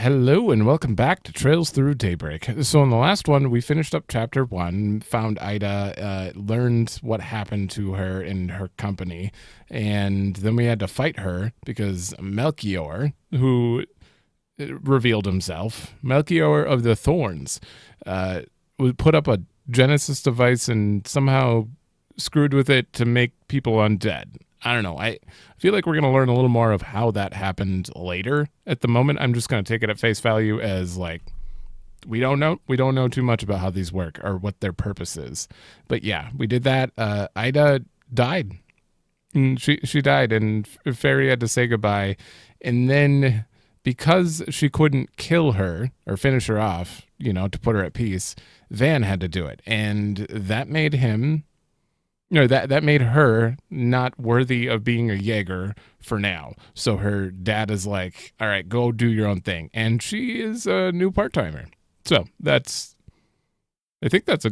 Hello and welcome back to Trails Through Daybreak. So in the last one, we finished up chapter 1, found Ida, learned what happened to her in her company, and then we had to fight her because Melchior, who revealed himself, Melchior of the Thorns, would put up a Genesis device and somehow screwed with it to make people undead. I don't know. I feel like we're going to learn a little more of how that happened later. At the moment, I'm just going to take it at face value as like, we don't know. We don't know too much about how these work or what their purpose is. But yeah, we did that. Ida died. And she died, and Fairy had to say goodbye. And then because she couldn't kill her or finish her off, to put her at peace, Van had to do it. And that made him... that made her not worthy of being a Jaeger for now. So her dad is like, all right, go do your own thing. And she is a new part-timer. So I think that's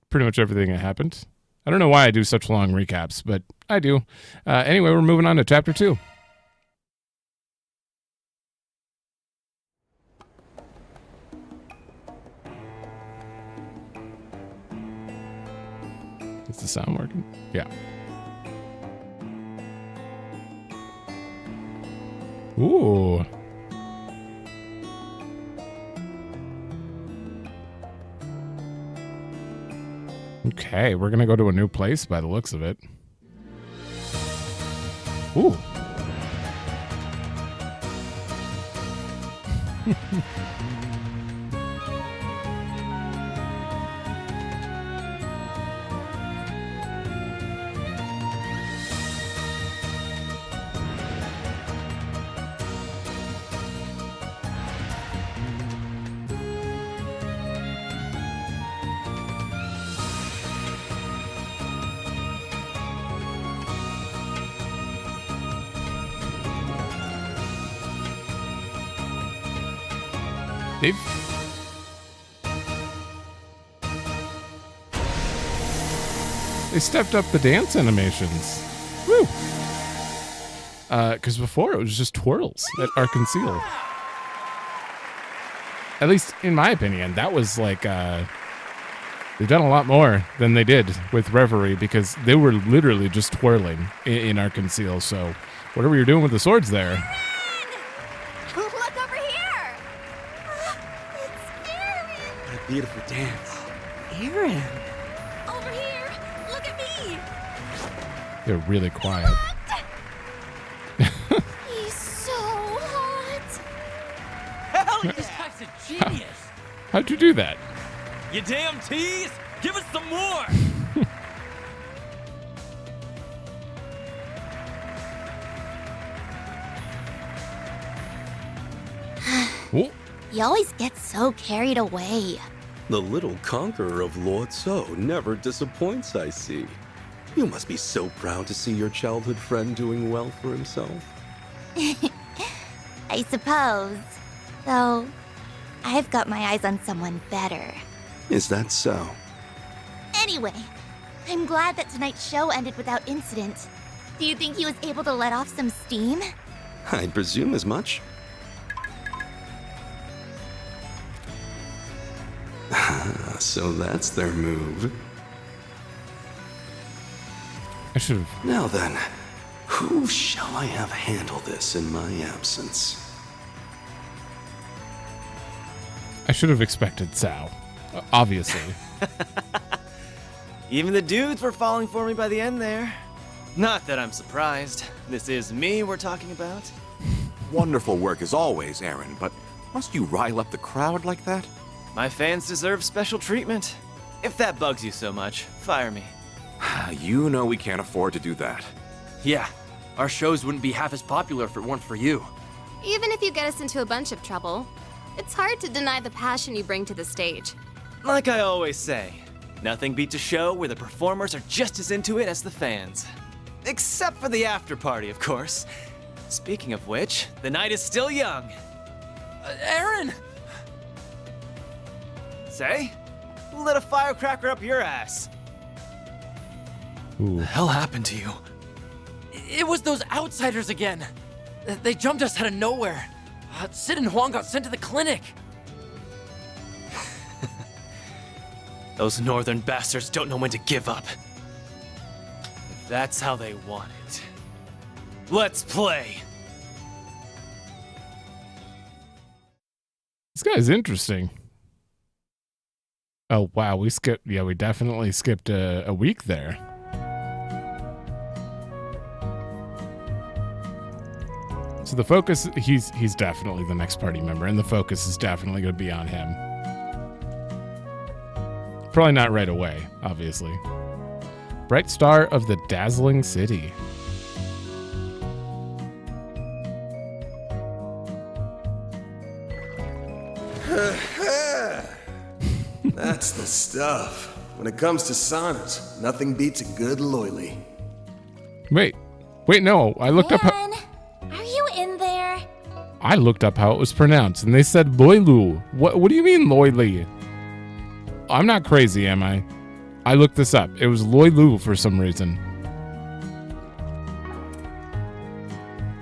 pretty much everything that happened. I don't know why I do such long recaps, but I do. Anyway, we're moving on to chapter 2. Is the sound working? Yeah. Ooh. Okay, we're gonna go to a new place by the looks of it. Ooh. They stepped up the dance animations. Woo! Because before it was just twirls at Arkansas. At least in my opinion, that was like they've done a lot more than they did with Reverie because they were literally just twirling in Arkansas. So whatever you're doing with the swords there. Look over here! It's Aaron! What a beautiful dance. Aaron! Over here! Look at me! They're really quiet. He's so hot! Hell, this guy's a genius! How'd you do that? You damn tease! Give us some more! Ooh. He always gets so carried away. The little conqueror of Lord So never disappoints, I see. You must be so proud to see your childhood friend doing well for himself. I suppose. Though, I've got my eyes on someone better. Is that so? Anyway, I'm glad that tonight's show ended without incident. Do you think he was able to let off some steam? I'd presume as much. So that's their move. I should have. Now then, who shall I have handle this in my absence? I should have expected Sal. Obviously. Even the dudes were falling for me by the end there. Not that I'm surprised. This is me we're talking about. Wonderful work as always, Aaron, but must you rile up the crowd like that? My fans deserve special treatment. If that bugs you so much, fire me. You know we can't afford to do that. Yeah, our shows wouldn't be half as popular if it weren't for you. Even if you get us into a bunch of trouble, it's hard to deny the passion you bring to the stage. Like I always say, nothing beats a show where the performers are just as into it as the fans. Except for the after party, of course. Speaking of which, the night is still young. Aaron! Say? Who lit a firecracker up your ass? Ooh. The hell happened to you? It was those outsiders again. They jumped us out of nowhere. Sid and Huang got sent to the clinic. Those northern bastards don't know when to give up. If that's how they want it, let's play. This guy's interesting. Oh, wow. We definitely skipped a week there. So the focus, he's definitely the next party member, and the focus is definitely going to be on him. Probably not right away, obviously. Bright star of the dazzling city. That's the stuff. When it comes to saunas, nothing beats a good loily. Wait, no. I looked up. Aaron, are you in there? I looked up how it was pronounced, and they said loilu. What do you mean loily? I'm not crazy, am I? I looked this up. It was loilu for some reason.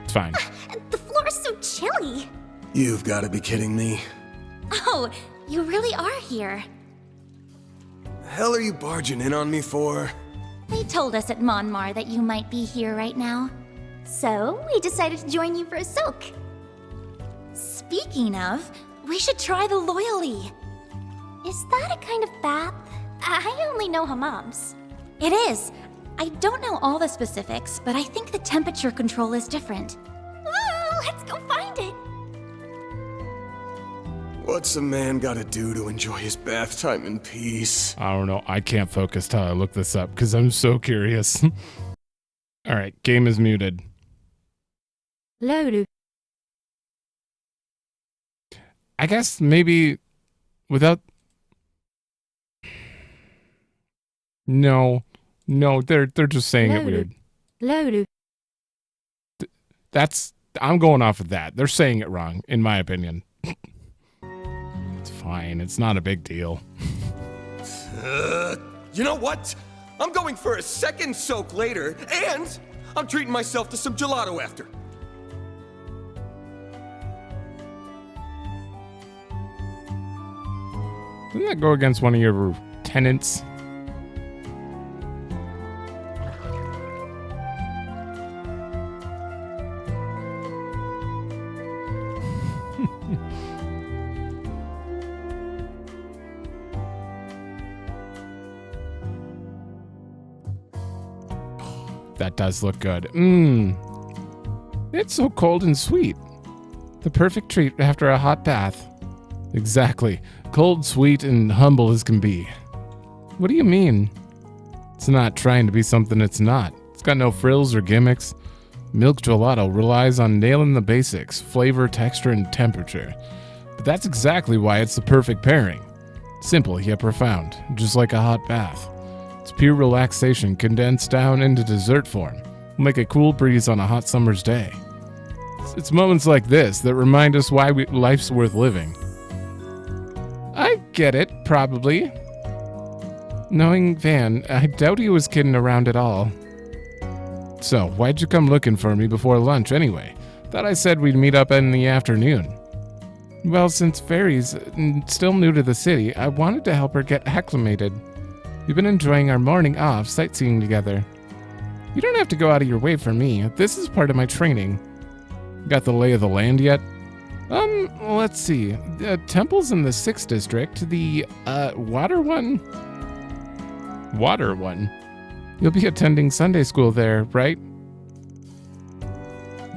It's fine. The floor is so chilly. You've got to be kidding me. Oh, you really are here. The hell are you barging in on me for? They told us at Monmar that you might be here right now. So, we decided to join you for a soak. Speaking of, we should try the loyally. Is that a kind of bath? I only know hammams. It is. I don't know all the specifics, but I think the temperature control is different. Let's go find it. What's a man gotta do to enjoy his bath time in peace? I don't know. I can't focus till I look this up because I'm so curious. All right, game is muted. Loulu. I guess maybe without... No, they're just saying it weird. Loulu. I'm going off of that. They're saying it wrong, in my opinion. It's fine. It's not a big deal. You know what? I'm going for a second soak later, and I'm treating myself to some gelato after. Doesn't that go against one of your tenants? That does look good. It's so cold and sweet. The perfect treat after a hot bath. Exactly. Cold, sweet, and humble as can be. What do you mean? It's not trying to be something it's not. It's got no frills or gimmicks. Milk gelato relies on nailing the basics, flavor, texture, and temperature. But that's exactly why it's the perfect pairing. Simple yet profound, just like a hot bath. It's pure relaxation condensed down into dessert form, like a cool breeze on a hot summer's day. It's moments like this that remind us why life's worth living. I get it, probably. Knowing Van, I doubt he was kidding around at all. So, why'd you come looking for me before lunch anyway? Thought I said we'd meet up in the afternoon. Well, since Fairy's still new to the city, I wanted to help her get acclimated. We've been enjoying our morning off sightseeing together. You don't have to go out of your way for me. This is part of my training. Got the lay of the land yet? Let's see. The temple's in the 6th district. The, water one? Water one? You'll be attending Sunday school there, right?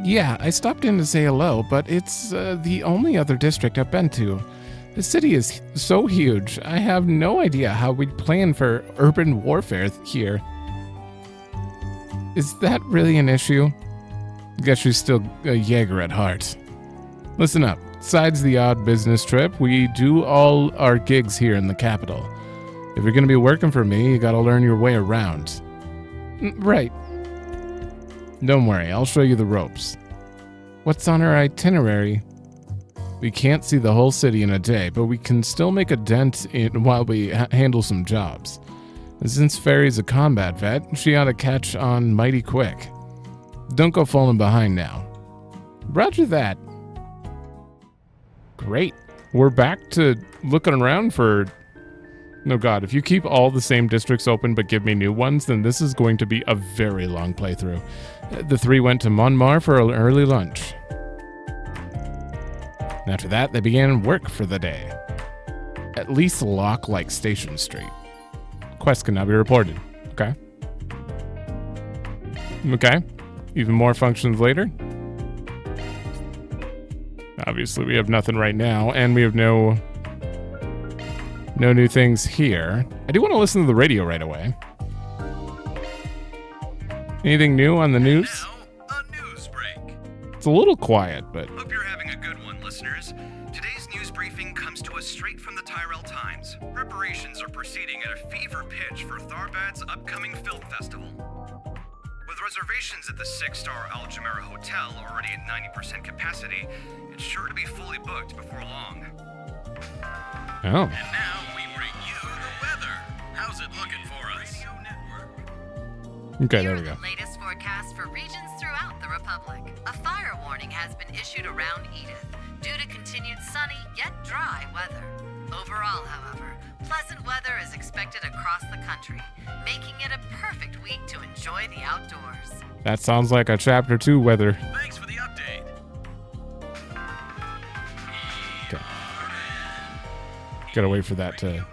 Yeah, I stopped in to say hello, but it's, the only other district I've been to. The city is so huge, I have no idea how we'd plan for urban warfare here. Is that really an issue? Guess she's still a Jaeger at heart. Listen up, besides the odd business trip, we do all our gigs here in the capital. If you're gonna be working for me, you gotta learn your way around. Right. Don't worry, I'll show you the ropes. What's on our itinerary? We can't see the whole city in a day, but we can still make a dent in while we handle some jobs. And since Fairy's a combat vet, she ought to catch on mighty quick. Don't go falling behind now. Roger that. Great. We're back to looking around for... No, God, if you keep all the same districts open but give me new ones, then this is going to be a very long playthrough. The three went to Monmar for an early lunch. And after that, they began work for the day. At least lock like Station Street. Quest can now be reported. Okay. Okay. Even more functions later. Obviously, we have nothing right now, and we have no new things here. I do want to listen to the radio right away. Anything new on the news? Now, a news break. It's a little quiet, but... Hope you're having a good one, listeners. Today's news briefing comes to us straight from the Tyrell Times. Preparations are proceeding at a fever pitch for Tharbad's upcoming film festival. With reservations at the 6-star Al Jumeirah Hotel already at 90% capacity, it's sure to be fully booked before long. Oh. And now we bring you the weather. How's it looking for us? Okay, there we go. The latest forecast for regions throughout the Republic. A fire warning has been issued around Edith due to continued sunny yet dry weather. Overall, however, pleasant weather is expected across the country, making it a perfect week to enjoy the outdoors. That sounds like a Chapter 2 weather. Thanks for the update. Okay. Gotta wait for that to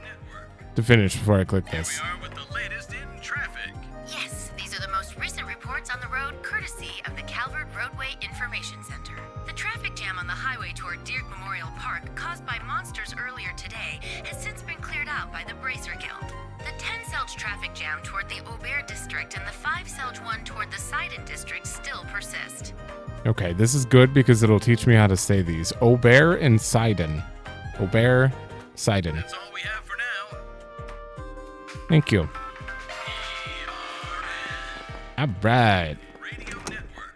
finish before I click this. Here we are with the latest in traffic. Yes, these are the most recent reports on the road courtesy of the Calvert Roadway Information Center. The traffic jam on the highway toward Deer Memorial Park caused by monsters earlier today has since been cleared out by the Bracer Guild. The 10-Selge traffic jam toward the Aubert district and the 5-Selge one toward the Sidon district still persist. Okay, this is good because it'll teach me how to say these. Aubert and Sidon. Aubert, Sidon. That's all we have for now. Thank you. All right. Radio Network.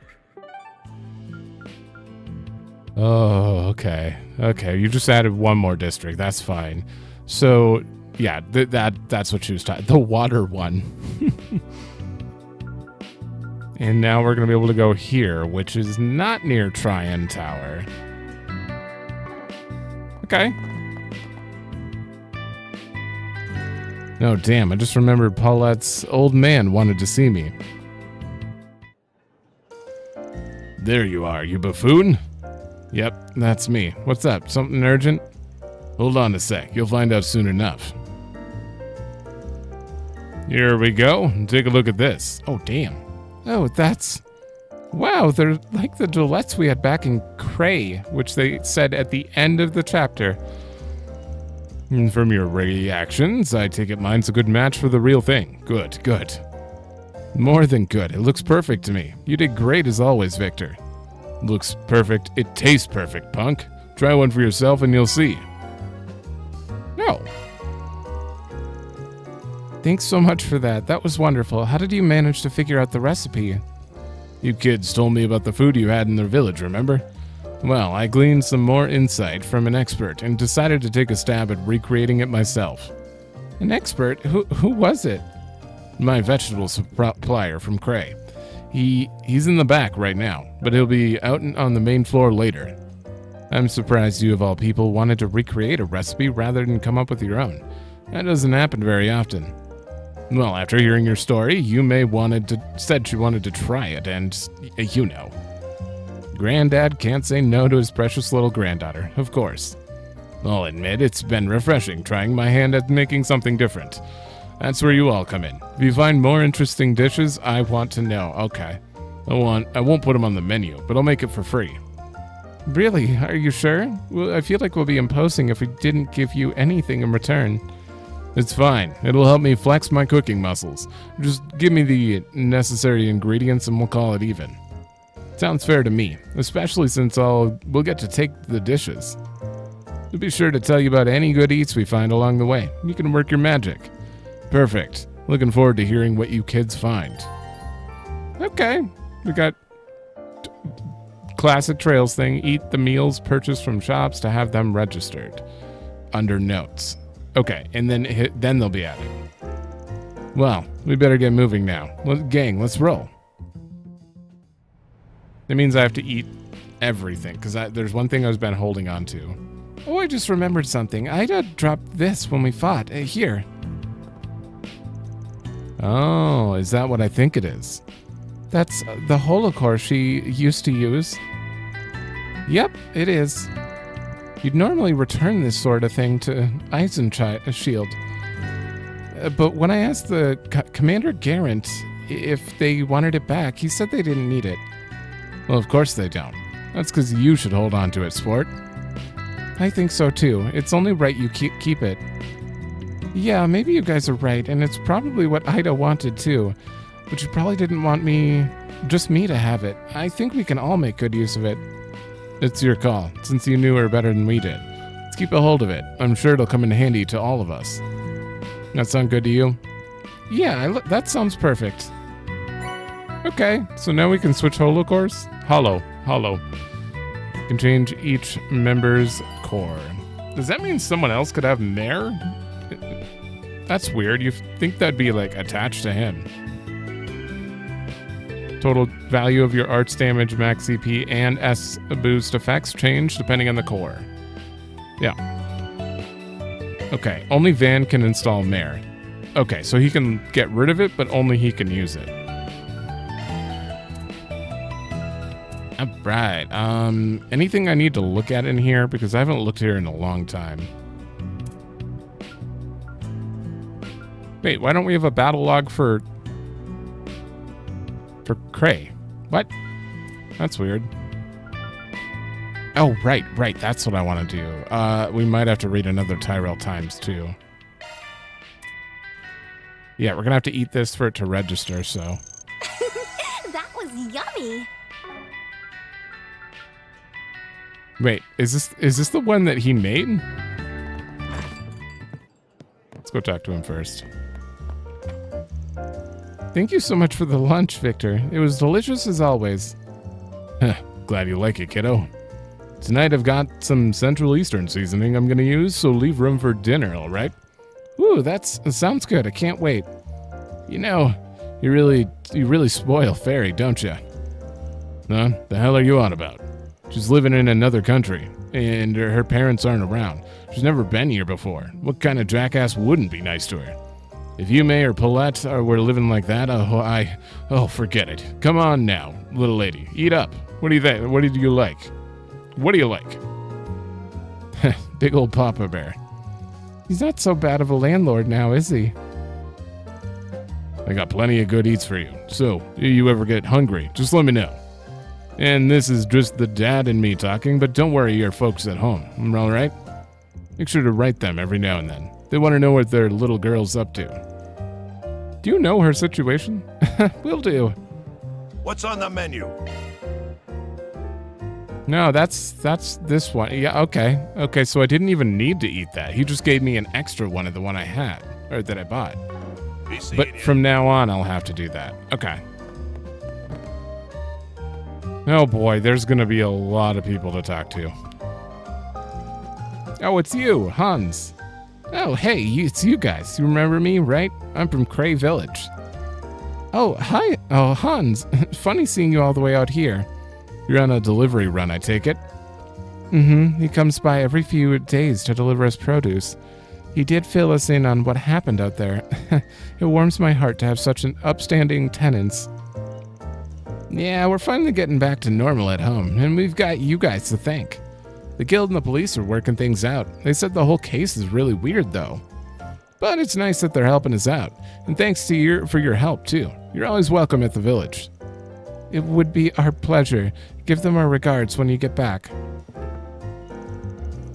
Oh, okay. Okay, you just added one more district. That's fine. So, yeah, that's what she was talking. The water one. And now we're going to be able to go here, which is not near Tryon Tower. Okay. No, damn, I just remembered Paulette's old man wanted to see me. There you are, you buffoon. Yep, that's me. What's up? Something urgent? Hold on a sec. You'll find out soon enough. Here we go. Take a look at this. Oh, damn. Oh, that's... Wow, they're like the duelettes we had back in Cray, which they said at the end of the chapter. And from your reactions, I take it mine's a good match for the real thing. Good, good. More than good. It looks perfect to me. You did great as always, Victor. Looks perfect. It tastes perfect, punk. Try one for yourself and you'll see. No. Thanks so much for that. That was wonderful. How did you manage to figure out the recipe? You kids told me about the food you had in their village, remember? Well, I gleaned some more insight from an expert and decided to take a stab at recreating it myself. An expert? Who was it? My vegetable supplier from Cray. He's in the back right now, but he'll be out on the main floor later. I'm surprised you of all people wanted to recreate a recipe rather than come up with your own. That doesn't happen very often. Well, after hearing your story, Yume said she wanted to try it, and you know. Granddad can't say no to his precious little granddaughter, of course. I'll admit it's been refreshing trying my hand at making something different. That's where you all come in. If you find more interesting dishes, I want to know. Okay. I won't put them on the menu, but I'll make it for free. Really? Are you sure? Well, I feel like we'll be imposing if we didn't give you anything in return. It's fine. It'll help me flex my cooking muscles. Just give me the necessary ingredients and we'll call it even. Sounds fair to me, especially since we'll get to take the dishes. We'll be sure to tell you about any good eats we find along the way. You can work your magic. Perfect. Looking forward to hearing what you kids find. Okay. We got classic Trails thing. Eat the meals purchased from shops to have them registered. Under notes. Okay, and then they'll be added. Well, we better get moving now. Gang, let's roll. That means I have to eat everything, because there's one thing I've been holding on to. Oh, I just remembered something. Ida dropped this when we fought. Here. Oh, is that what I think it is? That's the holocore she used to use. Yep, it is. You'd normally return this sort of thing to Eisenshield. But when I asked the Commander Garant if they wanted it back, he said they didn't need it. Well, of course they don't. That's because you should hold on to it, sport. I think so too. It's only right you keep it. Yeah, maybe you guys are right, and it's probably what Ida wanted too. But you probably didn't want just me to have it. I think we can all make good use of it. It's your call, since you knew her better than we did. Let's keep a hold of it. I'm sure it'll come in handy to all of us. That sound good to you? Yeah, that sounds perfect. Okay, so now we can switch holocores? Hollow. You can change each member's core. Does that mean someone else could have Mare? That's weird. You think that'd be, like, attached to him. Total value of your arts damage, max CP, and S boost effects change depending on the core. Yeah. Okay, only Van can install Mare. Okay, so he can get rid of it, but only he can use it. Alright, anything I need to look at in here? Because I haven't looked here in a long time. Wait, why don't we have a battle log for Cray? What? That's weird. Oh, right, that's what I want to do. We might have to read another Tyrell Times, too. Yeah, we're gonna have to eat this for it to register, so. That was yummy. Wait, is this the one that he made? Let's go talk to him first. Thank you so much for the lunch, Victor. It was delicious as always. Glad you like it, kiddo. Tonight I've got some Central Eastern seasoning I'm gonna use, so leave room for dinner, all right? Ooh, that sounds good. I can't wait. You know, you really spoil Fairy, don't you? Huh? The hell are you on about? She's living in another country, and her parents aren't around. She's never been here before. What kind of jackass wouldn't be nice to her? If you, May, or Paulette were living like that, forget it. Come on now, little lady. Eat up. What do you think? What do you like? What do you like? Big old Papa Bear. He's not so bad of a landlord now, is he? I got plenty of good eats for you. So, if you ever get hungry, just let me know. And this is just the dad and me talking, but don't worry your folks at home, all right? Make sure to write them every now and then. They want to know what their little girl's up to. Do you know her situation? Will do. What's on the menu? No, that's this one. Yeah, okay. Okay, so I didn't even need to eat that. He just gave me an extra one of the one I had, or that I bought. But from now on, I'll have to do that. Okay. Oh boy, there's gonna be a lot of people to talk to. Oh, it's you, Hans. Oh, hey, it's you guys. You remember me, right? I'm from Cray Village. Oh, hi. Oh, Hans. Funny seeing you all the way out here. You're on a delivery run, I take it? Mm-hmm. He comes by every few days to deliver us produce. He did fill us in on what happened out there. It warms my heart to have such an upstanding tenants. Yeah, we're finally getting back to normal at home, and we've got you guys to thank. The guild and the police are working things out. They said the whole case is really weird, though. But it's nice that they're helping us out, and thanks to for your help, too. You're always welcome at the village. It would be our pleasure. Give them our regards when you get back.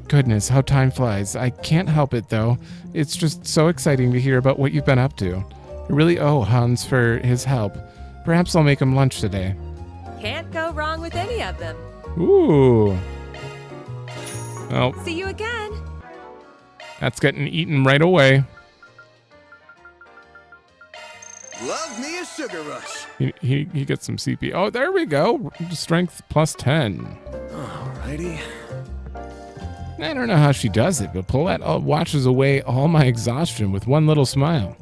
Goodness, how time flies. I can't help it, though. It's just so exciting to hear about what you've been up to. I really owe Hans for his help. Perhaps I'll make him lunch today. Can't go wrong with any of them. Ooh. Well, see you again. That's getting eaten right away. Love me a sugar rush. He gets some CP. Oh, there we go. Strength plus 10. Alrighty. I don't know how she does it, but Paulette washes away all my exhaustion with one little smile.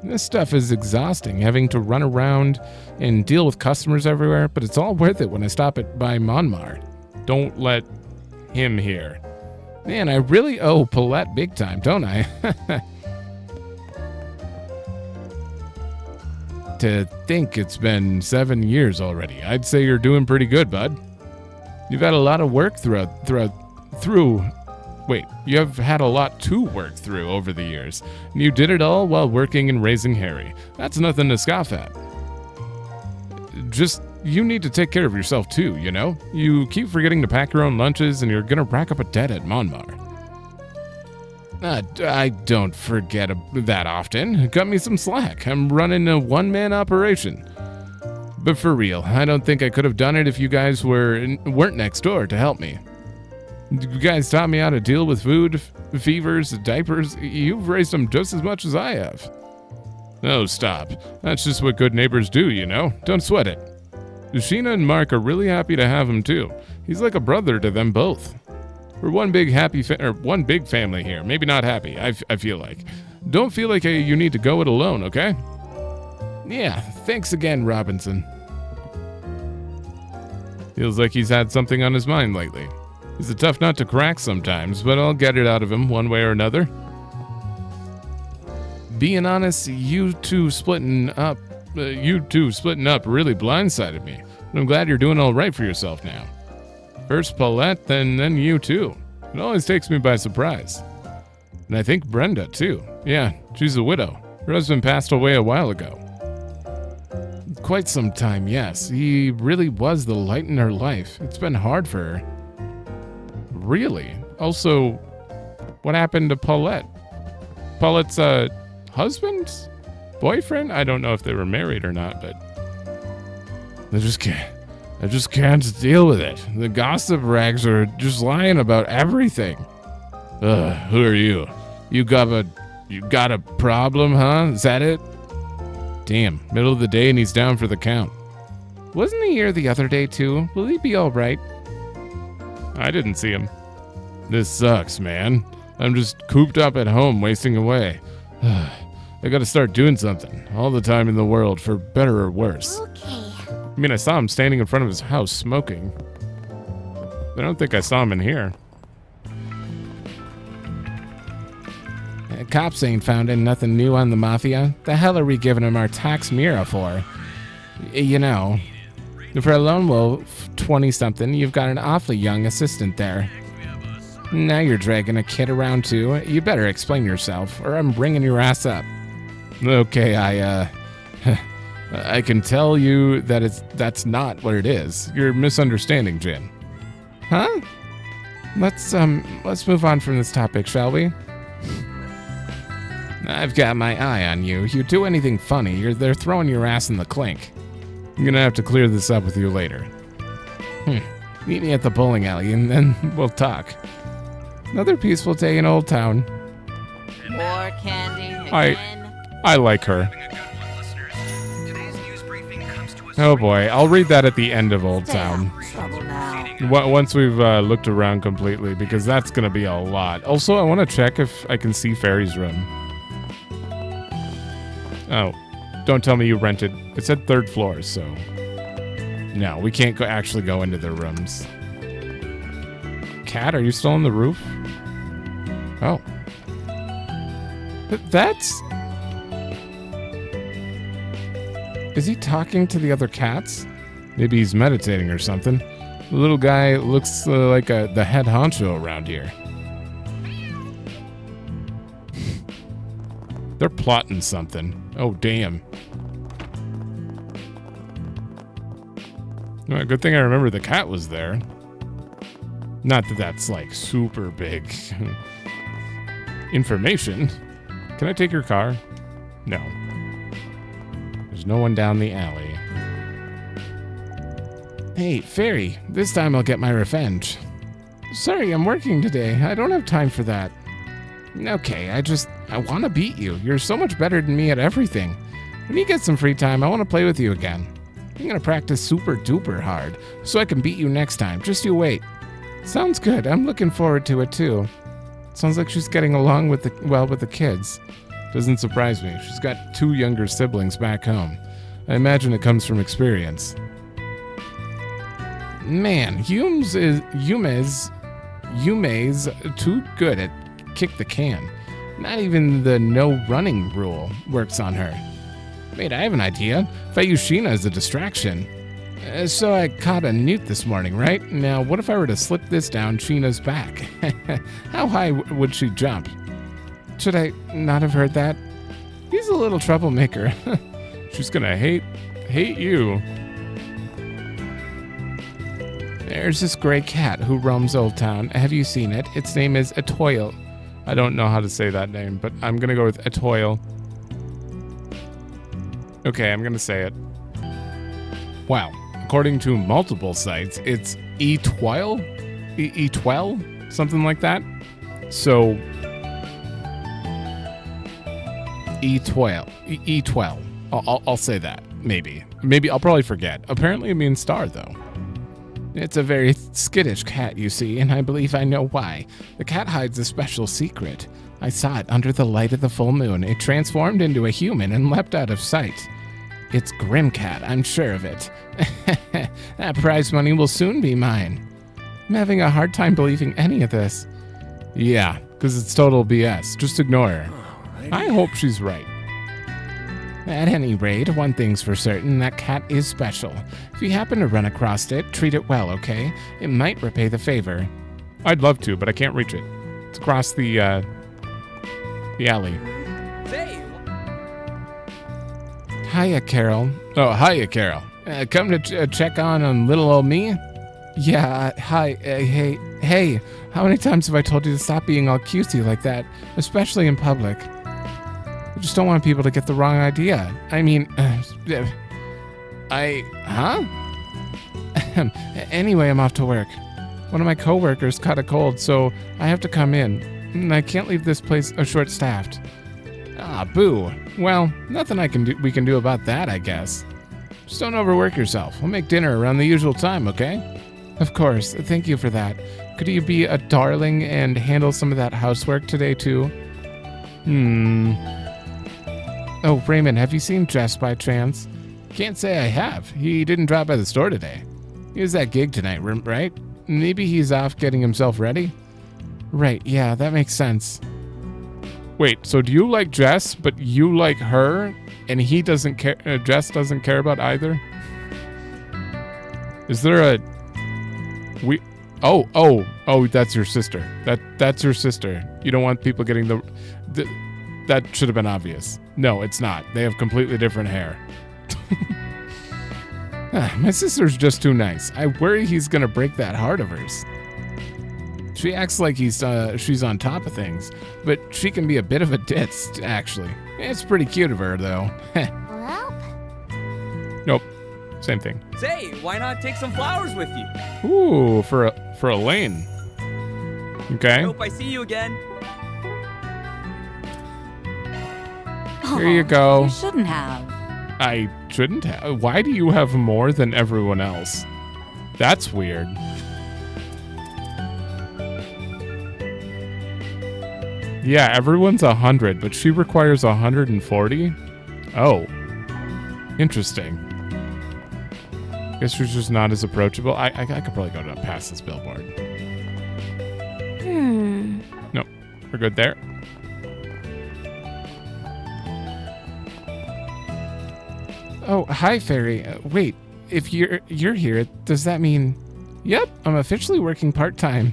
This stuff is exhausting, having to run around and deal with customers everywhere, but it's all worth it when I stop by Monmar. Don't let him hear. Man, I really owe Paulette big time, don't I? To think it's been 7 years already. I'd say you're doing pretty good, bud. You've had a lot of work you have had a lot to work through over the years. And you did it all while working and raising Harry. That's nothing to scoff at. Just, you need to take care of yourself too, you know? You keep forgetting to pack your own lunches and you're gonna rack up a debt at Monmar. I don't forget that often. Cut me some slack. I'm running a one-man operation. But for real, I don't think I could have done it if you guys weren't next door to help me. You guys taught me how to deal with food, fevers, diapers. You've raised them just as much as I have. Oh, stop. That's just what good neighbors do, you know? Don't sweat it. Sheena and Mark are really happy to have him, too. He's like a brother to them both. We're one big family here. Maybe not happy, I feel like. Don't feel like you need to go it alone, okay? Yeah, thanks again, Robinson. Feels like he's had something on his mind lately. He's a tough nut to crack sometimes, but I'll get it out of him one way or another. Being honest, you two splitting up really blindsided me. But I'm glad you're doing all right for yourself now. First Paulette, then you too. It always takes me by surprise. And I think Brenda too. Yeah, she's a widow. Her husband passed away a while ago. Quite some time, yes. He really was the light in her life. It's been hard for her. Really? Also, what happened to Paulette? Paulette's husband? Boyfriend? I don't know if they were married or not, but I just can't deal with it. The gossip rags are just lying about everything. Who are you? You got a problem, huh? Is that it? Damn, middle of the day and he's down for the count. Wasn't he here the other day too? Will he be all right? I didn't see him. This sucks, man. I'm just cooped up at home, wasting away. I gotta start doing something. All the time in the world, for better or worse. Okay. I mean, I saw him standing in front of his house smoking. I don't think I saw him in here. Cops ain't found nothing new on the Mafia. The hell are we giving him our tax mirror for? You know, for a lone wolf 20-something, you've got an awfully young assistant there. Now you're dragging a kid around too. You better explain yourself, or I'm bringing your ass up. Okay, I can tell you that that's not what it is. You're misunderstanding, Jin. Huh? Let's move on from this topic, shall we? I've got my eye on you. You do anything funny, they're throwing your ass in the clink. I'm gonna have to clear this up with you later. Meet me at the bowling alley and then we'll talk. Another peaceful day in Old Town. More candy again. I like her. Oh boy, I'll read that at the end of Old Town. Trouble now. Once we've looked around completely, because that's gonna be a lot. Also, I want to check if I can see Fairy's room. Oh, don't tell me you rented. It said 3rd floor, so no, we can't actually go into their rooms. Cat, are you still on the roof? Oh, that's. Is he talking to the other cats? Maybe he's meditating or something. The little guy looks like the head honcho around here. They're plotting something. Oh, damn. Well, good thing I remember the cat was there. Not that that's like super big information. Can I take your car? No. There's no one down the alley. Hey, Fairy, this time I'll get my revenge. Sorry, I'm working today. I don't have time for that. Okay, I want to beat you. You're so much better than me at everything. When you get some free time, I want to play with you again. I'm going to practice super duper hard, so I can beat you next time. Just you wait. Sounds good. I'm looking forward to it too. Sounds like she's getting along with the kids. Doesn't surprise me. She's got 2 younger siblings back home. I imagine it comes from experience. Man, Yume's Yume's too good at kick the can. Not even the no running rule works on her. Wait, I have an idea. If I use Sheena as a distraction. So I caught a newt this morning, right? Now, what if I were to slip this down Sheena's back? How high would she jump? Should I not have heard that? He's a little troublemaker. She's gonna hate you. There's this gray cat who roams Old Town. Have you seen it? Its name is Atoil. I don't know how to say that name, but I'm gonna go with Atoil. Okay, I'm gonna say it. Wow. According to multiple sites, it's E12? E12? Something like that? So, E12. E12. I'll say that. Maybe. Maybe I'll probably forget. Apparently it means star, though. It's a very skittish cat, you see, and I believe I know why. The cat hides a special secret. I saw it under the light of the full moon. It transformed into a human and leapt out of sight. It's Grimcat, I'm sure of it. That prize money will soon be mine. I'm having a hard time believing any of this. Yeah, because it's total BS. Just ignore her. Alrighty. I hope she's right. At any rate, one thing's for certain, that cat is special. If you happen to run across it, treat it well, okay? It might repay the favor. I'd love to, but I can't reach it. It's across the alley. Hey. Hiya, Carol. Oh, hiya, Carol. Come to check on little old me? Yeah, hi, hey. How many times have I told you to stop being all cutesy like that, especially in public? I just don't want people to get the wrong idea. I mean, Anyway, I'm off to work. One of my coworkers caught a cold, so I have to come in. And I can't leave this place short-staffed. Ah, boo. Well, nothing we can do about that, I guess. Just don't overwork yourself. We'll make dinner around the usual time, okay? Of course. Thank you for that. Could you be a darling and handle some of that housework today, too? Oh, Raymond, have you seen Jess by chance? Can't say I have. He didn't drop by the store today. He was at gig tonight, right? Maybe he's off getting himself ready? Right, yeah, that makes sense. Wait, so do you like Jess, but you like her, and he doesn't care? Jess doesn't care about either? Is there a... Oh, that's your sister. That's your sister. You don't want people getting the that should have been obvious. No, it's not. They have completely different hair. My sister's just too nice. I worry he's gonna break that heart of hers. She acts like she's on top of things, but she can be a bit of a ditz, actually. It's pretty cute of her, though. Well? Nope. Same thing. Say, why not take some flowers with you? Ooh, for Elaine. Okay. Hope I see you again. Here you go. You shouldn't have. I shouldn't have? Why do you have more than everyone else? That's weird. Yeah, everyone's 100, but she requires 140? Oh. Interesting. Guess she's just not as approachable. I could probably go past this billboard. Nope. We're good there. Oh, hi, Fairy. Wait, if you're here, does that mean... Yep, I'm officially working part-time.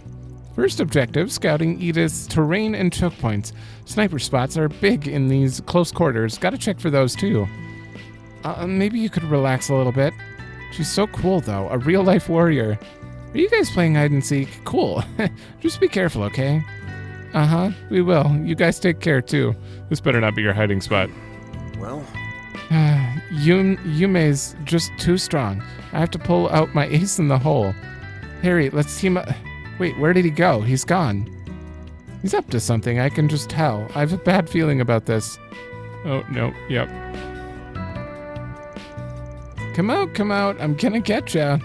First objective, scouting Edith's terrain and choke points. Sniper spots are big in these close quarters. Gotta check for those, too. Maybe you could relax a little bit. She's so cool, though. A real-life warrior. Are you guys playing hide-and-seek? Cool. Just be careful, okay? Uh-huh, we will. You guys take care, too. This better not be your hiding spot. Well... Yume's just too strong. I have to pull out my ace in the hole. Harry, let's team up. Wait, where did he go? He's gone. He's up to something, I can just tell. I have a bad feeling about this. Oh, no, yep. Come out, I'm gonna get ya.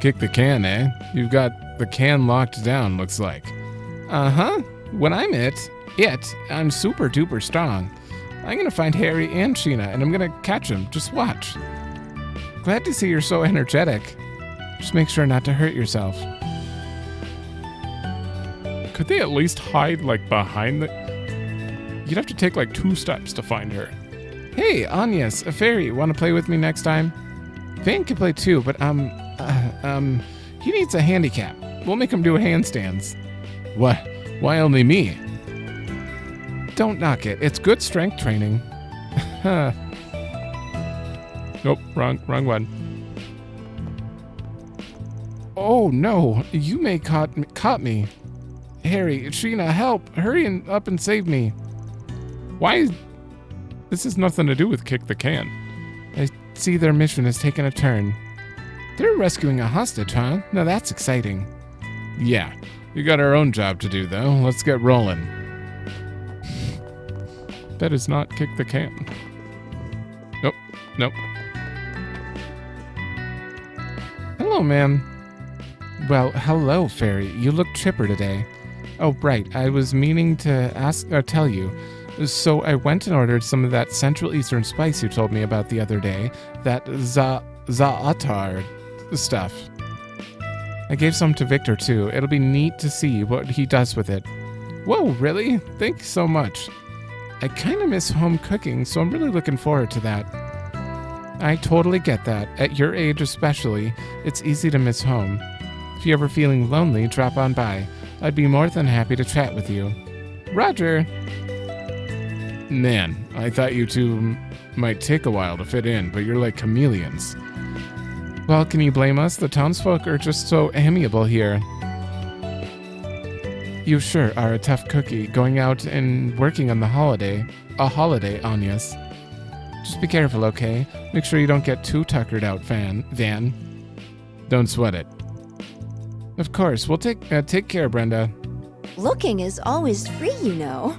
Kick the can, eh? You've got the can locked down, looks like. Uh-huh. When I'm I'm super duper strong. I'm gonna find Harry and Sheena, and I'm gonna catch him. Just watch. Glad to see you're so energetic. Just make sure not to hurt yourself. Could they at least hide, like, behind the... You'd have to take, like, 2 steps to find her. Hey, Agnes, a fairy. Want to play with me next time? Van can play too, but, he needs a handicap. We'll make him do handstands. What? Why only me? Don't knock it. It's good strength training. Nope, wrong one. Oh no, you may caught me. Harry, Sheena, help! Hurry up and save me. Why? This has nothing to do with Kick the Can. I see their mission has taken a turn. They're rescuing a hostage, huh? Now that's exciting. Yeah, we got our own job to do though. Let's get rolling. That is not Kick the Can. Nope. Hello, ma'am. Well, hello, fairy. You look chipper today. Oh, right. I was meaning to tell you. So I went and ordered some of that Central Eastern spice you told me about the other day. That za'atar stuff. I gave some to Victor, too. It'll be neat to see what he does with it. Whoa, really? Thanks so much. I kind of miss home cooking, so I'm really looking forward to that. I totally get that. At your age especially, it's easy to miss home. If you're ever feeling lonely, drop on by. I'd be more than happy to chat with you. Roger! Man, I thought you two might take a while to fit in, but you're like chameleons. Well, can you blame us? The townsfolk are just so amiable here. You sure are a tough cookie, going out and working on a holiday, Agnes. Just be careful, okay? Make sure you don't get too tuckered out, Van. Don't sweat it. Of course, we'll take care, Brenda. Looking is always free, you know.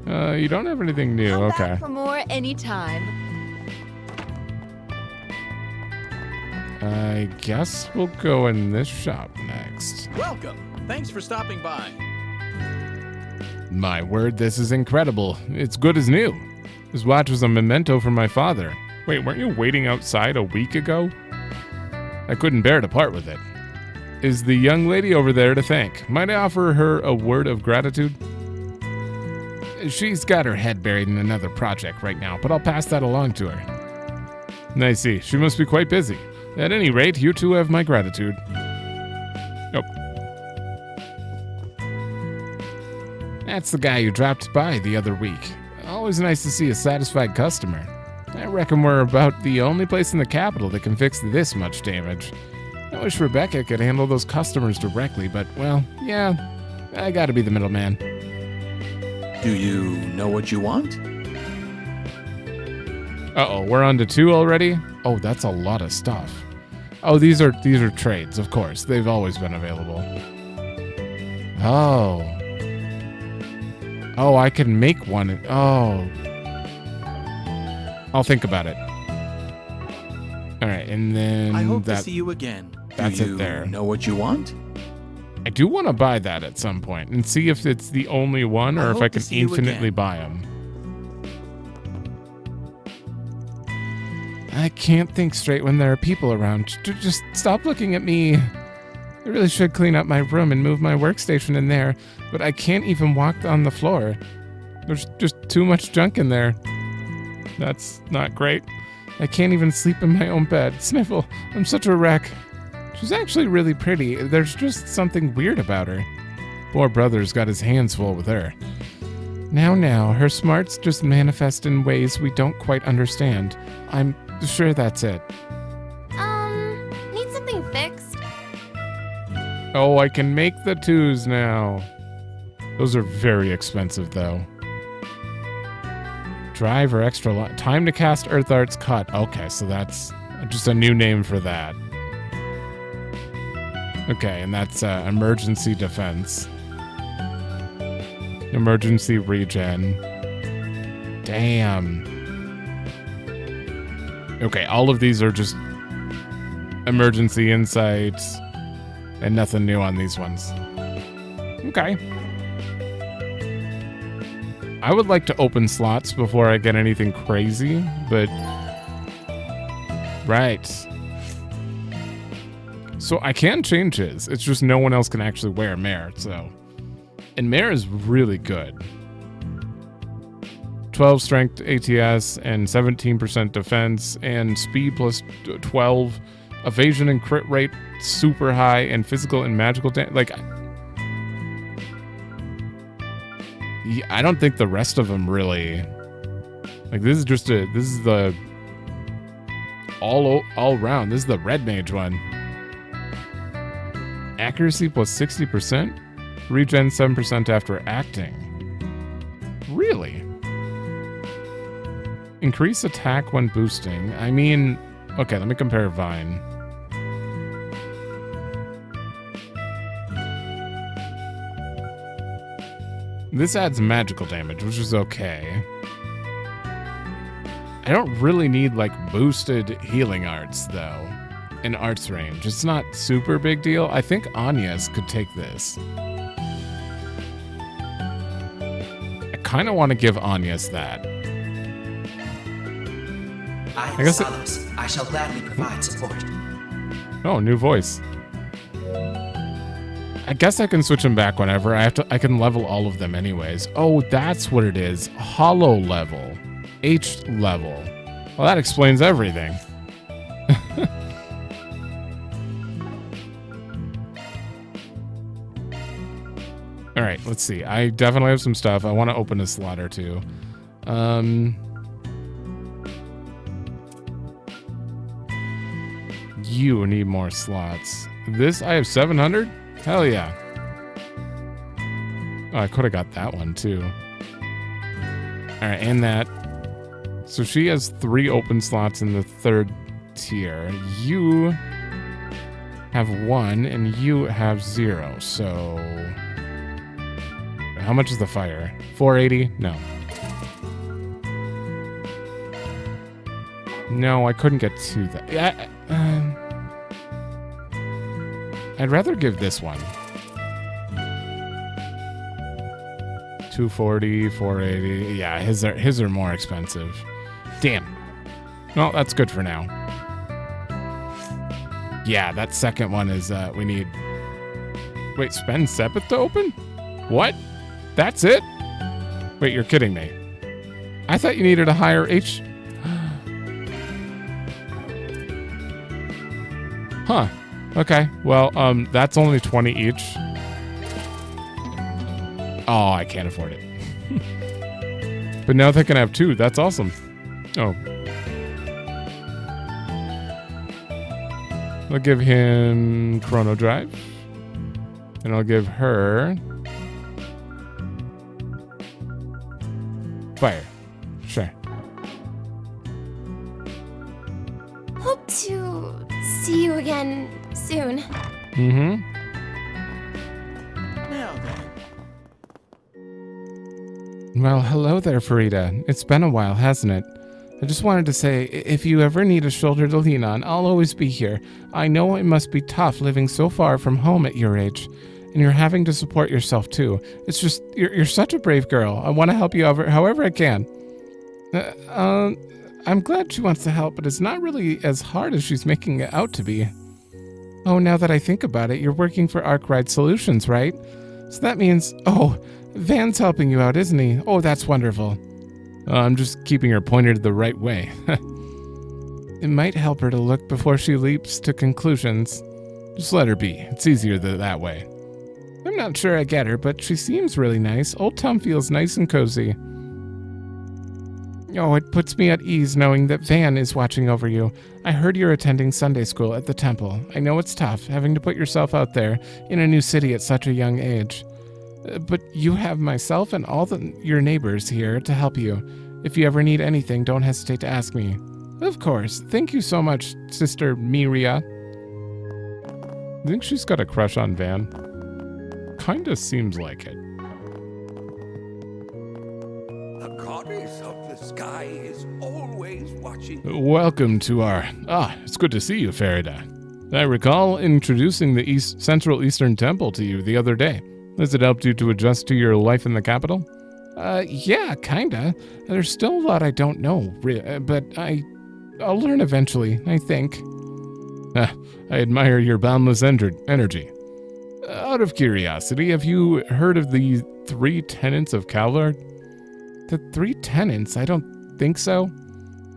You don't have anything new, Come okay. back for more anytime. I guess we'll go in this shop next. Welcome. Thanks for stopping by. My word, this is incredible. It's good as new. This watch was a memento from my father. Wait, weren't you waiting outside a week ago? I couldn't bear to part with it. Is the young lady over there to thank? Might I offer her a word of gratitude? She's got her head buried in another project right now, but I'll pass that along to her. I see. She must be quite busy. At any rate, you two have my gratitude. Nope. That's the guy who dropped by the other week. Always nice to see a satisfied customer. I reckon we're about the only place in the capital that can fix this much damage. I wish Rebecca could handle those customers directly, but, well, yeah, I gotta be the middleman. Do you know what you want? Uh-oh, we're on to 2 already? Oh, that's a lot of stuff. Oh, these are trades, of course. They've always been available. Oh. Oh, I can make one. Oh. I'll think about it. All right, and then I hope to see you again. That's Do you it there. Know what you want? I do want to buy that at some point and see if it's the only one or if I can infinitely buy them. I can't think straight when there are people around. Just stop looking at me. I really should clean up my room and move my workstation in there, but I can't even walk on the floor. There's just too much junk in there. That's not great. I can't even sleep in my own bed. Sniffle, I'm such a wreck. She's actually really pretty. There's just something weird about her. Poor brother's got his hands full with her. Now, her smarts just manifest in ways we don't quite understand. I'm sure that's it. Need something fixed? Oh, I can make the 2s now. Those are very expensive, though. Drive or extra long. Time to cast Earth Art's Cut. Okay, so that's just a new name for that. Okay, and that's emergency defense. Emergency regen. Damn. Okay, all of these are just emergency insights and nothing new on these ones. Okay. I would like to open slots before I get anything crazy, but... Right. So I can change his. It's just no one else can actually wear Mare, so. And Mare is really good. 12 strength ATS and 17% defense and speed plus 12. Evasion and crit rate super high and physical and magical damage. Like, I don't think the rest of them really. Like, this is the all round. This is the red mage one. Accuracy plus 60%. Regen 7% after acting. Really? Increase attack when boosting. I mean, okay, let me compare Vine. This adds magical damage, which is okay. I don't really need, like, boosted healing arts, though, in arts range. It's not super big deal. I think Anya's could take this. I kind of want to give Anya's that. I guess Salos. I shall gladly provide support. Oh, new voice. I guess I can switch them back whenever. I can level all of them anyways. Oh, that's what it is. Hollow level. H level. Well, that explains everything. All right, let's see. I definitely have some stuff. I want to open a slot or two. You need more slots. This, I have 700? Hell yeah. Oh, I could have got that one too. All right, and that. So she has 3 open slots in the 3rd tier. You have 1 and you have 0. So how much is the fire? 480? No. No, I couldn't get to that. I'd rather give this one. 240, 480. Yeah, his are more expensive. Damn. Well, that's good for now. Yeah, that second one is we need. Wait, spend Sepith to open? What? That's it? Wait, you're kidding me. I thought you needed a higher H. Huh. Okay. Well, that's only 20 each. Oh, I can't afford it. But now they can have 2. That's awesome. Oh. I'll give him Chrono Drive. And I'll give her Fire. Sure. Hope to see you again soon. Mm-hmm. Now then. Well, hello there, Farida. It's been a while, hasn't it? I just wanted to say, if you ever need a shoulder to lean on, I'll always be here. I know it must be tough living so far from home at your age, and you're having to support yourself too. It's just, you're such a brave girl. I want to help you however I can. I'm glad she wants to help, but it's not really as hard as she's making it out to be. Oh, now that I think about it, you're working for Arkride Solutions, right? So that means, Van's helping you out, isn't he? Oh, that's wonderful. I'm just keeping her pointed the right way. It might help her to look before she leaps to conclusions. Just let her be. It's easier that way. I'm not sure I get her, but she seems really nice. Old Tom feels nice and cozy. Oh, it puts me at ease knowing that Van is watching over you. I heard you're attending Sunday school at the temple. I know it's tough, having to put yourself out there in a new city at such a young age. But you have myself and all your neighbors here to help you. If you ever need anything, don't hesitate to ask me. Of course. Thank you so much, Sister Miria. I think she's got a crush on Van. Kinda seems like it. The goddess of the sky is always watching. Welcome to our... it's good to see you, Farida. I recall introducing the Central Eastern Temple to you the other day. Has it helped you to adjust to your life in the capital? Yeah, kinda. There's still a lot I don't know, but I'll learn eventually, I think. I admire your boundless energy. Out of curiosity, have you heard of the 3 tenets of Calvard? The 3 tenets? I don't think so.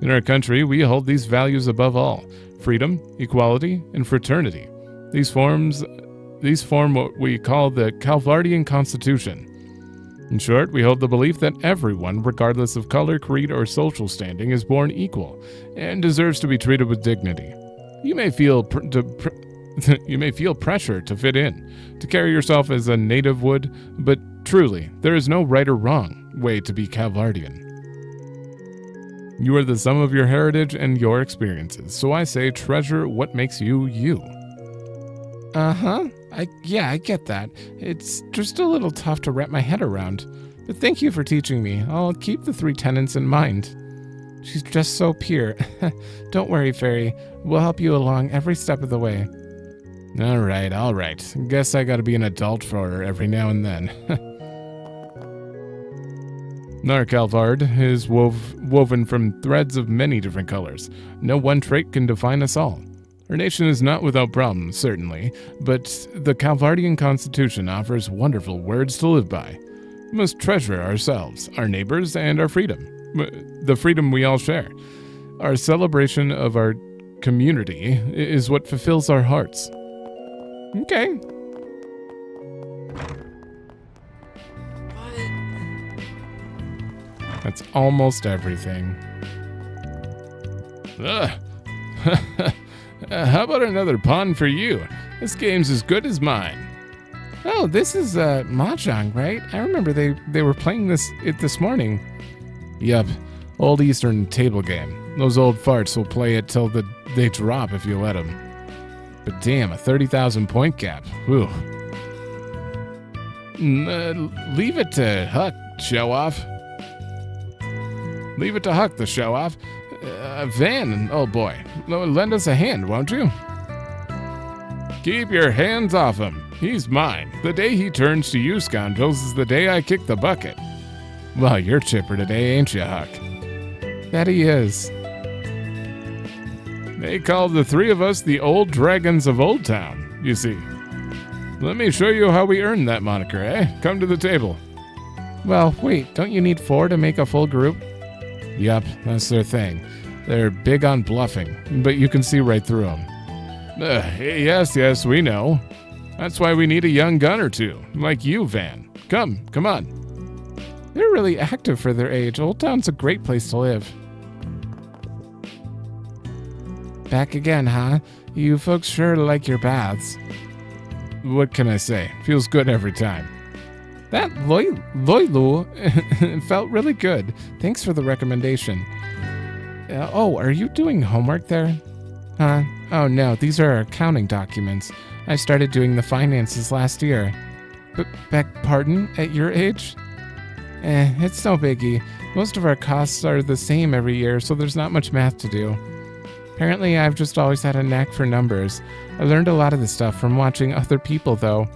In our country, we hold these values above all: freedom, equality, and fraternity. These form what we call the Calvardian Constitution. In short, we hold the belief that everyone, regardless of color, creed, or social standing, is born equal and deserves to be treated with dignity. You may feel pressure to fit in, to carry yourself as a native would, but truly, there is no right or wrong way to be Calvardian. You are the sum of your heritage and your experiences, so I say treasure what makes you you. Uh-huh. I get that. It's just a little tough to wrap my head around. But thank you for teaching me. I'll keep the 3 tenets in mind. She's just so pure. Don't worry, Fairy. We'll help you along every step of the way. All right. Guess I gotta be an adult for her every now and then. Our Calvard is woven from threads of many different colors. No one trait can define us all. Our nation is not without problems, certainly, but the Calvardian Constitution offers wonderful words to live by. We must treasure ourselves, our neighbors, and our freedom. The freedom we all share. Our celebration of our community is what fulfills our hearts. Okay. That's almost everything. How about another pawn for you? This game's as good as mine. Oh, this is Mahjong, right? I remember they were playing it this morning. Yup, old Eastern table game. Those old farts will play it till they drop if you let them. But damn, a 30,000 point gap. Whew. Leave it to Huck, show off. Leave it to Huck, the show off. Van, oh boy, lend us a hand, won't you? Keep your hands off him. He's mine. The day he turns to you scoundrels is the day I kick the bucket. Well, you're chipper today, ain't you, Huck? That he is. They call the 3 of us the Old Dragons of Old Town, you see. Let me show you how we earned that moniker, eh? Come to the table. Well, wait, don't you need 4 to make a full group? Yup, that's their thing. They're big on bluffing, but you can see right through them. Yes, we know. That's why we need a young gun or 2, like you, Van. Come on. They're really active for their age. Old Town's a great place to live. Back again, huh? You folks sure like your baths. What can I say? Feels good every time. That Loilu felt really good. Thanks for the recommendation. Are you doing homework there? Huh? Oh no, these are accounting documents. I started doing the finances last year. Beg pardon? At your age? It's no biggie. Most of our costs are the same every year, so there's not much math to do. Apparently, I've just always had a knack for numbers. I learned a lot of this stuff from watching other people, though.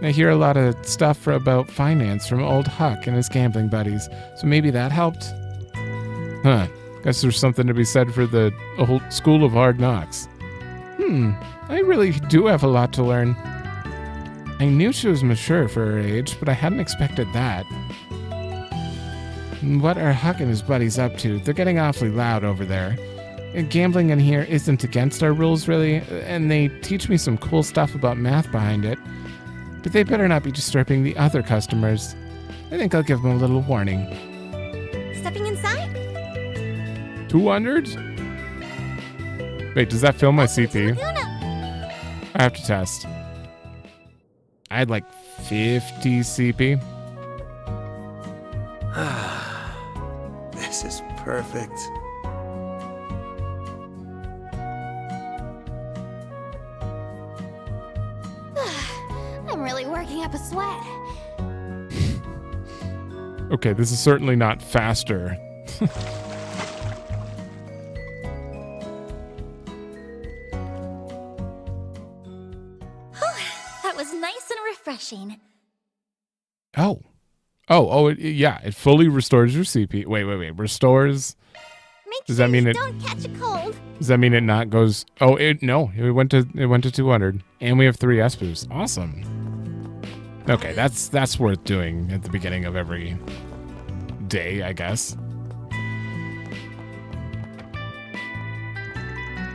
I hear a lot of stuff about finance from old Huck and his gambling buddies, so maybe that helped? Huh. Guess there's something to be said for the old school of hard knocks. I really do have a lot to learn. I knew she was mature for her age, but I hadn't expected that. What are Huck and his buddies up to? They're getting awfully loud over there. Gambling in here isn't against our rules, really, and they teach me some cool stuff about math behind it. But they better not be disturbing the other customers. I think I'll give them a little warning. Stepping inside? 200? Wait, does that fill my CP? I have to test. I had like 50 CP. This is perfect. I'm really working up a sweat. Okay, this is certainly not faster. That was nice and refreshing. Yeah, it fully restores your CP. Wait. Restores? Does that mean it? Don't catch a cold. Does that mean it not goes? Oh, no. It went to 200, and we have 3 Espus. Awesome. Okay, that's worth doing at the beginning of every day, I guess.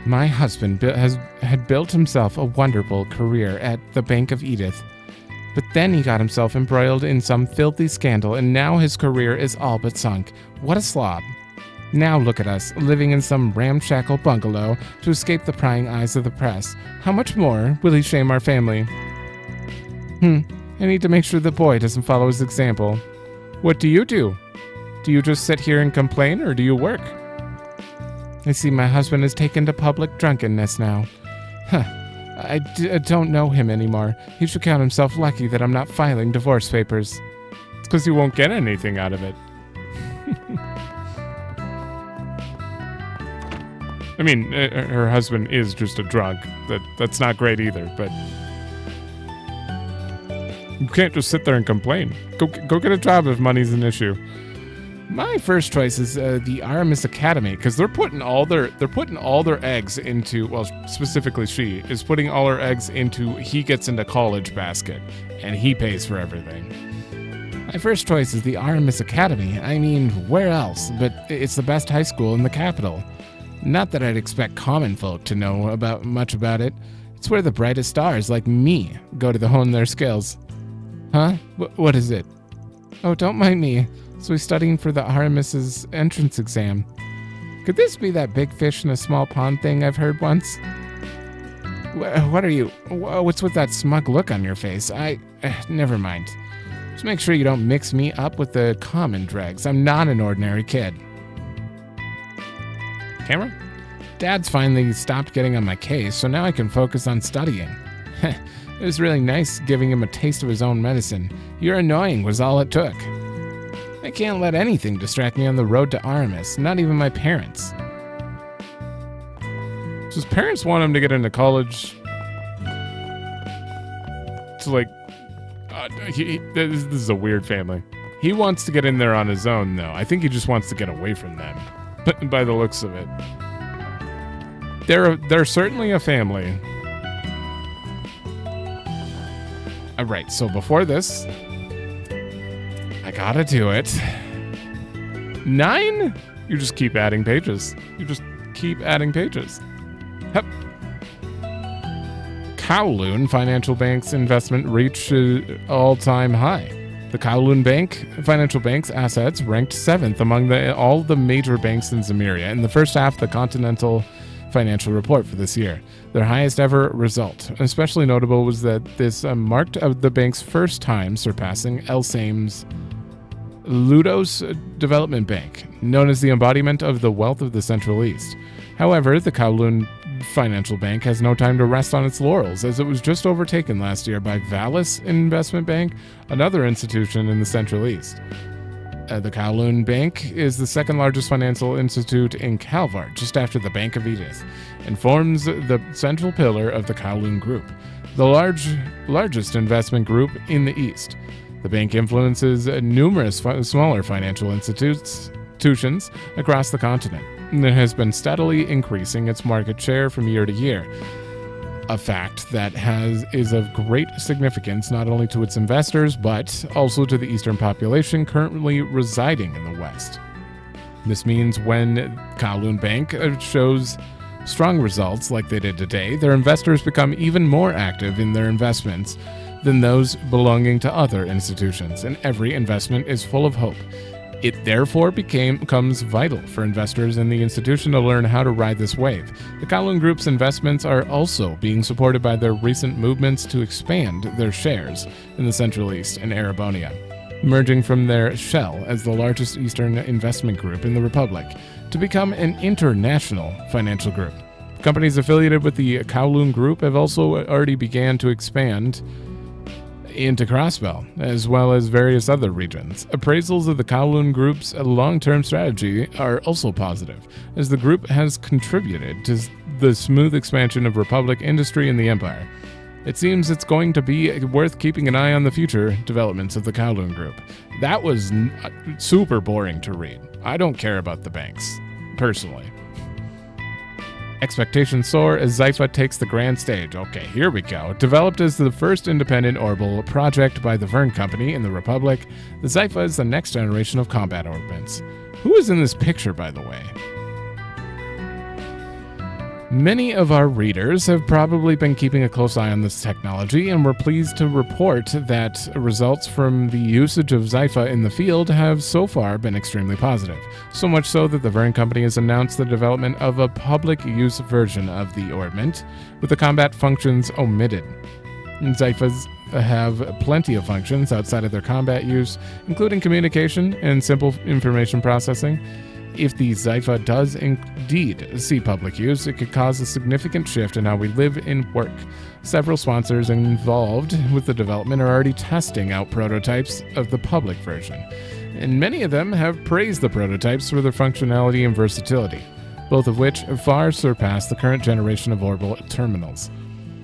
My husband had built himself a wonderful career at the Bank of Edith, but then he got himself embroiled in some filthy scandal, and now his career is all but sunk. What a slob. Now look at us, living in some ramshackle bungalow to escape the prying eyes of the press. How much more will he shame our family? I need to make sure the boy doesn't follow his example. What do? Do you just sit here and complain, or do you work? I see my husband has taken to public drunkenness now. I don't know him anymore. He should count himself lucky that I'm not filing divorce papers. It's because you won't get anything out of it. I mean, her husband is just a drunk. That's not great either, but you can't just sit there and complain. Go get a job if money's an issue. My first choice is the Aramis Academy, because they're putting all their eggs into, well, specifically she is putting all her eggs into he gets into college basket, and he pays for everything. My first choice is the Aramis Academy. I mean, where else? But it's the best high school in the capital. Not that I'd expect common folk to know much about it. It's where the brightest stars like me go to hone their skills. Huh? What is it? Oh, don't mind me. So he's studying for the Aramis's entrance exam. Could this be that big fish in a small pond thing I've heard once? What are you? What's with that smug look on your face? Never mind. Just make sure you don't mix me up with the common dregs. I'm not an ordinary kid. Camera? Dad's finally stopped getting on my case, so now I can focus on studying. It was really nice giving him a taste of his own medicine. You're annoying was all it took. I can't let anything distract me on the road to Aramis, not even my parents. So his parents want him to get into college to, like, this is a weird family. He wants to get in there on his own, though. I think he just wants to get away from them, by the looks of it. They're certainly a family. All right, so before this, I gotta do it. 9? You just keep adding pages. Yep. Kowloon Financial Bank's investment reached an all-time high. The Kowloon Bank Financial Bank's assets ranked 7th among all the major banks in Zemuria in the first half of the Continental Financial Report for this year. Their highest ever result. Especially notable was that this marked the bank's first time surpassing Elsame's Ludos Development Bank, known as the embodiment of the wealth of the Central East. However, the Kowloon Financial Bank has no time to rest on its laurels, as it was just overtaken last year by Valis Investment Bank, another institution in the Central East. The Kowloon Bank is the second largest financial institute in Calvar, just after the Bank of Edith, and forms the central pillar of the Kowloon Group, the largest investment group in the East. The bank influences numerous smaller financial institutions across the continent, and it has been steadily increasing its market share from year to year, a fact that is of great significance not only to its investors, but also to the Eastern population currently residing in the West. This means when Kowloon Bank shows strong results like they did today, their investors become even more active in their investments than those belonging to other institutions, and every investment is full of hope. It therefore becomes vital for investors in the institution to learn how to ride this wave. The Kowloon Group's investments are also being supported by their recent movements to expand their shares in the Central East and Arabonia, emerging from their shell as the largest Eastern investment group in the Republic to become an international financial group. Companies affiliated with the Kowloon Group have also already began to expand into Crossbell, as well as various other regions. Appraisals of the Kowloon Group's long-term strategy are also positive, as the group has contributed to the smooth expansion of Republic industry in the Empire. It seems it's going to be worth keeping an eye on the future developments of the Kowloon Group. That was super boring to read. I don't care about the banks. personally. Expectations soar as Zypha takes the grand stage. Okay, here we go. Developed as the first independent orbital project by the Verne Company in the Republic, the Zypha is the next generation of combat orbits. Who is in this picture, by the way? Many of our readers have probably been keeping a close eye on this technology, and we're pleased to report that results from the usage of Zypha in the field have so far been extremely positive. So much so that the Verne Company has announced the development of a public use version of the orbment, with the combat functions omitted. Zyphas have plenty of functions outside of their combat use, including communication and simple information processing. If the Zypha does indeed see public use, it could cause a significant shift in how we live and work. Several sponsors involved with the development are already testing out prototypes of the public version, and many of them have praised the prototypes for their functionality and versatility, both of which far surpass the current generation of orbital terminals.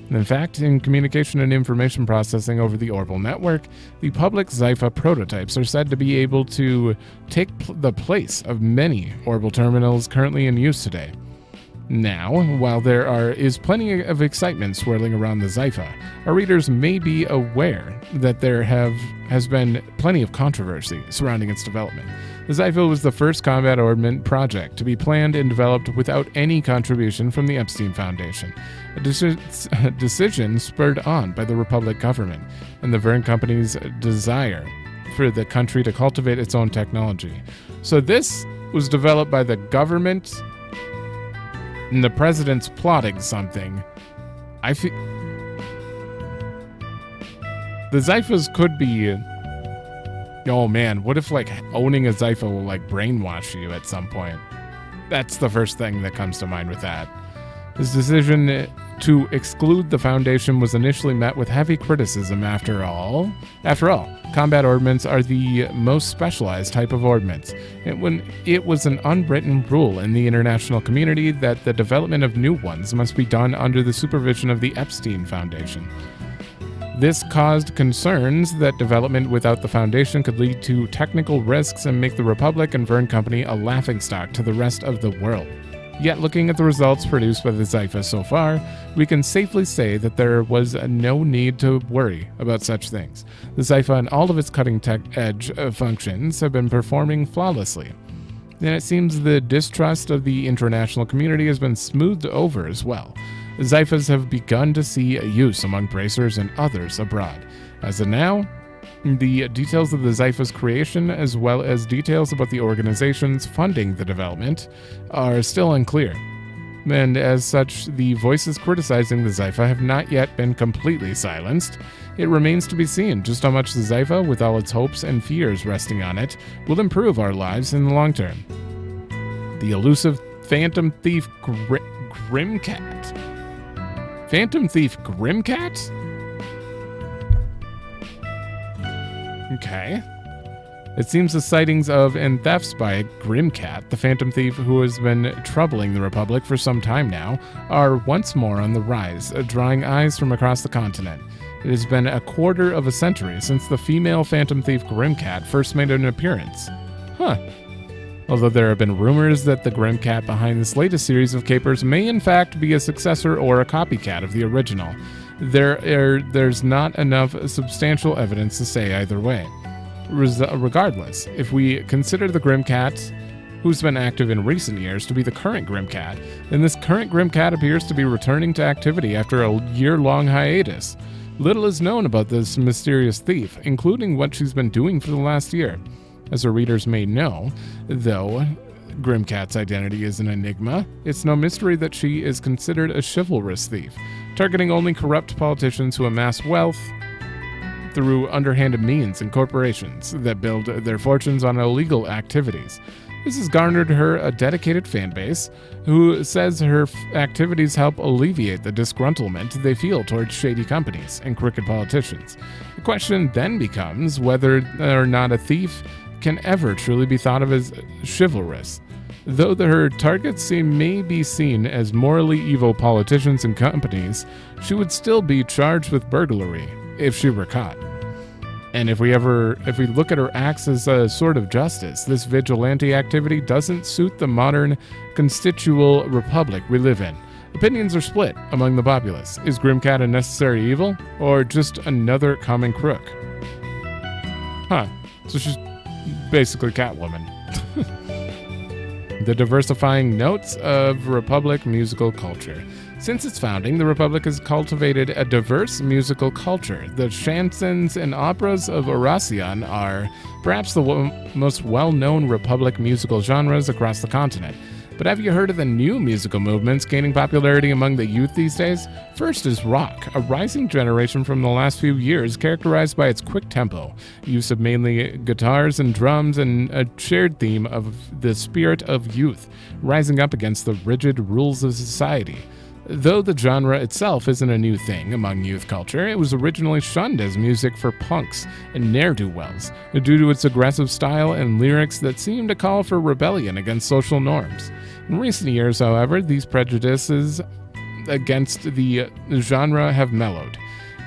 In fact, in communication and information processing over the orbital network, the public Zypha prototypes are said to be able to take the place of many orbital terminals currently in use today. Now, while there is plenty of excitement swirling around the Zypha, our readers may be aware that there has been plenty of controversy surrounding its development. The Zypha was the first combat orbment project to be planned and developed without any contribution from the Epstein Foundation, a decision spurred on by the Republic government and the Verne Company's desire for the country to cultivate its own technology. So this was developed by the government, and the president's plotting something. I feel the Zyphas could be. Oh man, what if like owning a Zypha will like brainwash you at some point? That's the first thing that comes to mind with that. His decision to exclude the Foundation was initially met with heavy criticism after all, combat ordnance are the most specialized type of ordnance. It was an unwritten rule in the international community that the development of new ones must be done under the supervision of the Epstein Foundation. This caused concerns that development without the Foundation could lead to technical risks and make the Republic and Verne Company a laughingstock to the rest of the world. Yet looking at the results produced by the Zypha so far, we can safely say that there was no need to worry about such things. The Zypha and all of its cutting-edge functions have been performing flawlessly. And it seems the distrust of the international community has been smoothed over as well. The Zyphas have begun to see a use among bracers and others abroad. As of now, the details of the Zypha's creation, as well as details about the organizations funding the development, are still unclear. And as such, the voices criticizing the Zypha have not yet been completely silenced. It remains to be seen just how much the Zypha, with all its hopes and fears resting on it, will improve our lives in the long term. The elusive Phantom Thief Grimcat. Phantom Thief Grimcat? Okay. It seems the sightings of and thefts by Grimcat, the Phantom Thief who has been troubling the Republic for some time now, are once more on the rise, drawing eyes from across the continent. It has been a quarter of a century since the female Phantom Thief Grimcat first made an appearance. Although there have been rumors that the Grimcat behind this latest series of capers may in fact be a successor or a copycat of the original, there's not enough substantial evidence to say either way. Regardless, if we consider the Grimcat, who's been active in recent years, to be the current Grimcat, then this current Grimcat appears to be returning to activity after a year-long hiatus. Little is known about this mysterious thief, including what she's been doing for the last year. As our readers may know, though Grimcat's identity is an enigma, it's no mystery that she is considered a chivalrous thief, targeting only corrupt politicians who amass wealth through underhanded means and corporations that build their fortunes on illegal activities. This has garnered her a dedicated fan base who says her activities help alleviate the disgruntlement they feel towards shady companies and crooked politicians. The question then becomes whether or not a thief can ever truly be thought of as chivalrous. Though her targets may be seen as morally evil politicians and companies, she would still be charged with burglary if she were caught. And if we look at her acts as a sort of justice, this vigilante activity doesn't suit the modern constitutional republic we live in. Opinions are split among the populace. Is Grimcat a necessary evil, or just another common crook? Huh. So she's basically Catwoman. The diversifying notes of Republic musical culture. Since its founding, the Republic has cultivated a diverse musical culture. The chansons and operas of Eurasia are perhaps the most well-known Republic musical genres across the continent. But have you heard of the new musical movements gaining popularity among the youth these days? First is rock, a rising generation from the last few years characterized by its quick tempo, use of mainly guitars and drums, and a shared theme of the spirit of youth, rising up against the rigid rules of society. Though the genre itself isn't a new thing among youth culture, it was originally shunned as music for punks and ne'er-do-wells, due to its aggressive style and lyrics that seem to call for rebellion against social norms. In recent years, however, these prejudices against the genre have mellowed,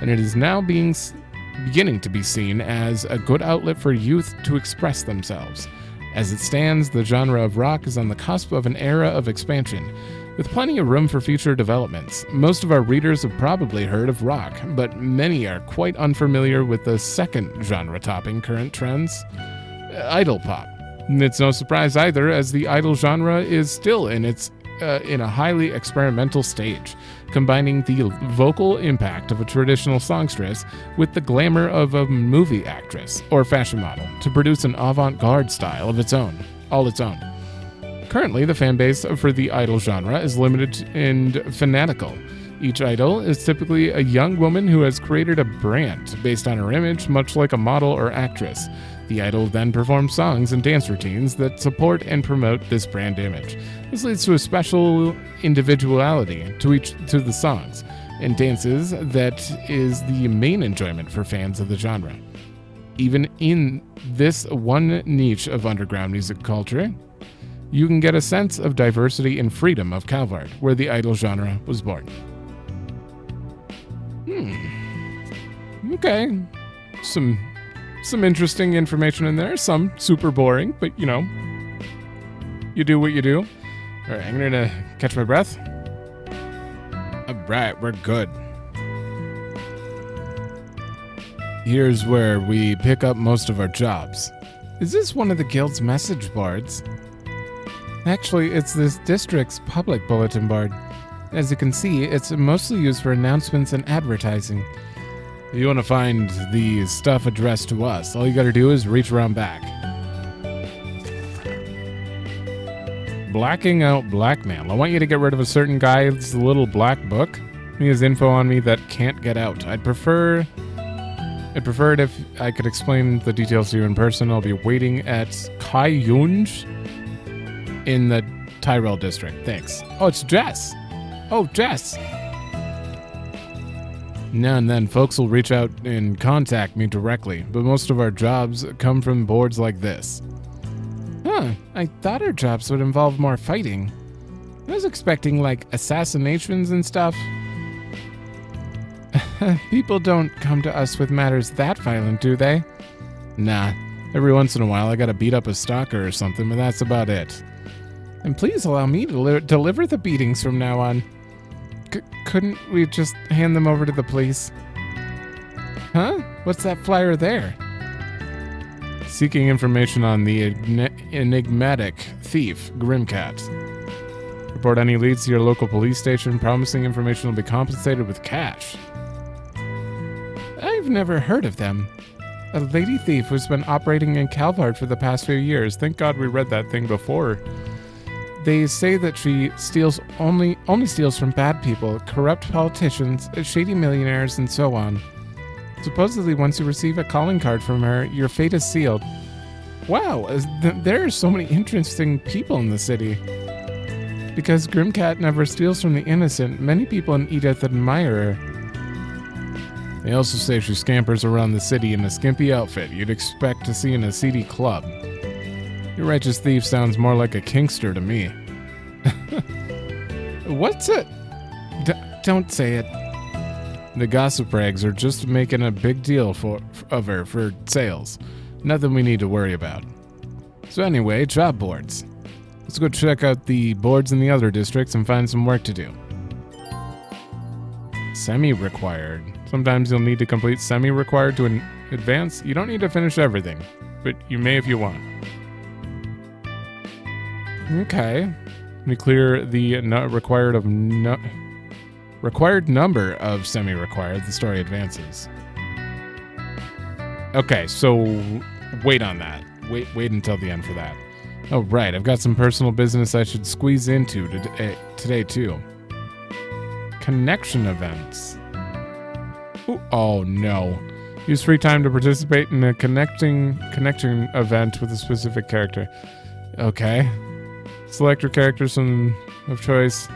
and it is now beginning to be seen as a good outlet for youth to express themselves. As it stands, the genre of rock is on the cusp of an era of expansion, with plenty of room for future developments. Most of our readers have probably heard of rock, but many are quite unfamiliar with the second genre topping current trends, idol pop. It's no surprise either, as the idol genre is still in a highly experimental stage, combining the vocal impact of a traditional songstress with the glamour of a movie actress or fashion model to produce an avant-garde style of all its own. Currently, the fanbase for the idol genre is limited and fanatical. Each idol is typically a young woman who has created a brand based on her image, much like a model or actress. The idol then performs songs and dance routines that support and promote this brand image. This leads to a special individuality to the songs and dances that is the main enjoyment for fans of the genre. Even in this one niche of underground music culture, you can get a sense of diversity and freedom of Calvard, where the idol genre was born. Okay. Some interesting information in there. Some super boring, but you do what you do. All right, I'm gonna catch my breath. All right, we're good. Here's where we pick up most of our jobs. Is this one of the guild's message boards? Actually, it's this district's public bulletin board. As you can see, it's mostly used for announcements and advertising. If you want to find the stuff addressed to us, all you gotta do is reach around back. Blacking out blackmail. I want you to get rid of a certain guy's little black book. He has info on me that can't get out. I'd prefer it if I could explain the details to you in person. I'll be waiting at Kaiyunj in the Tyrell district. Thanks. Oh, it's Jess. Oh, Jess. Now and then, folks will reach out and contact me directly, but most of our jobs come from boards like this. Huh, I thought our jobs would involve more fighting. I was expecting, like, assassinations and stuff. People don't come to us with matters that violent, do they? Nah, every once in a while I gotta beat up a stalker or something, but that's about it. And please allow me to deliver the beatings from now on. Couldn't we just hand them over to the police? Huh? What's that flyer there? Seeking information on the enigmatic thief, Grimcat. Report any leads to your local police station. Promising information will be compensated with cash. I've never heard of them. A lady thief who's been operating in Calvard for the past few years. Thank God we read that thing before. They say that she only steals from bad people, corrupt politicians, shady millionaires, and so on. Supposedly, once you receive a calling card from her, your fate is sealed. Wow, there are so many interesting people in the city. Because Grimcat never steals from the innocent, many people in Edith admire her. They also say she scampers around the city in a skimpy outfit you'd expect to see in a seedy club. Your righteous thief sounds more like a kinkster to me. What's it? Don't say it. The gossip rags are just making a big deal of her for sales. Nothing we need to worry about. So anyway, job boards. Let's go check out the boards in the other districts and find some work to do. Semi-required. Sometimes you'll need to complete semi-required to advance. You don't need to finish everything, but you may if you want. Okay. We clear the required number of semi-required. The story advances. Okay, so wait on that. Wait until the end for that. Oh, right. I've got some personal business I should squeeze into today, too. Connection events. Ooh, oh, no. Use free time to participate in a connection event with a specific character. Okay. Select your characters of choice.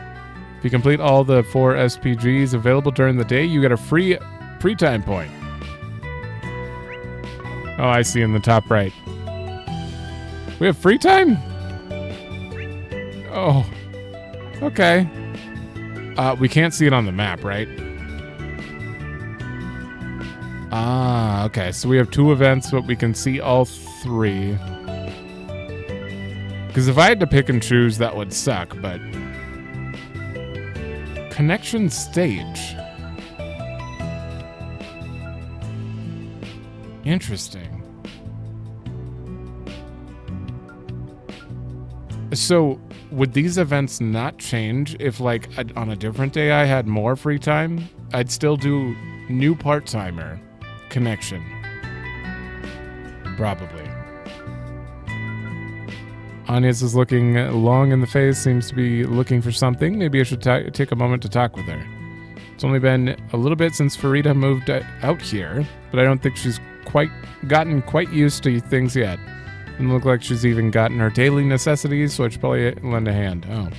If you complete all the 4 SPGs available during the day, you get a free time point. Oh, I see in the top right. We have free time? Oh. Okay. We can't see it on the map, right? Ah, okay. So we have 2 events, but we can see all 3. Because if I had to pick and choose, that would suck, but... Connection stage. Interesting. So, would these events not change if, like, on a different day I had more free time? I'd still do new part-timer connection. Probably. Anya's is looking long in the face, seems to be looking for something. Maybe I should take a moment to talk with her. It's only been a little bit since Farida moved out here, but I don't think she's gotten quite used to things yet. Doesn't look like she's even gotten her daily necessities, so I should probably lend a hand. Oh.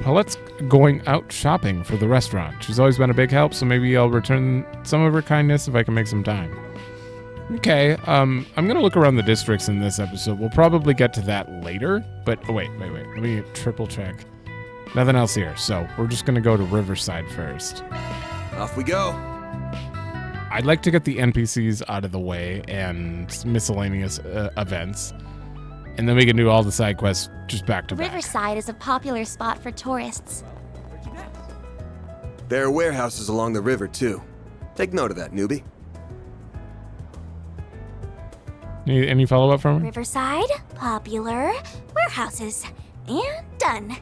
Paulette's going out shopping for the restaurant. She's always been a big help, so maybe I'll return some of her kindness if I can make some time. Okay, I'm gonna look around the districts in this episode. We'll probably get to that later, but wait. Let me triple check. Nothing else here, so we're just gonna go to Riverside first. Off we go. I'd like to get the NPCs out of the way and miscellaneous events, and then we can do all the side quests just back to back. Riverside is a popular spot for tourists. There are warehouses along the river, too. Take note of that, newbie. Any follow-up from me? Riverside, popular, warehouses, and done.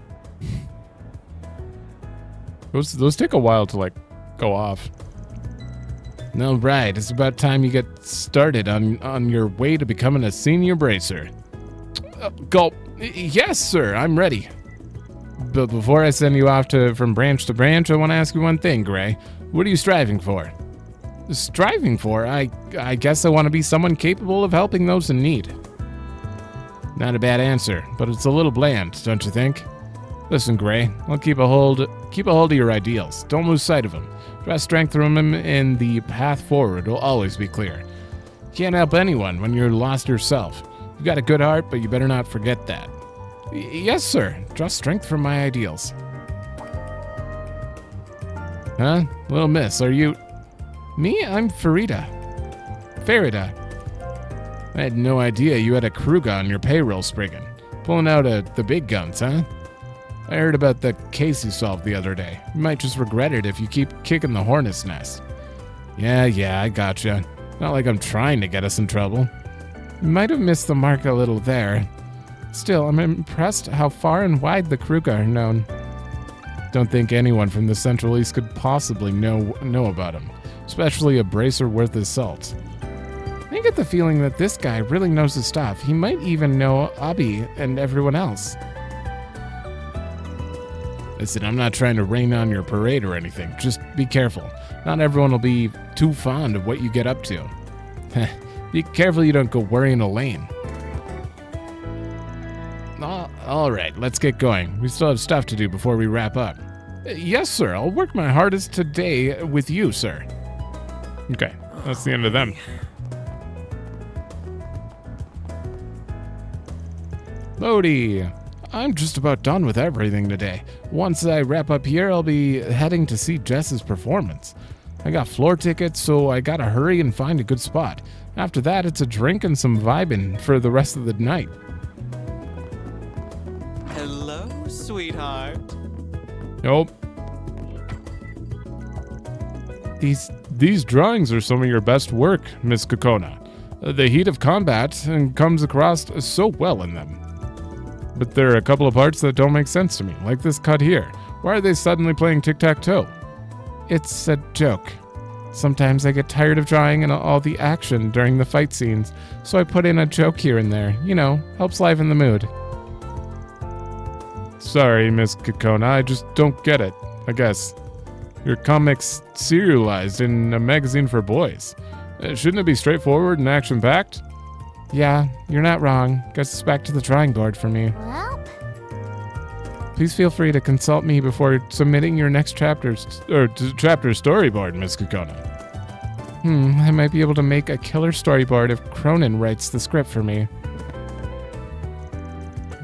Those take a while to, like, go off. No, right. It's about time you get started on your way to becoming a senior bracer. Gulp. Yes, sir. I'm ready. But before I send you off from branch to branch, I want to ask you one thing, Gray. What are you striving for? Striving for? I guess I want to be someone capable of helping those in need. Not a bad answer, but it's a little bland, don't you think? Listen, Gray, I'll keep a hold of your ideals. Don't lose sight of them. Draw strength from them, and the path forward will always be clear. You can't help anyone when you're lost yourself. You've got a good heart, but you better not forget that. Yes, sir. Draw strength from my ideals. Huh? Little miss, are you... Me? I'm Farida. I had no idea you had a Kruga on your payroll, Spriggan. Pulling out the big guns, huh? I heard about the case you solved the other day. You might just regret it if you keep kicking the hornet's nest. Yeah, I gotcha. Not like I'm trying to get us in trouble. You might have missed the mark a little there. Still, I'm impressed how far and wide the Kruga are known. Don't think anyone from the Central East could possibly know about him, especially a bracer worth his salt. I get the feeling that this guy really knows his stuff. He might even know Abi and everyone else. Listen, I'm not trying to rain on your parade or anything. Just be careful. Not everyone will be too fond of what you get up to. Be careful you don't go worrying Elaine. All right, let's get going. We still have stuff to do before we wrap up. Yes, sir. I'll work my hardest today with you, sir. Okay, that's the end of them. Lodi, I'm just about done with everything today. Once I wrap up here, I'll be heading to see Jess's performance. I got floor tickets, so I gotta hurry and find a good spot. After that, it's a drink and some vibing for the rest of the night. Hello, sweetheart. Nope. These drawings are some of your best work, Miss Kokona. The heat of combat comes across so well in them. But there are a couple of parts that don't make sense to me, like this cut here. Why are they suddenly playing tic-tac-toe? It's a joke. Sometimes I get tired of drawing and all the action during the fight scenes, so I put in a joke here and there. You know, helps liven the mood. Sorry, Miss Kokona, I just don't get it, I guess. Your comics serialized in a magazine for boys. Shouldn't it be straightforward and action-packed? Yeah, you're not wrong. Guess it's back to the drawing board for me. Well, Please feel free to consult me before submitting your next chapter storyboard, Miss Kokona. I might be able to make a killer storyboard if Cronin writes the script for me.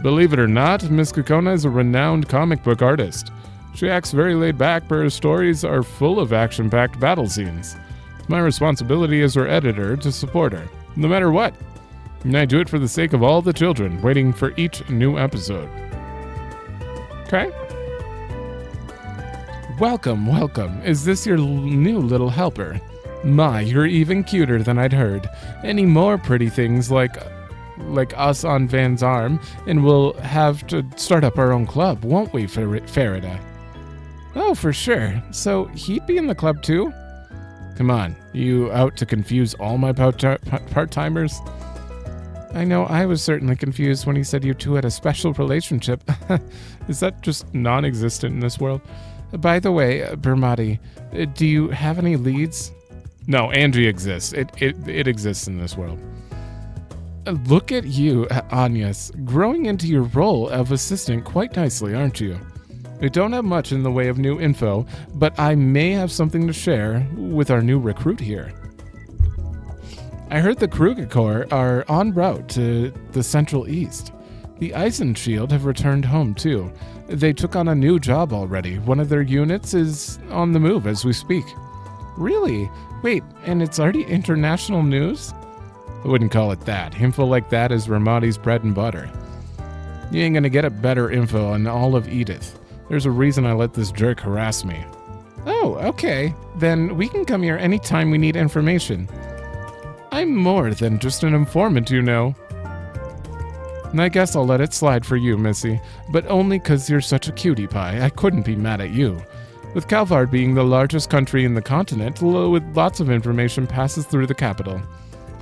Believe it or not, Miss Kokona is a renowned comic book artist. She acts very laid back, but her stories are full of action-packed battle scenes. It's my responsibility as her editor to support her, no matter what. And I do it for the sake of all the children waiting for each new episode. Okay? Welcome, welcome. Is this your new little helper? My, you're even cuter than I'd heard. Any more pretty things like us on Van's arm, and we'll have to start up our own club, won't we, Farida? Oh, for sure. So he'd be in the club too? Come on, you out to confuse all my part-timers? I know I was certainly confused when he said you two had a special relationship. Is that just non-existent in this world? By the way, Bermati, do you have any leads? No, Angie exists. It exists in this world. Look at you, Agnes, growing into your role of assistant quite nicely, aren't you? We don't have much in the way of new info, but I may have something to share with our new recruit here. I heard the Kruger Corps are en route to the Central East. The Eisenshield have returned home too. They took on a new job already. One of their units is on the move as we speak. Really? Wait, and it's already international news? I wouldn't call it that. Info like that is Ramadi's bread and butter. You ain't gonna get a better info on all of Edith. There's a reason I let this jerk harass me. Oh, okay. Then we can come here anytime we need information. I'm more than just an informant, you know. And I guess I'll let it slide for you, Missy, but only 'cause you're such a cutie pie. I couldn't be mad at you. With Calvard being the largest country in the continent, with lots of information passes through the capital.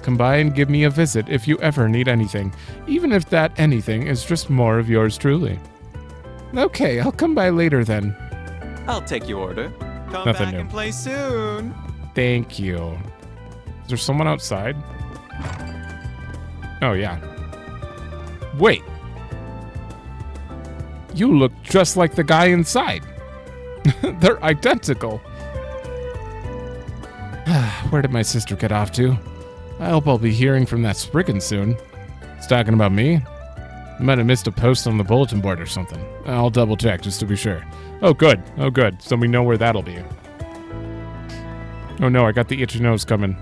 Come by and give me a visit if you ever need anything, even if that anything is just more of yours truly. Okay, I'll come by later then. I'll take your order. Come Nothing back new. and play soon. Thank you. Is there someone outside? Oh, yeah. Wait. You look just like the guy inside. They're identical. Where did my sister get off to? I hope I'll be hearing from that spriggan soon. He's talking about me? I might have missed a post on the bulletin board or something. I'll double check just to be sure. Oh, good. Oh, good. So we know where that'll be. Oh, no, I got the itchy nose coming.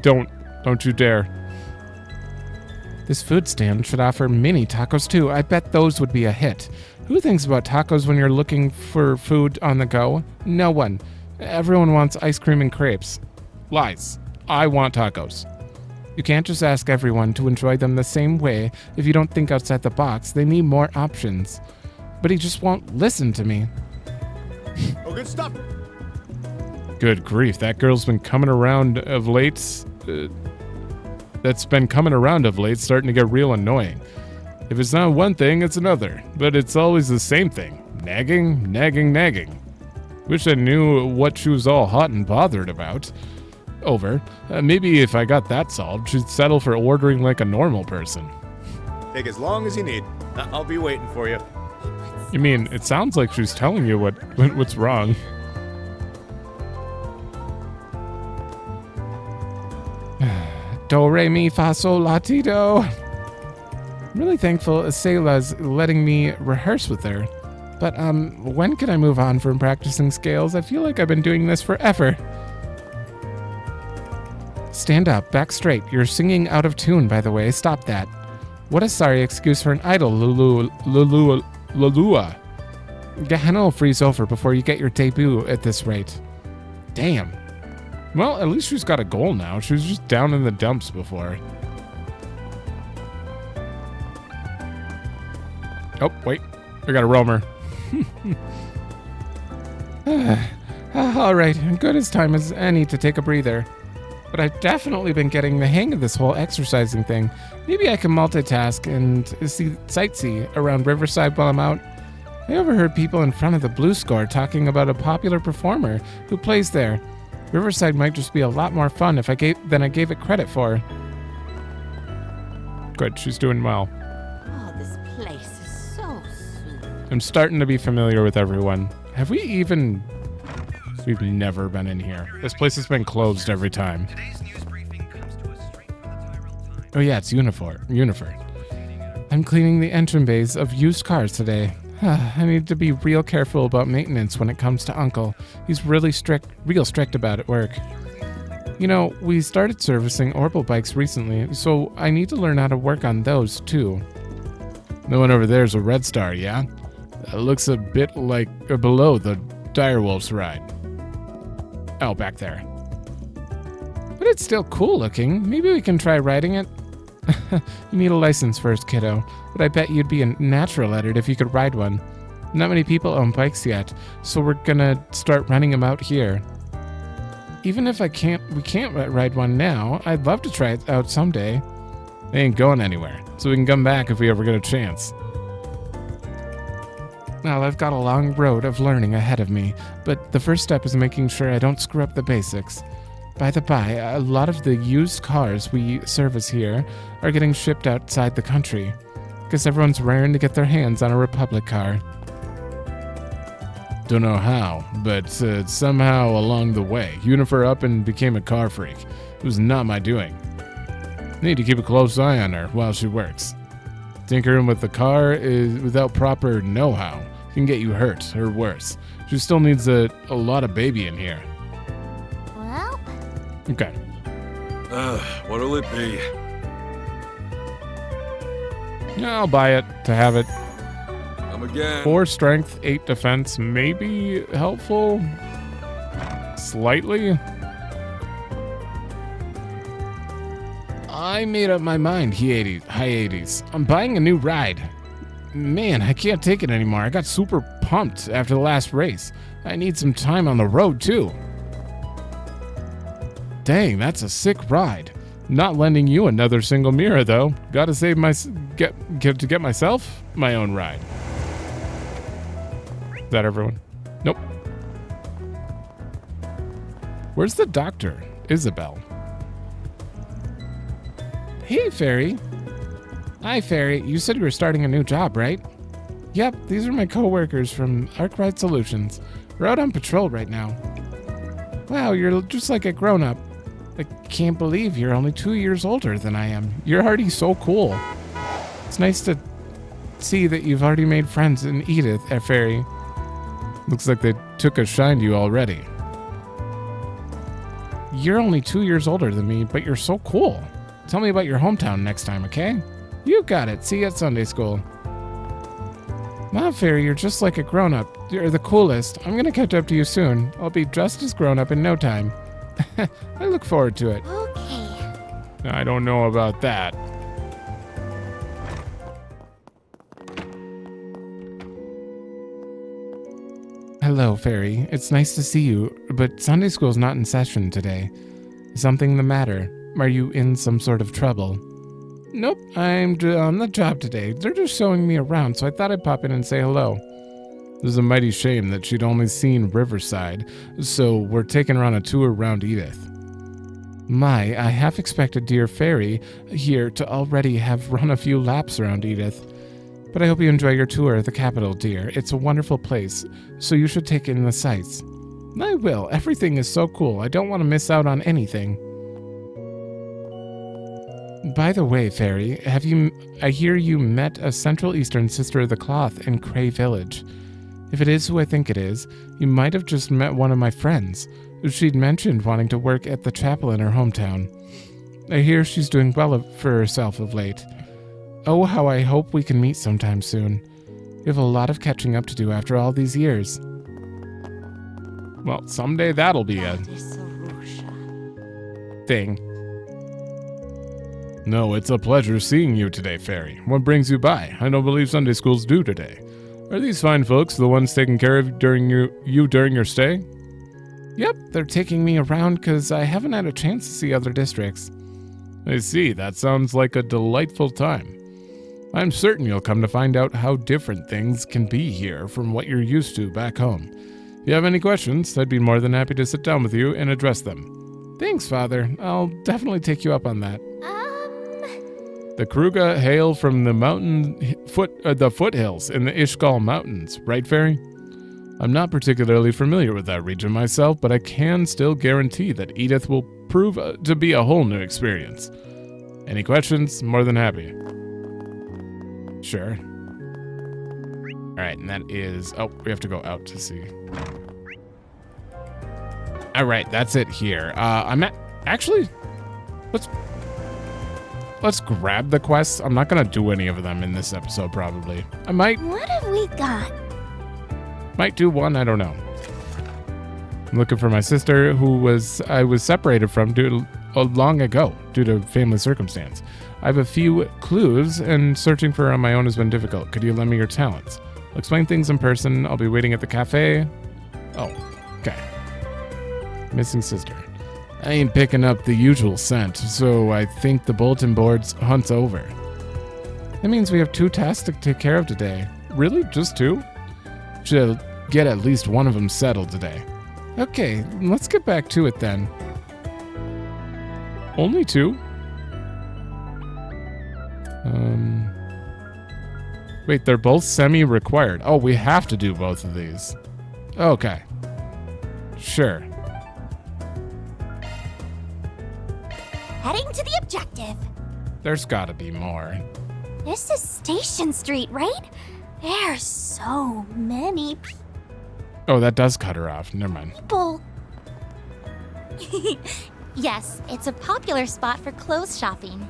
Don't you dare. This food stand should offer mini tacos too. I bet those would be a hit. Who thinks about tacos when you're looking for food on the go? No one. Everyone wants ice cream and crepes. Lies. I want tacos. You can't just ask everyone to enjoy them the same way if you don't think outside the box. They need more options. But he just won't listen to me. Oh, good stuff. Good grief, that girl's been coming around of late. Starting to get real annoying. If it's not one thing, it's another. But it's always the same thing. Nagging, nagging, nagging. Wish I knew what she was all hot and bothered about. Over. Maybe if I got that solved, she'd settle for ordering like a normal person. Take as long as you need. I'll be waiting for you. You mean, it sounds like she's telling you what's wrong. Do, re, mi, fa, sol, la, ti, do. I'm really thankful Sayla's letting me rehearse with her. But, when can I move on from practicing scales? I feel like I've been doing this forever. Stand up, back straight. You're singing out of tune, by the way. Stop that. What a sorry excuse for an idol, Lulua. Gehenna will freeze over before you get your debut at this rate. Damn. Well, at least she's got a goal now. She was just down in the dumps before. Oh, wait. I got a roamer. All right, good as time as any to take a breather. But I've definitely been getting the hang of this whole exercising thing. Maybe I can multitask and sightsee around Riverside while I'm out. I overheard people in front of the Blue Score talking about a popular performer who plays there. Riverside might just be a lot more fun than I gave it credit for. Good, she's doing well. Oh, this place is so sweet. I'm starting to be familiar with everyone. Have we even... We've never been in here. This place has been closed every time. Oh yeah, it's Uniford. I'm cleaning the engine bays of used cars today. I need to be real careful about maintenance when it comes to Uncle. He's real strict about it at work. You know, we started servicing Orbital bikes recently, so I need to learn how to work on those too. The one over there is a Red Star, yeah? It looks a bit like below the Direwolf's ride. Oh, back there. But it's still cool looking. Maybe we can try riding it. You need a license first, kiddo. But I bet you'd be a natural at it if you could ride one. Not many people own bikes yet, so we're gonna start running them out here. Even if we can't ride one now, I'd love to try it out someday. They ain't going anywhere, so we can come back if we ever get a chance. Well, I've got a long road of learning ahead of me, but the first step is making sure I don't screw up the basics. By the by, a lot of the used cars we service here are getting shipped outside the country. Guess everyone's raring to get their hands on a Republic car. Don't know how, but somehow along the way, Unifer up and became a car freak. It was not my doing. Need to keep a close eye on her while she works. Tinkering with the car is without proper know-how can get you hurt or worse. She still needs a lot of baby in here. Well... Okay. What'll it be? Yeah, I'll buy it to have it. Come again. 4 strength, 8 defense, maybe helpful? Slightly? I made up my mind, Hyades. I'm buying a new ride. Man, I can't take it anymore. I got super pumped after the last race. I need some time on the road, too. Dang, that's a sick ride. Not lending you another single mirror, though. Gotta save get myself my own ride. Is that everyone? Nope. Where's the doctor? Isabel. Hey, Fairy. Hi, Fairy. You said you were starting a new job, right? Yep, these are my co-workers from Arkride Solutions. We're out on patrol right now. Wow, you're just like a grown-up. I can't believe you're only 2 years older than I am. You're already so cool. It's nice to see that you've already made friends in Edith, Fairy. Looks like they took a shine to you already. You're only 2 years older than me, but you're so cool. Tell me about your hometown next time, okay? You got it. See you at Sunday school. Mom, Fairy, you're just like a grown-up. You're the coolest. I'm gonna catch up to you soon. I'll be just as grown-up in no time. I look forward to it. Okay. I don't know about that. Hello, Fairy. It's nice to see you, but Sunday school's not in session today. Is something the matter? Are you in some sort of trouble? Nope, I'm on the job today. They're just showing me around, so I thought I'd pop in and say hello. It was a mighty shame that she'd only seen Riverside, so we're taking her on a tour around Edith. My, I half expected dear Fairy here to already have run a few laps around Edith. But I hope you enjoy your tour of the capital, dear. It's a wonderful place, so you should take in the sights. I will. Everything is so cool. I don't want to miss out on anything. By the way, Fairy, I hear you met a Central Eastern Sister of the Cloth in Cray Village. If it is who I think it is, you might have just met one of my friends. She'd mentioned wanting to work at the chapel in her hometown. I hear she's doing well for herself of late. Oh, how I hope we can meet sometime soon. We have a lot of catching up to do after all these years. Well, someday that'll be a thing. No, it's a pleasure seeing you today, Fairy. What brings you by? I don't believe Sunday school's due today. Are these fine folks the ones taking care of during your stay? Yep, they're taking me around because I haven't had a chance to see other districts. I see, that sounds like a delightful time. I'm certain you'll come to find out how different things can be here from what you're used to back home. If you have any questions, I'd be more than happy to sit down with you and address them. Thanks, Father. I'll definitely take you up on that. The Kruga hail from the foothills in the Ishgal Mountains, right, Fairy? I'm not particularly familiar with that region myself, but I can still guarantee that Edith will prove to be a whole new experience. Any questions? More than happy. Sure. Alright, and that is... Oh, we have to go out to see. Alright, that's it here. Actually, let's grab the quests. I'm not going to do any of them in this episode, probably. I might... What have we got? Might do one, I don't know. I'm looking for my sister, I was separated from long ago due to family circumstance. I have a few clues, and searching for her on my own has been difficult. Could you lend me your talents? I'll explain things in person. I'll be waiting at the cafe. Oh, okay. Missing sister. I ain't picking up the usual scent, so I think the bulletin board's hunt's over. That means we have 2 tasks to take care of today. Really? Just 2? Should get at least one of them settled today. Okay, let's get back to it then. Only 2? Wait, they're both semi-required. Oh, we have to do both of these. Okay. Sure. Heading to the objective. There's gotta be more. This is Station Street, right? There's so many Oh, that does cut her off. Never mind. people. Yes, it's a popular spot for clothes shopping.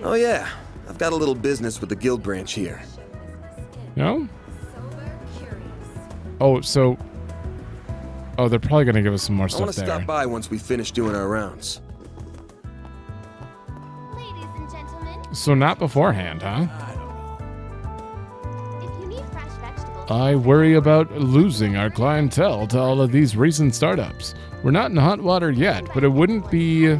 Oh yeah, I've got a little business with the guild branch here. No? Oh, so... Oh, they're probably going to give us some more I stuff want to there. stop by once we finish doing our rounds. So not beforehand, huh? I worry about losing our clientele to all of these recent startups. We're not in hot water yet, but it wouldn't be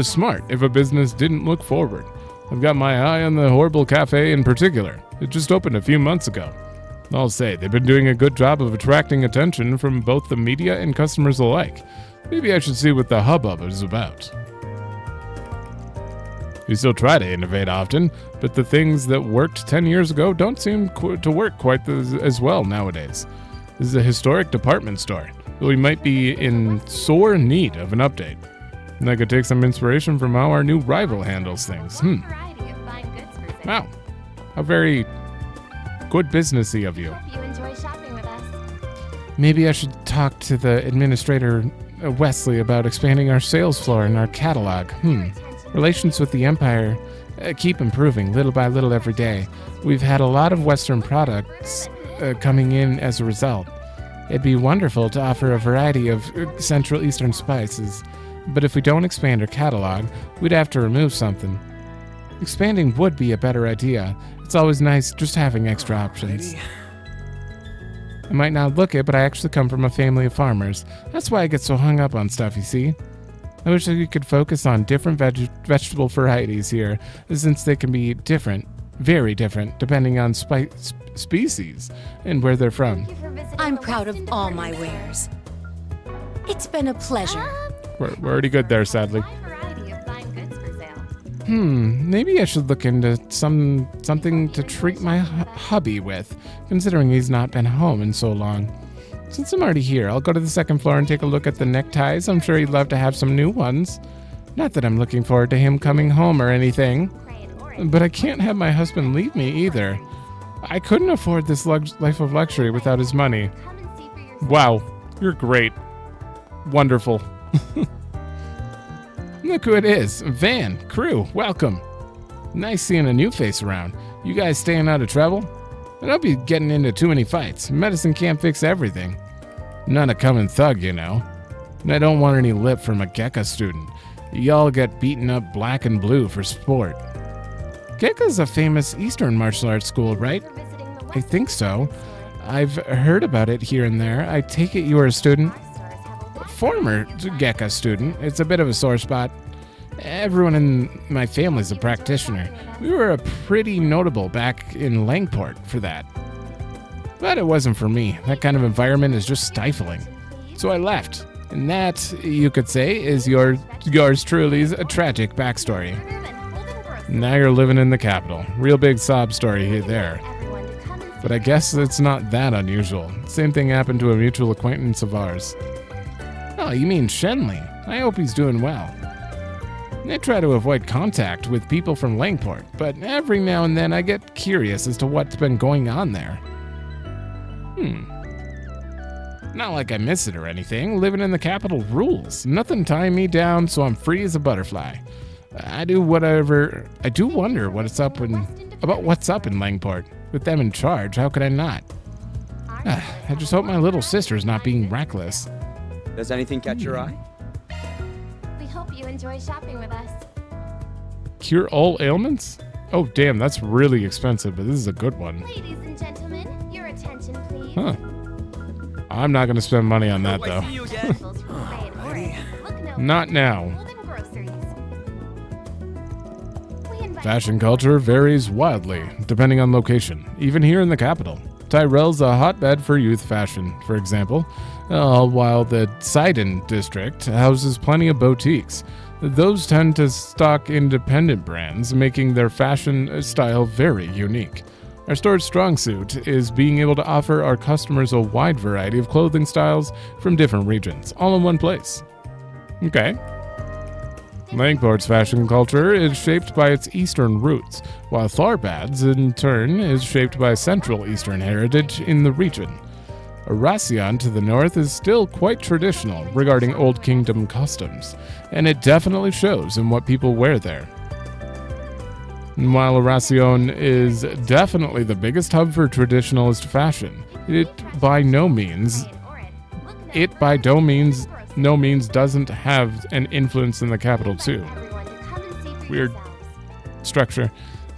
smart if a business didn't look forward. I've got my eye on the Horrible Cafe in particular. It just opened a few months ago. I'll say, they've been doing a good job of attracting attention from both the media and customers alike. Maybe I should see what the hubbub is about. We still try to innovate often, but the things that worked 10 years ago don't seem to work quite as well nowadays. This is a historic department store, but we might be in sore need of an update. And I could take some inspiration from how our new rival handles things. Wow. How very good businessy of you. You enjoy shopping with us. Maybe I should talk to the administrator, Wesley, about expanding our sales floor and our catalog. Relations with the Empire keep improving little by little every day. We've had a lot of Western products coming in as a result. It'd be wonderful to offer a variety of Central Eastern spices, but if we don't expand our catalog, we'd have to remove something. Expanding would be a better idea. It's always nice just having extra options. I might not look it, but I actually come from a family of farmers. That's why I get so hung up on stuff, you see. I wish we could focus on different vegetable varieties here, since they can be different, very different, depending on species and where they're from. I'm proud of all my wares. It's been a pleasure. We're already good there, sadly. Maybe I should look into something to treat my hubby with, considering he's not been home in so long. Since I'm already here, I'll go to the second floor and take a look at the neckties. I'm sure he'd love to have some new ones. Not that I'm looking forward to him coming home or anything, but I can't have my husband leave me either. I couldn't afford this life of luxury without his money. Wow, you're great. Wonderful. Look who it is. Van, crew, welcome. Nice seeing a new face around. You guys staying out of trouble? I don't be getting into too many fights. Medicine can't fix everything. I'm not a coming thug, you know. And I don't want any lip from a Gekka student. Y'all get beaten up black and blue for sport. Gekka's a famous Eastern martial arts school, right? I think so. I've heard about it here and there. I take it you are a student? Former Gekka student. It's a bit of a sore spot. Everyone in my family's a practitioner. We were pretty notable back in Langport for that. But it wasn't for me. That kind of environment is just stifling. So I left. And that, you could say, is yours truly's a tragic backstory. Now you're living in the capital. Real big sob story here there. But I guess it's not that unusual. Same thing happened to a mutual acquaintance of ours. Oh, you mean Shenley? I hope he's doing well. I try to avoid contact with people from Langport, but every now and then I get curious as to what's been going on there. Not like I miss it or anything. Living in the capital rules. Nothing tying me down, so I'm free as a butterfly. I do wonder what's up in Langport. With them in charge, how could I not? I just hope my little sister's not being reckless. Does anything catch your eye? We hope you enjoy shopping with us. Cure all ailments? Oh, damn, that's really expensive, but this is a good one. Ladies and gentlemen, your attention, please. Huh. I'm not going to spend money on that, though. Not now. Fashion culture varies wildly, depending on location, even here in the capital. Tyrell's a hotbed for youth fashion, for example, while the Sidon district houses plenty of boutiques. Those tend to stock independent brands, making their fashion style very unique. Our store's strong suit is being able to offer our customers a wide variety of clothing styles from different regions, all in one place. Okay. Langport's fashion culture is shaped by its eastern roots, while Tharbad's, in turn, is shaped by Central Eastern heritage in the region. Arasion to the north is still quite traditional regarding Old Kingdom customs, and it definitely shows in what people wear there. And while Arasion is definitely the biggest hub for traditionalist fashion, it by no means doesn't have an influence in the capital too. Weird structure.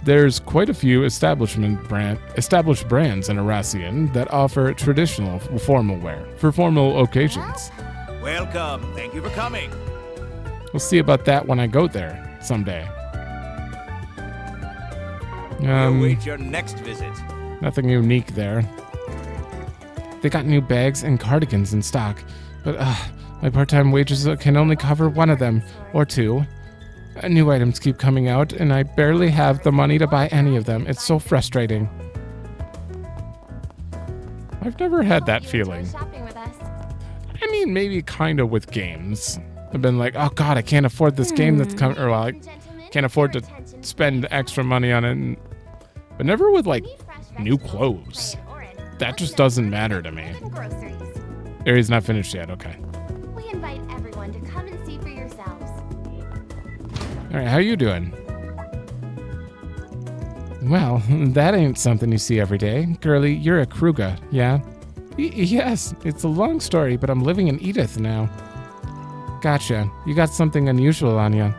There's quite a few established brands in Arasion that offer traditional formal wear for formal occasions. Welcome. Thank you for coming. We'll see about that when I go there someday. We'll wait your next visit. Nothing unique there. They got new bags and cardigans in stock, but my part-time wages can only cover one of them, or two. New items keep coming out, and I barely have the money to buy any of them. It's so frustrating. I've never had that feeling. I mean, maybe kind of with games. I've been like, oh god, I can't afford this game that's coming, or I can't afford to spend extra money on it. But never with, like, new clothes. That just doesn't matter to me. Area's not finished yet, okay. We invite everyone to come and see for yourselves. Alright, how you doing? Well, that ain't something you see every day. Girlie, you're a Kruga, yeah? Yes, it's a long story, but I'm living in Edith now. Gotcha. You got something unusual on you.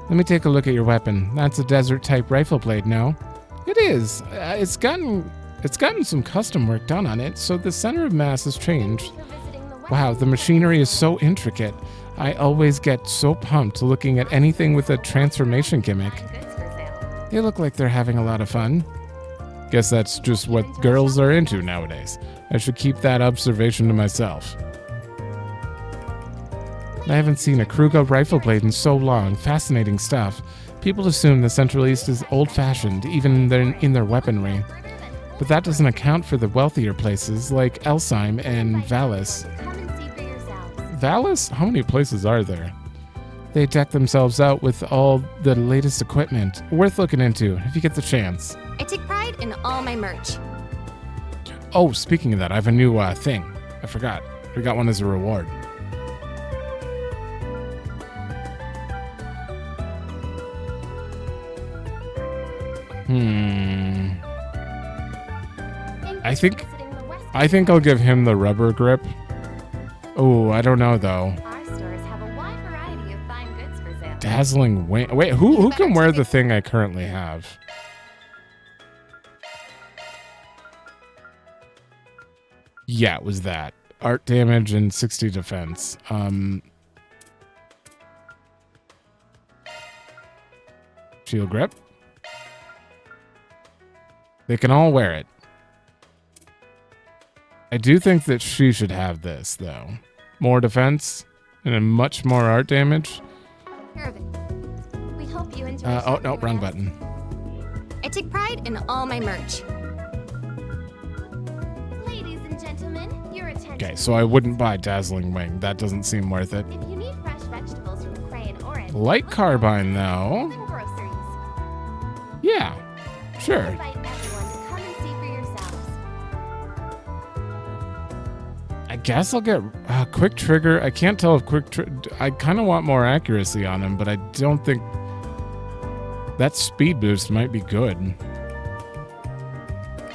Let me take a look at your weapon. That's a desert-type rifle blade, no? It is. It's gotten some custom work done on it, so the center of mass has changed. Wow, the machinery is so intricate. I always get so pumped looking at anything with a transformation gimmick. They look like they're having a lot of fun. Guess that's just what girls are into nowadays. I should keep that observation to myself. I haven't seen a Kruga rifle blade in so long. Fascinating stuff. People assume the Central East is old-fashioned, even in their weaponry. But that doesn't account for the wealthier places like Elsheim and Valis. Valis? How many places are there? They deck themselves out with all the latest equipment. Worth looking into if you get the chance. I take pride in all my merch. Oh, speaking of that, I have a new thing. I forgot. We got one as a reward. I think I'll give him the rubber grip. Oh, I don't know though. Our stores have a wide variety of fine goods for sale. Dazzling wing. Wait, who can wear the thing I currently have? Yeah, it was that. Art damage and 60 defense. Shield grip. They can all wear it. I do think that she should have this, though. More defense and a much more art damage. We hope you enjoy. Oh, no, wrong button. I take pride in all my merch. Ladies and gentlemen, your attention. Okay, so I wouldn't buy Dazzling Wing. That doesn't seem worth it. If you need fresh vegetables from Cray and Orange. Light Carbine, though. Groceries. Yeah, sure. Invite everyone to come and see for yourselves. I guess I'll get Quick Trigger. I can't tell if I kind of want more accuracy on him, but I don't think that speed boost might be good.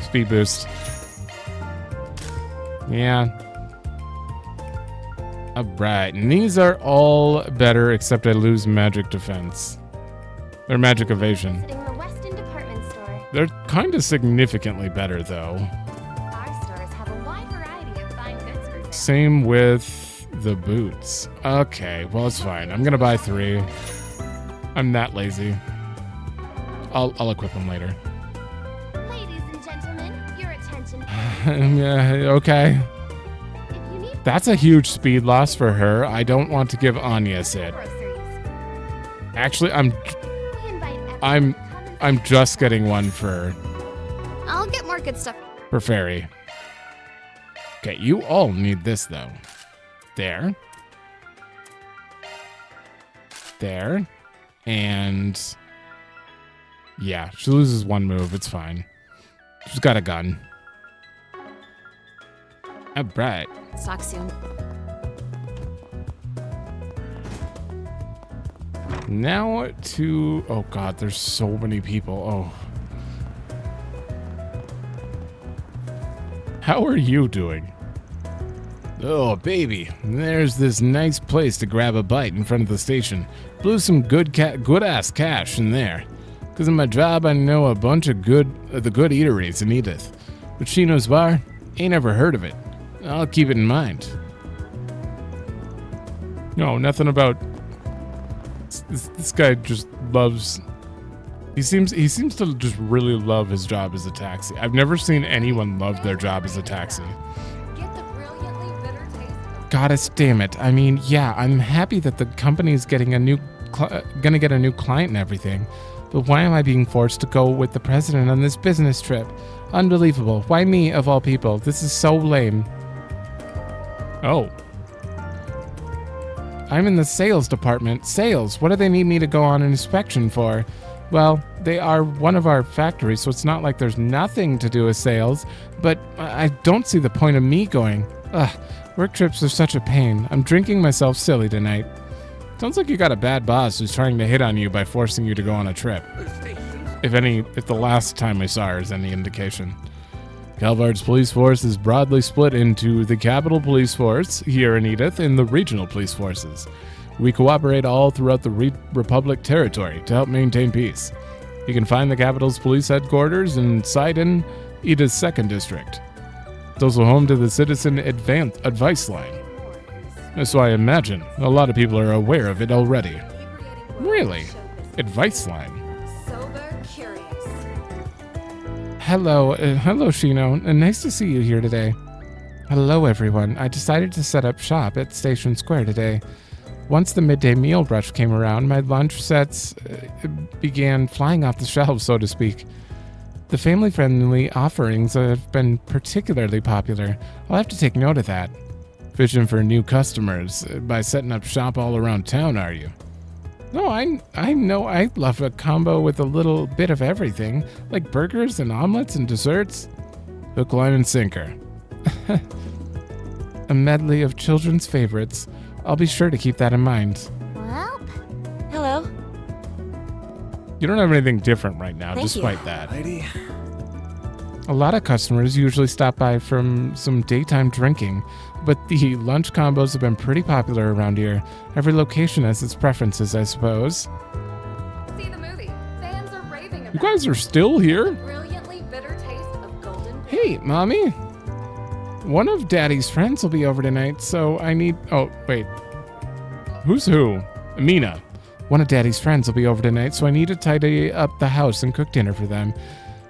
Speed boost. Yeah. Alright, and these are all better except I lose magic defense. Or magic evasion. Visiting the Weston department store. They're kind of significantly better, though. Our stores have a wide variety of fine goods for sale. Same with the boots. Okay, well, it's fine. I'm gonna buy 3. I'm that lazy. I'll equip them later. Ladies and gentlemen, your attention. Yeah, okay. That's a huge speed loss for her. I don't want to give Anya it. Actually, I'm just getting one for I'll get more good stuff. Fairy. Okay, you all need this though. There. There. And yeah, she loses 1 move. It's fine. She's got a gun. All right. Stock soon. Now to... Oh, God, there's so many people. Oh. How are you doing? Oh, baby. There's this nice place to grab a bite in front of the station. Blew some good-ass cash in there. Because of my job, I know a bunch of the good eateries in Edith. But Chino's Bar? Ain't ever heard of it. I'll keep it in mind. No, nothing about... This guy just loves... He seems to just really love his job as a taxi. I've never seen anyone love their job as a taxi. Goddess damn it. I mean, yeah, I'm happy that the company's getting gonna get a new client and everything. But why am I being forced to go with the president on this business trip? Unbelievable. Why me, of all people? This is so lame. Oh. I'm in the sales department. Sales? What do they need me to go on an inspection for? Well, they are one of our factories, so it's not like there's nothing to do with sales, but I don't see the point of me going. Ugh, work trips are such a pain. I'm drinking myself silly tonight. Sounds like you got a bad boss who's trying to hit on you by forcing you to go on a trip. If the last time I saw her is any indication. Calvard's police force is broadly split into the Capital Police Force here in Edith and the regional police forces. We cooperate all throughout the Republic territory to help maintain peace. You can find the Capital's police headquarters in Sidon, Edith's 2nd District. It's also home to the Citizen Advice Line. So I imagine a lot of people are aware of it already. Really? Advice Line? Hello, Shino. Nice to see you here today. Hello, everyone. I decided to set up shop at Station Square today. Once the midday meal rush came around, my lunch sets began flying off the shelves, so to speak. The family-friendly offerings have been particularly popular. I'll have to take note of that. Fishing for new customers by setting up shop all around town, are you? No, I know I love a combo with a little bit of everything, like burgers and omelets and desserts. Hook, line, and sinker. A medley of children's favorites. I'll be sure to keep that in mind. Well, hello. You don't have anything different right now, Thank despite you. that. Lady. A lot of customers usually stop by from some daytime drinking, but the lunch combos have been pretty popular around here. Every location has its preferences, I suppose. See the movie. Fans are raving about You guys are still here? brilliantly bitter taste of golden. Hey, Mommy. One of Daddy's friends will be over tonight, so I need... Oh, wait. Who's who? Mina. One of Daddy's friends will be over tonight, so I need to tidy up the house and cook dinner for them.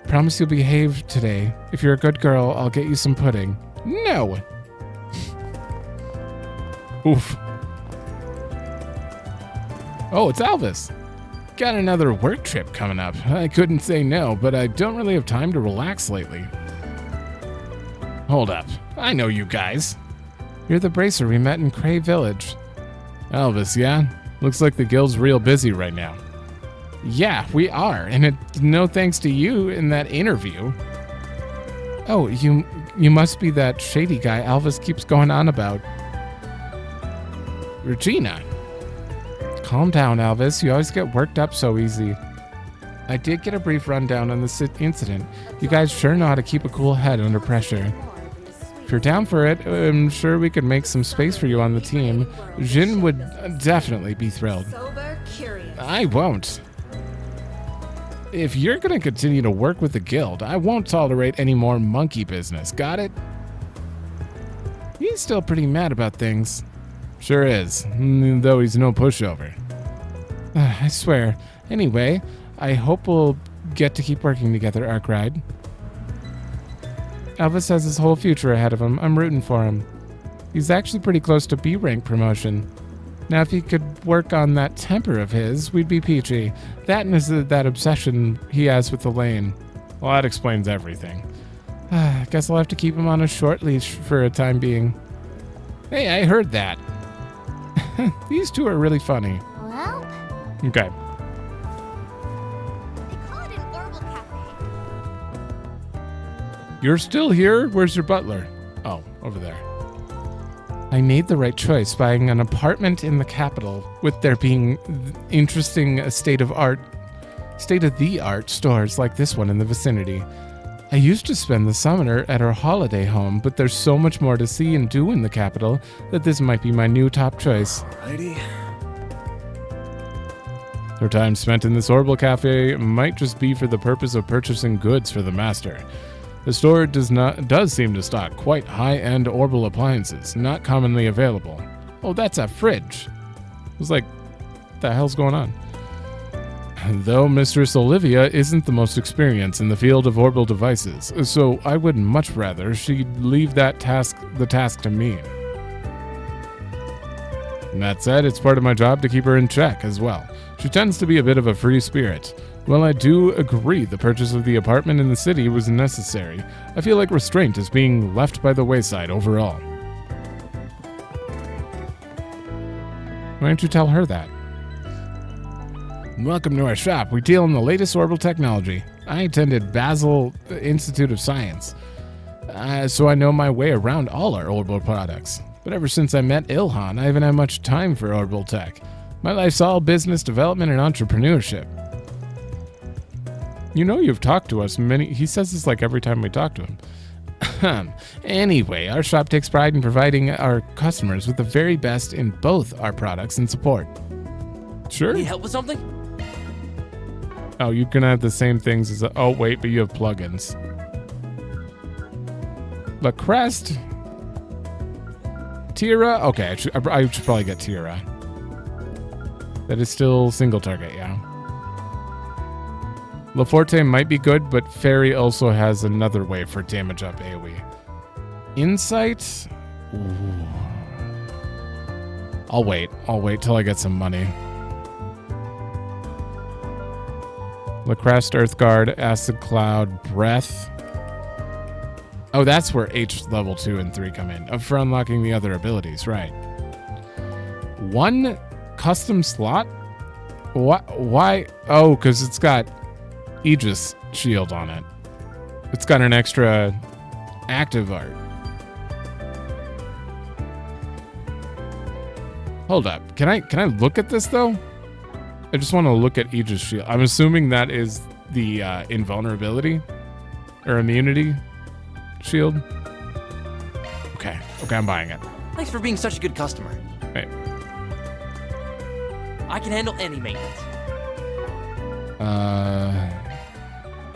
Promise you'll behave today. If you're a good girl, I'll get you some pudding. No! Oof. Oh, it's Elvis. Got another work trip coming up. I couldn't say no, but I don't really have time to relax lately. Hold up. I know you guys. You're the bracer we met in Cray Village. Elvis, yeah? Looks like the guild's real busy right now. Yeah, we are, and it's no thanks to you in that interview. Oh, you must be that shady guy Elvis keeps going on about. Regina. Calm down, Elvis. You always get worked up so easy. I did get a brief rundown on the incident. You guys sure know how to keep a cool head under pressure. If you're down for it, I'm sure we could make some space for you on the team. Jin would definitely be thrilled. I won't. If you're going to continue to work with the guild, I won't tolerate any more monkey business. Got it? He's still pretty mad about things. Sure is, though he's no pushover. I swear. Anyway, I hope we'll get to keep working together, Arkride. Elvis has his whole future ahead of him. I'm rooting for him. He's actually pretty close to B rank promotion. Now, if he could work on that temper of his, we'd be peachy. That and that obsession he has with Elaine. Well, that explains everything. I guess I'll have to keep him on a short leash for a time being. Hey, I heard that. These two are really funny. Well, Okay. You're still here? Where's your butler? Oh, over there. I made the right choice buying an apartment in the capital, with there being interesting state-of-the-art stores like this one in the vicinity. I used to spend the summer at our holiday home, but there's so much more to see and do in the capital that this might be my new top choice. Alrighty. Her time spent in this Orbital Cafe might just be for the purpose of purchasing goods for the master. The store does seem to stock quite high-end Orbital appliances, not commonly available. Oh, that's a fridge. I was like, what the hell's going on? Though Mistress Olivia isn't the most experienced in the field of orbital devices, so I would much rather she'd leave the task to me. And that said, it's part of my job to keep her in check as well. She tends to be a bit of a free spirit. While I do agree the purchase of the apartment in the city was necessary, I feel like restraint is being left by the wayside overall. Why don't you tell her that? Welcome to our shop. We deal in the latest orbital technology. I attended Basel Institute of Science, so I know my way around all our orbital products. But ever since I met Ilhan, I haven't had much time for orbital tech. My life's all business development and entrepreneurship. You know you've talked to us he says this like every time we talk to him. Anyway, our shop takes pride in providing our customers with the very best in both our products and support. Sure. Need help with something? Oh, you can have the same things as oh wait, but you have plugins. La Crest. Tira? Okay, I should probably get Tira. That is still single target, yeah. La Forte might be good, but Fairy also has another way for damage up AoE. Insight? Ooh. I'll wait till I get some money. Lacrest, Earthguard, Acid Cloud, Breath. Oh, that's where H level 2 and 3 come in. For unlocking the other abilities, right. One custom slot? What? Why? Oh, because it's got Aegis shield on it. It's got an extra active art. Hold up. Can I look at this though? I just want to look at Aegis shield. I'm assuming that is the invulnerability or immunity shield. Okay, I'm buying it. Thanks for being such a good customer. Hey. I can handle any maintenance.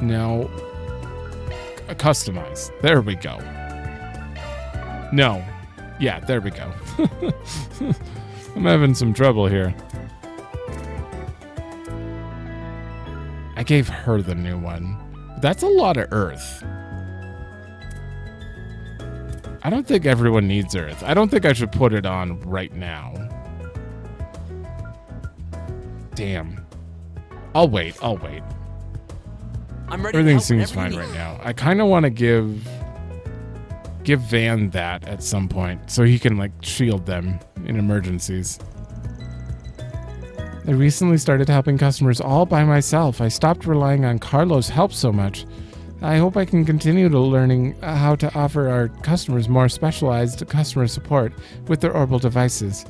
No. Customize. There we go. No. Yeah, there we go. I'm having some trouble here. I gave her the new one. That's a lot of Earth. I don't think everyone needs Earth. I don't think I should put it on right now. Damn. I'll wait. I'm ready. Everything seems fine right now. I kind of want to give Van that at some point so he can like shield them in emergencies. I recently started helping customers all by myself. I stopped relying on Carlo's help so much. I hope I can continue to learning how to offer our customers more specialized customer support with their orbital devices.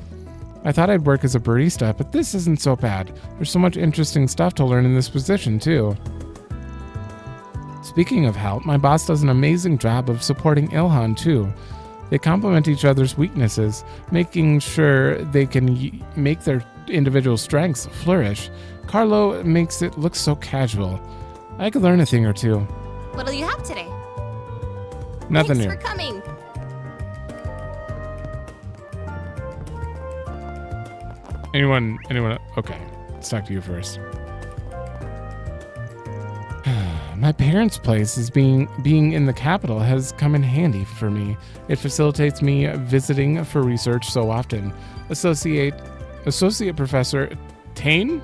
I thought I'd work as a barista, but this isn't so bad. There's so much interesting stuff to learn in this position, too. Speaking of help, my boss does an amazing job of supporting Ilhan, too. They complement each other's weaknesses, making sure they can make their individual strengths flourish. Carlo makes it look so casual. I could learn a thing or two. What'll you have today? Nothing new. Thanks for coming. Anyone? Okay, let's talk to you first. My parents' place is being in the capital has come in handy for me. It facilitates me visiting for research so often. Associate Professor Tane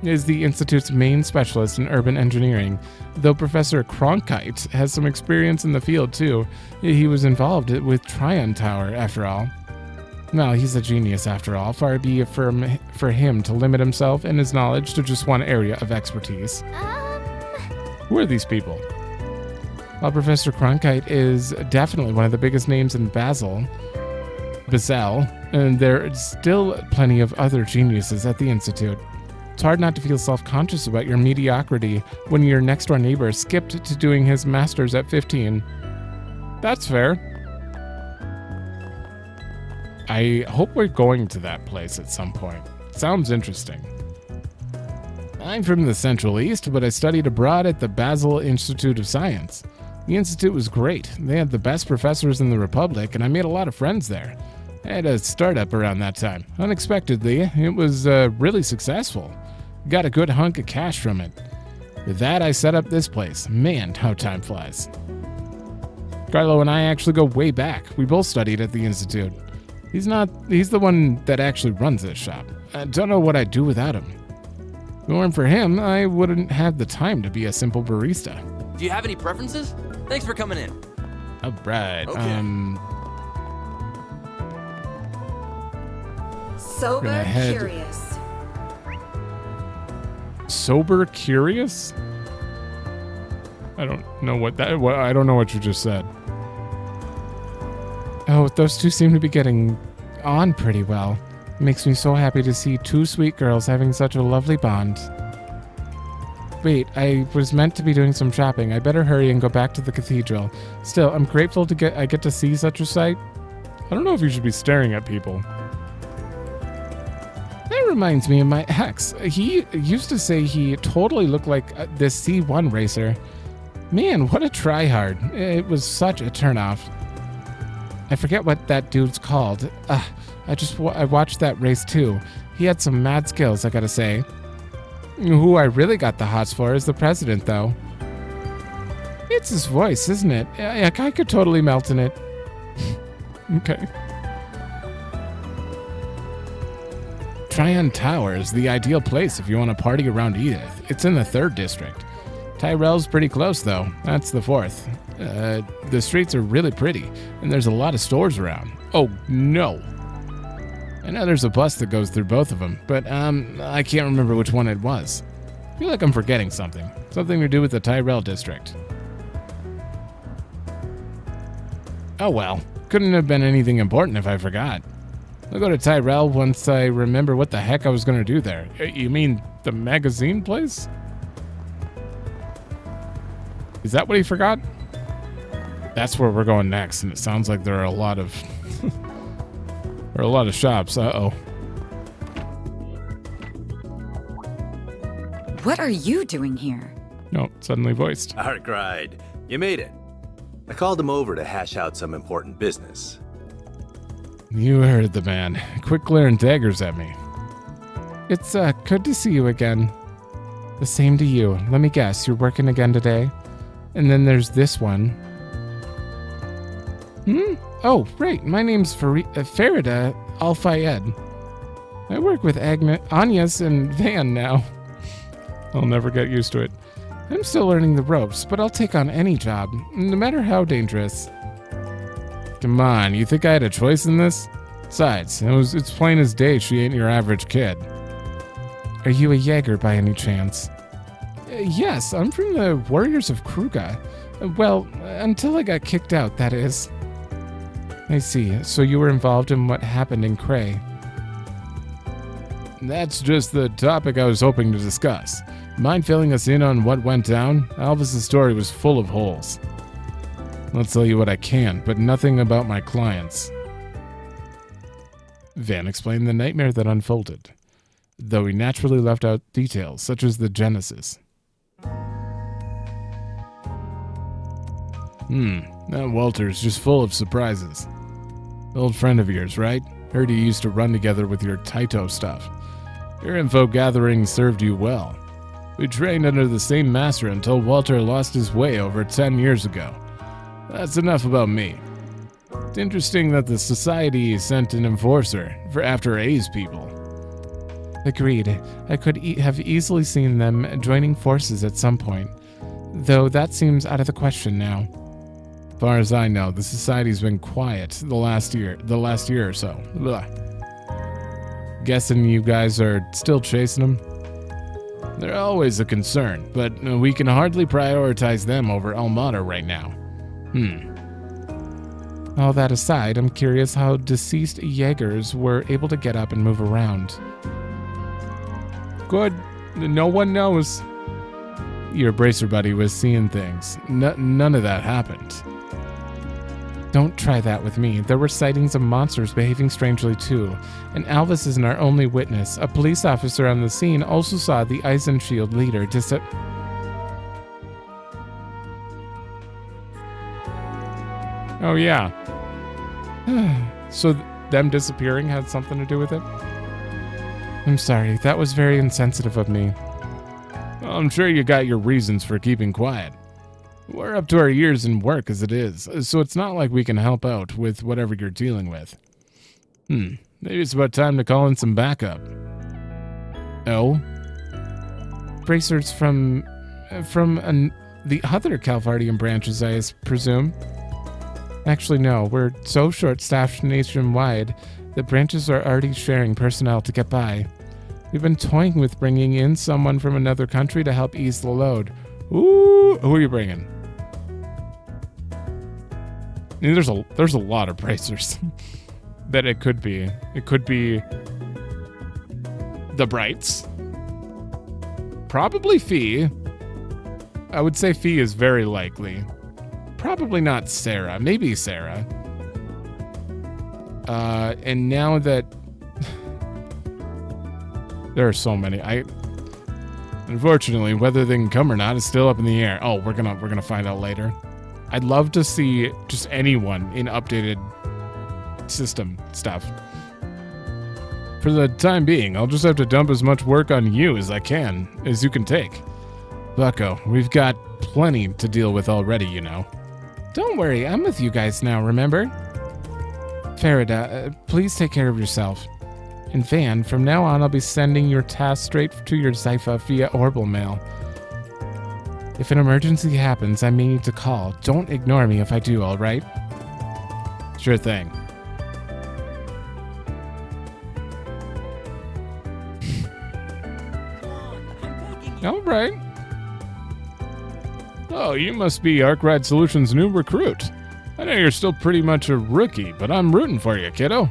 is the Institute's main specialist in urban engineering, though Professor Cronkite has some experience in the field too. He was involved with Tryon Tower, after all. Well, he's a genius after all. Far be it for him to limit himself and his knowledge to just one area of expertise. Who are these people? While Professor Cronkite is definitely one of the biggest names in Basel, and there's still plenty of other geniuses at the Institute. It's hard not to feel self-conscious about your mediocrity when your next-door neighbor skipped to doing his master's at 15. That's fair. I hope we're going to that place at some point. Sounds interesting. I'm from the Central East, but I studied abroad at the Basel Institute of Science. The institute was great. They had the best professors in the Republic, and I made a lot of friends there. I had a startup around that time. Unexpectedly, it was really successful. Got a good hunk of cash from it. With that, I set up this place. Man, how time flies. Carlo and I actually go way back. We both studied at the institute. He's the one that actually runs this shop. I don't know what I'd do without him. If it weren't for him, I wouldn't have the time to be a simple barista. Do you have any preferences? Thanks for coming in. All right. Okay. Sober curious. Sober curious? I don't know I don't know what you just said. Oh, those two seem to be getting on pretty well. It makes me so happy to see two sweet girls having such a lovely bond. Wait, I was meant to be doing some shopping. I better hurry and go back to the cathedral. Still, I'm grateful I get to see such a sight. I don't know if you should be staring at people. That reminds me of my ex. He used to say he totally looked like this C1 racer. Man, what a tryhard. It was such a turnoff. I forget what that dude's called. I watched that race too. He had some mad skills, I gotta say. Who I really got the hots for is the president, though. It's his voice, isn't it? I could totally melt in it. Okay. Tryon Tower is the ideal place if you want to party around Edith. It's in the 3rd district. Tyrell's pretty close, though. That's the 4th. The streets are really pretty, and there's a lot of stores around. Oh, no. I know there's a bus that goes through both of them, but I can't remember which one it was. I feel like I'm forgetting something. Something to do with the Tyrell district. Oh well, couldn't have been anything important if I forgot. I'll go to Tyrell once I remember what the heck I was going to do there. You mean the magazine place? Is that what he forgot? That's where we're going next, and it sounds like there are a lot of there are a lot of shops. Uh-oh. What are you doing here? No, suddenly voiced. Arkride, you made it. I called him over to hash out some important business. You heard the man. Quit glaring daggers at me. It's good to see you again. The same to you. Let me guess, you're working again today? And then there's this one. Oh, right. My name's Farida Al-Fayed. I work with Agnes and Van now. I'll never get used to it. I'm still learning the ropes, but I'll take on any job, no matter how dangerous. Come on, you think I had a choice in this? Besides, it's plain as day she ain't your average kid. Are you a Jaeger by any chance? Yes, I'm from the Warriors of Kruga. Well, until I got kicked out, that is. I see, so you were involved in what happened in Cray. That's just the topic I was hoping to discuss. Mind filling us in on what went down? Alvis' story was full of holes. I'll tell you what I can, but nothing about my clients. Van explained the nightmare that unfolded, though he naturally left out details such as the genesis. That Walter's just full of surprises. Old friend of yours, right? Heard you used to run together with your Taito stuff. Your info gathering served you well. We trained under the same master until Walter lost his way over 10 years ago. That's enough about me. It's interesting that the society sent an enforcer for after A's people. Agreed. I could have easily seen them joining forces at some point, though that seems out of the question now. As far as I know, the society's been quiet the last year or so. Blah. Guessing you guys are still chasing them? They're always a concern, but we can hardly prioritize them over Almada right now. All that aside, I'm curious how deceased Jaegers were able to get up and move around. Good. No one knows. Your bracer buddy was seeing things. None of that happened. Don't try that with me. There were sightings of monsters behaving strangely too, and Alvis isn't our only witness. A police officer on the scene also saw the Eisenshield leader Oh yeah. So them disappearing had something to do with it? I'm sorry, that was very insensitive of me. I'm sure you got your reasons for keeping quiet. We're up to our ears in work as it is, so it's not like we can help out with whatever you're dealing with. Maybe it's about time to call in some backup. Oh? Bracers from the other Calvardian branches, I presume? Actually, no. We're so short-staffed nationwide that branches are already sharing personnel to get by. We've been toying with bringing in someone from another country to help ease the load. Ooh, who are you bringing? I mean, there's a lot of bracers that it could be. It could be the Brights. Probably Fee. I would say Fee is very likely. Probably not Sarah. Maybe Sarah. And now that there are so many, unfortunately, whether they can come or not is still up in the air. Oh, we're gonna find out later. I'd love to see just anyone in updated system stuff. For the time being, I'll just have to dump as much work on you as you can take. Bucko, we've got plenty to deal with already, you know. Don't worry, I'm with you guys now, remember? Farida, please take care of yourself. And Van, from now on, I'll be sending your tasks straight to your Zypha via Orbital Mail. If an emergency happens, I may need to call. Don't ignore me if I do, alright? Sure thing. All right. Oh, you must be Arkride Solutions' new recruit. I know you're still pretty much a rookie, but I'm rooting for you, kiddo.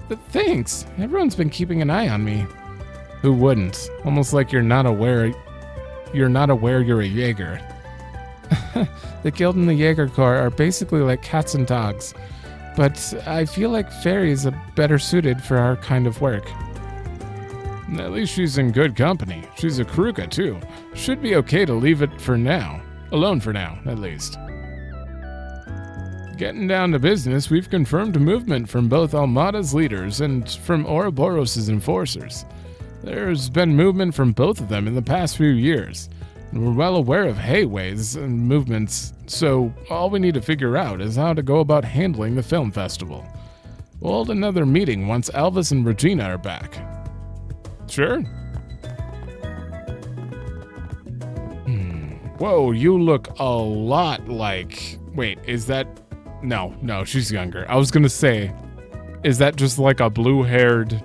But thanks. Everyone's been keeping an eye on me. Who wouldn't? Almost like you're not aware you're a Jaeger. The guild and the Jaeger Corps are basically like cats and dogs, but I feel like fairies are better suited for our kind of work. At least she's in good company. She's a Kruka too. Should be okay to leave it for now. Alone for now, at least. Getting down to business, we've confirmed movement from both Almada's leaders and from Ouroboros' enforcers. There's been movement from both of them in the past few years. We're well aware of Hayways and movements, so all we need to figure out is how to go about handling the film festival. We'll hold another meeting once Alvis and Regina are back. Sure. Whoa, you look a lot like... Wait, is that... No, she's younger. I was gonna say, is that just like a blue-haired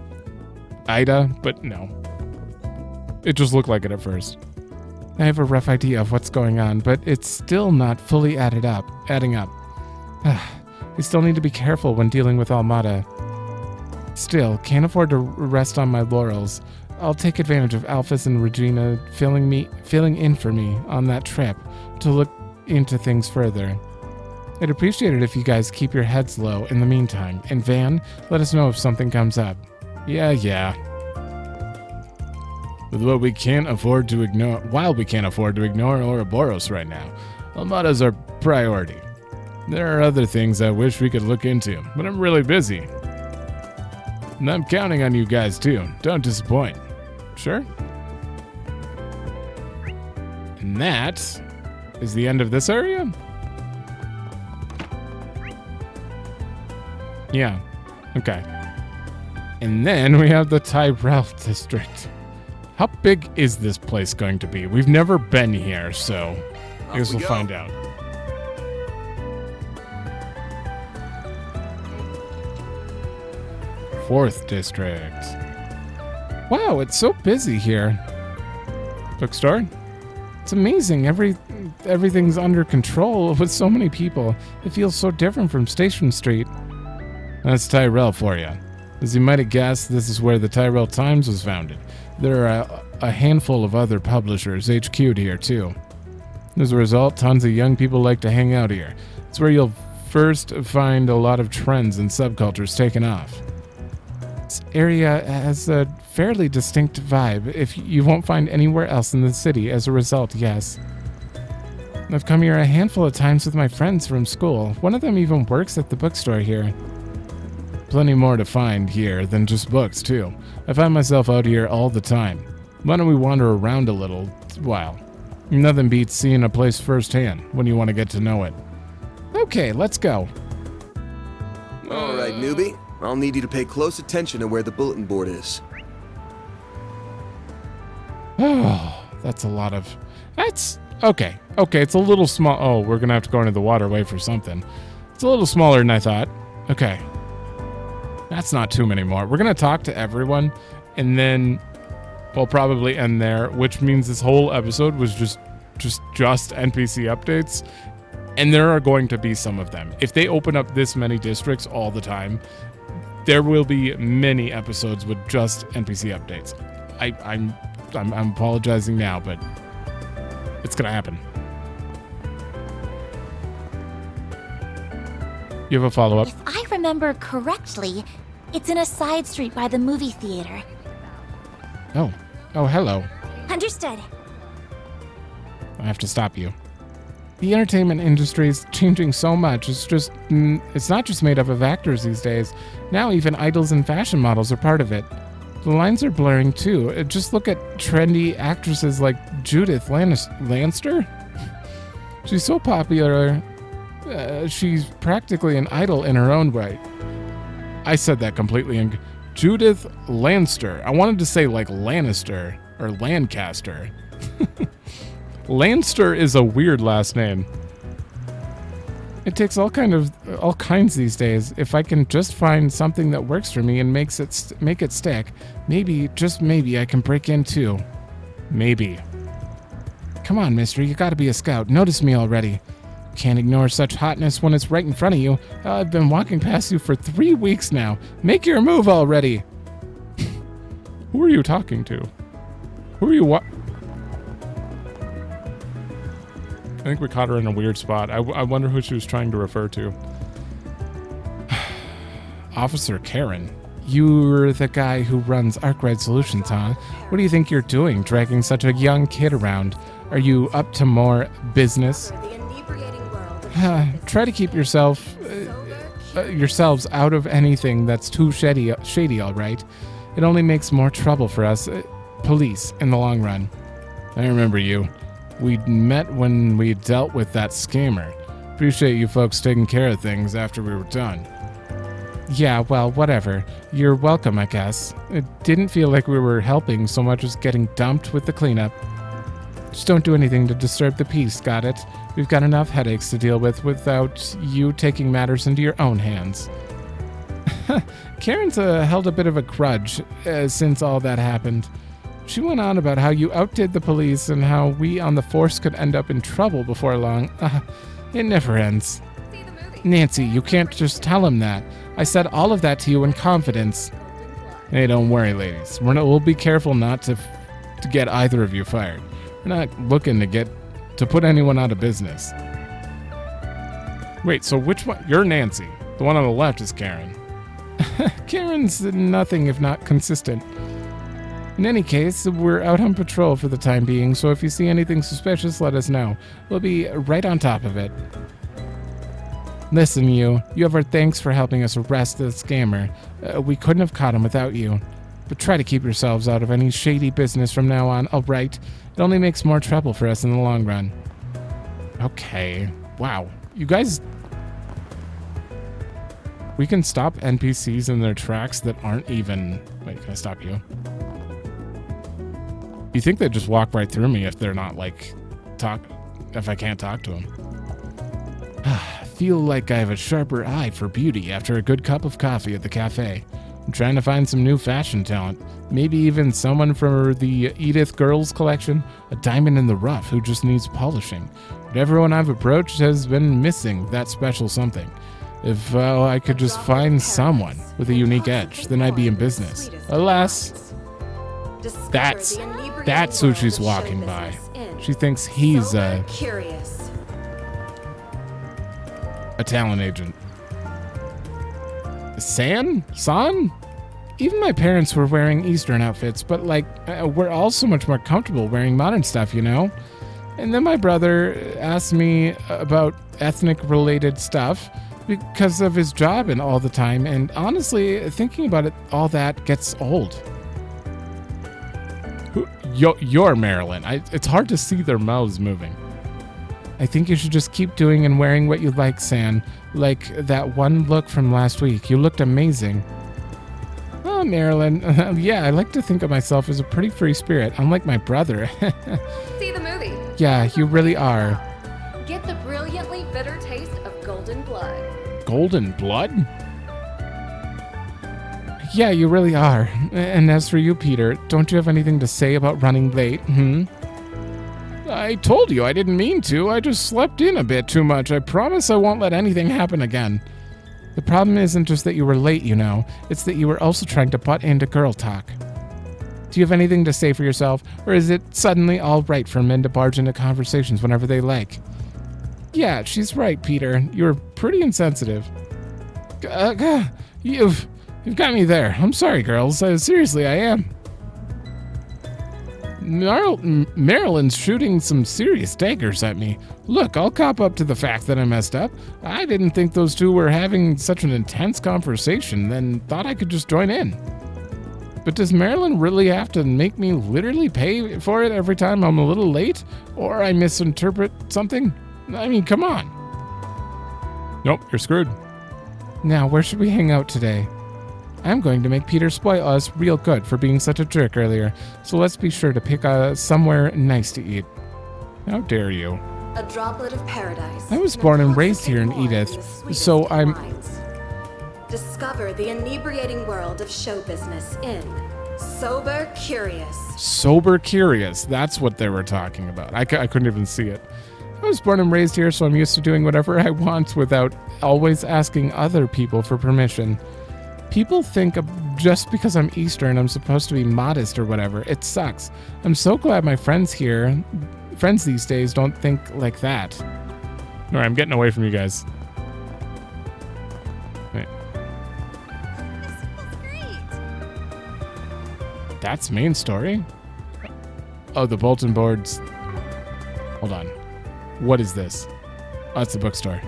Ida? But no. It just looked like it at first. I have a rough idea of what's going on, but it's still not fully adding up. We still need to be careful when dealing with Almada. Still, can't afford to rest on my laurels. I'll take advantage of Alphys and Regina filling in for me on that trip to look into things further. I'd appreciate it if you guys keep your heads low in the meantime. And Van, let us know if something comes up. Yeah. While we can't afford to ignore Ouroboros right now, Almada's our priority. There are other things I wish we could look into, but I'm really busy. And I'm counting on you guys too. Don't disappoint. Sure? And that is the end of this area? Yeah. Okay. And then we have the Tyrell district. How big is this place going to be? We've never been here, so I guess we'll find out. Fourth district. Wow, it's so busy here. Bookstore? It's amazing. Everything's under control with so many people. It feels so different from Station Street. That's Tyrell for you. As you might have guessed, this is where the Tyrell Times was founded. There are a handful of other publishers HQ'd here too. As a result, tons of young people like to hang out here. It's where you'll first find a lot of trends and subcultures taking off. This area has a fairly distinct vibe, if you won't find anywhere else in the city. As a result, yes. I've come here a handful of times with my friends from school. One of them even works at the bookstore here. Plenty more to find here than just books, too. I find myself out here all the time. Why don't we wander around a little while? Nothing beats seeing a place firsthand when you want to get to know it. Okay, let's go. All right, newbie. I'll need you to pay close attention to where the bulletin board is. Oh, that's a lot of... That's... Okay, it's a little small... Oh, we're going to have to go into the waterway for something. It's a little smaller than I thought. Okay. That's not too many more. We're going to talk to everyone, and then we'll probably end there, which means this whole episode was just NPC updates, and there are going to be some of them. If they open up this many districts all the time, there will be many episodes with just NPC updates. I'm apologizing now, but it's going to happen. You have a follow-up? If I remember correctly, it's in a side street by the movie theater. Oh, hello. Understood. I have to stop you. The entertainment industry is changing so much. It's not just made up of actors these days. Now even idols and fashion models are part of it. The lines are blurring too. Just look at trendy actresses like Judith Lanster. She's so popular. She's practically an idol in her own right. I said that completely. Judith Lanster. I wanted to say like Lannister or Lancaster. Lanster is a weird last name. It takes all kinds these days. If I can just find something that works for me and make it stick, maybe, just maybe, I can break in too. Maybe. Come on, mister, you gotta be a scout. Notice me already. Can't ignore such hotness when it's right in front of you. I've been walking past you for 3 weeks now. Make your move already. Who are you talking to? Who are you I think we caught her in a weird spot. I wonder who she was trying to refer to. Officer Karen. You're the guy who runs Arkride Solutions, huh? What do you think you're doing, dragging such a young kid around? Are you up to more business? Try to keep yourselves out of anything that's too shady, all right? It only makes more trouble for us, police, in the long run. I remember you. We met when we dealt with that scammer. Appreciate you folks taking care of things after we were done. Yeah, well, whatever. You're welcome, I guess. It didn't feel like we were helping so much as getting dumped with the cleanup. Just don't do anything to disturb the peace, got it? We've got enough headaches to deal with without you taking matters into your own hands. Karen's held a bit of a grudge since all that happened. She went on about how you outdid the police and how we on the force could end up in trouble before long. It never ends. Nancy, you can't just tell him that. I said all of that to you in confidence. Hey, don't worry, ladies. We'll be careful not to get either of you fired. We're not looking to put anyone out of business. Wait, so which one? You're Nancy. The one on the left is Karen. Karen's nothing if not consistent. In any case, we're out on patrol for the time being, so if you see anything suspicious, let us know. We'll be right on top of it. Listen, you have our thanks for helping us arrest the scammer. We couldn't have caught him without you. But try to keep yourselves out of any shady business from now on, all right? It only makes more trouble for us in the long run. Okay. Wow. You guys... We can stop NPCs in their tracks that aren't even... Wait, can I stop you? You think they'd just walk right through me if they're not, like, if I can't talk to them. Feel like I have a sharper eye for beauty after a good cup of coffee at the cafe. I'm trying to find some new fashion talent. Maybe even someone from the Edith girls collection, a diamond in the rough who just needs polishing. But everyone I've approached has been missing that special something. If I could just find someone with a unique edge, then I'd be in business. Alas, that's who she's walking by. She thinks he's a talent agent. San? Even my parents were wearing Eastern outfits, but we're all so much more comfortable wearing modern stuff, you know? And then my brother asked me about ethnic-related stuff because of his job and all the time, and honestly, thinking about it, all that gets old. You're Marilyn. It's hard to see their mouths moving. I think you should just keep doing and wearing what you like, San. Like that one look from last week. You looked amazing. Oh, Marilyn. Yeah, I like to think of myself as a pretty free spirit, unlike my brother. See the movie. Yeah, you really are. Get the brilliantly bitter taste of golden blood. Golden blood? Yeah, you really are. And as for you, Peter, don't you have anything to say about running late, I told you I didn't mean to. I just slept in a bit too much. I promise I won't let anything happen again. The problem isn't just that you were late, you know. It's that you were also trying to butt into girl talk. Do you have anything to say for yourself, or is it suddenly all right for men to barge into conversations whenever they like? Yeah, she's right, Peter. You're pretty insensitive. You've got me there. I'm sorry, girls. Seriously, I am. Marilyn's shooting some serious daggers at me. Look, I'll cop up to the fact that I messed up. I didn't think those two were having such an intense conversation, then thought I could just join in. But does Marilyn really have to make me literally pay for it every time I'm a little late? Or I misinterpret something? I mean, come on. Nope, you're screwed. Now, where should we hang out today? I'm going to make Peter spoil us real good for being such a jerk earlier, so let's be sure to pick somewhere nice to eat. How dare you? A droplet of paradise. I was born and raised here in Edith, so I'm... Discover the inebriating world of show business in Sober curious. Sober curious. That's what they were talking about. I couldn't even see it. I was born and raised here, so I'm used to doing whatever I want without always asking other people for permission. People think just because I'm Eastern, I'm supposed to be modest or whatever. It sucks. I'm so glad my friends these days don't think like that. All right, I'm getting away from you guys. Wait. That's main story? Oh, the bulletin boards. Hold on. What is this? Oh, it's the bookstore.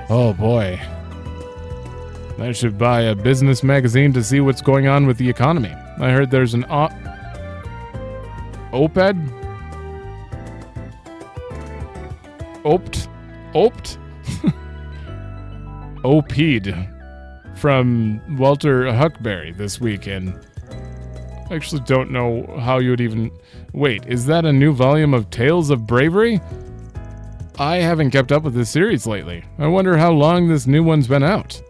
Oh boy. I should buy a business magazine to see what's going on with the economy. I heard there's an op-ed? Opt? OP'd from Walter Huckberry this week, and I actually don't know how you would even... Wait, is that a new volume of Tales of Bravery? I haven't kept up with this series lately. I wonder how long this new one's been out.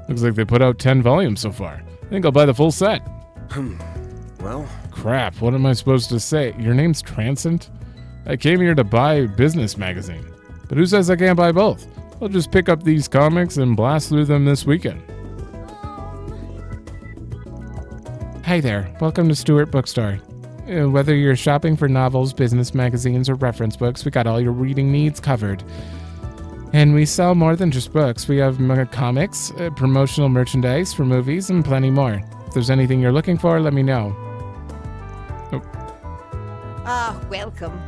Looks like they put out 10 volumes so far. I think I'll buy the full set. Well... Crap, what am I supposed to say? Your name's Transcend? I came here to buy a business magazine. But who says I can't buy both? I'll just pick up these comics and blast through them this weekend. Hi there, welcome to Stewart Bookstore. Whether you're shopping for novels, business magazines, or reference books, we got all your reading needs covered. And we sell more than just books. We have comics, promotional merchandise for movies, and plenty more. If there's anything you're looking for, let me know. Oh. Ah, welcome.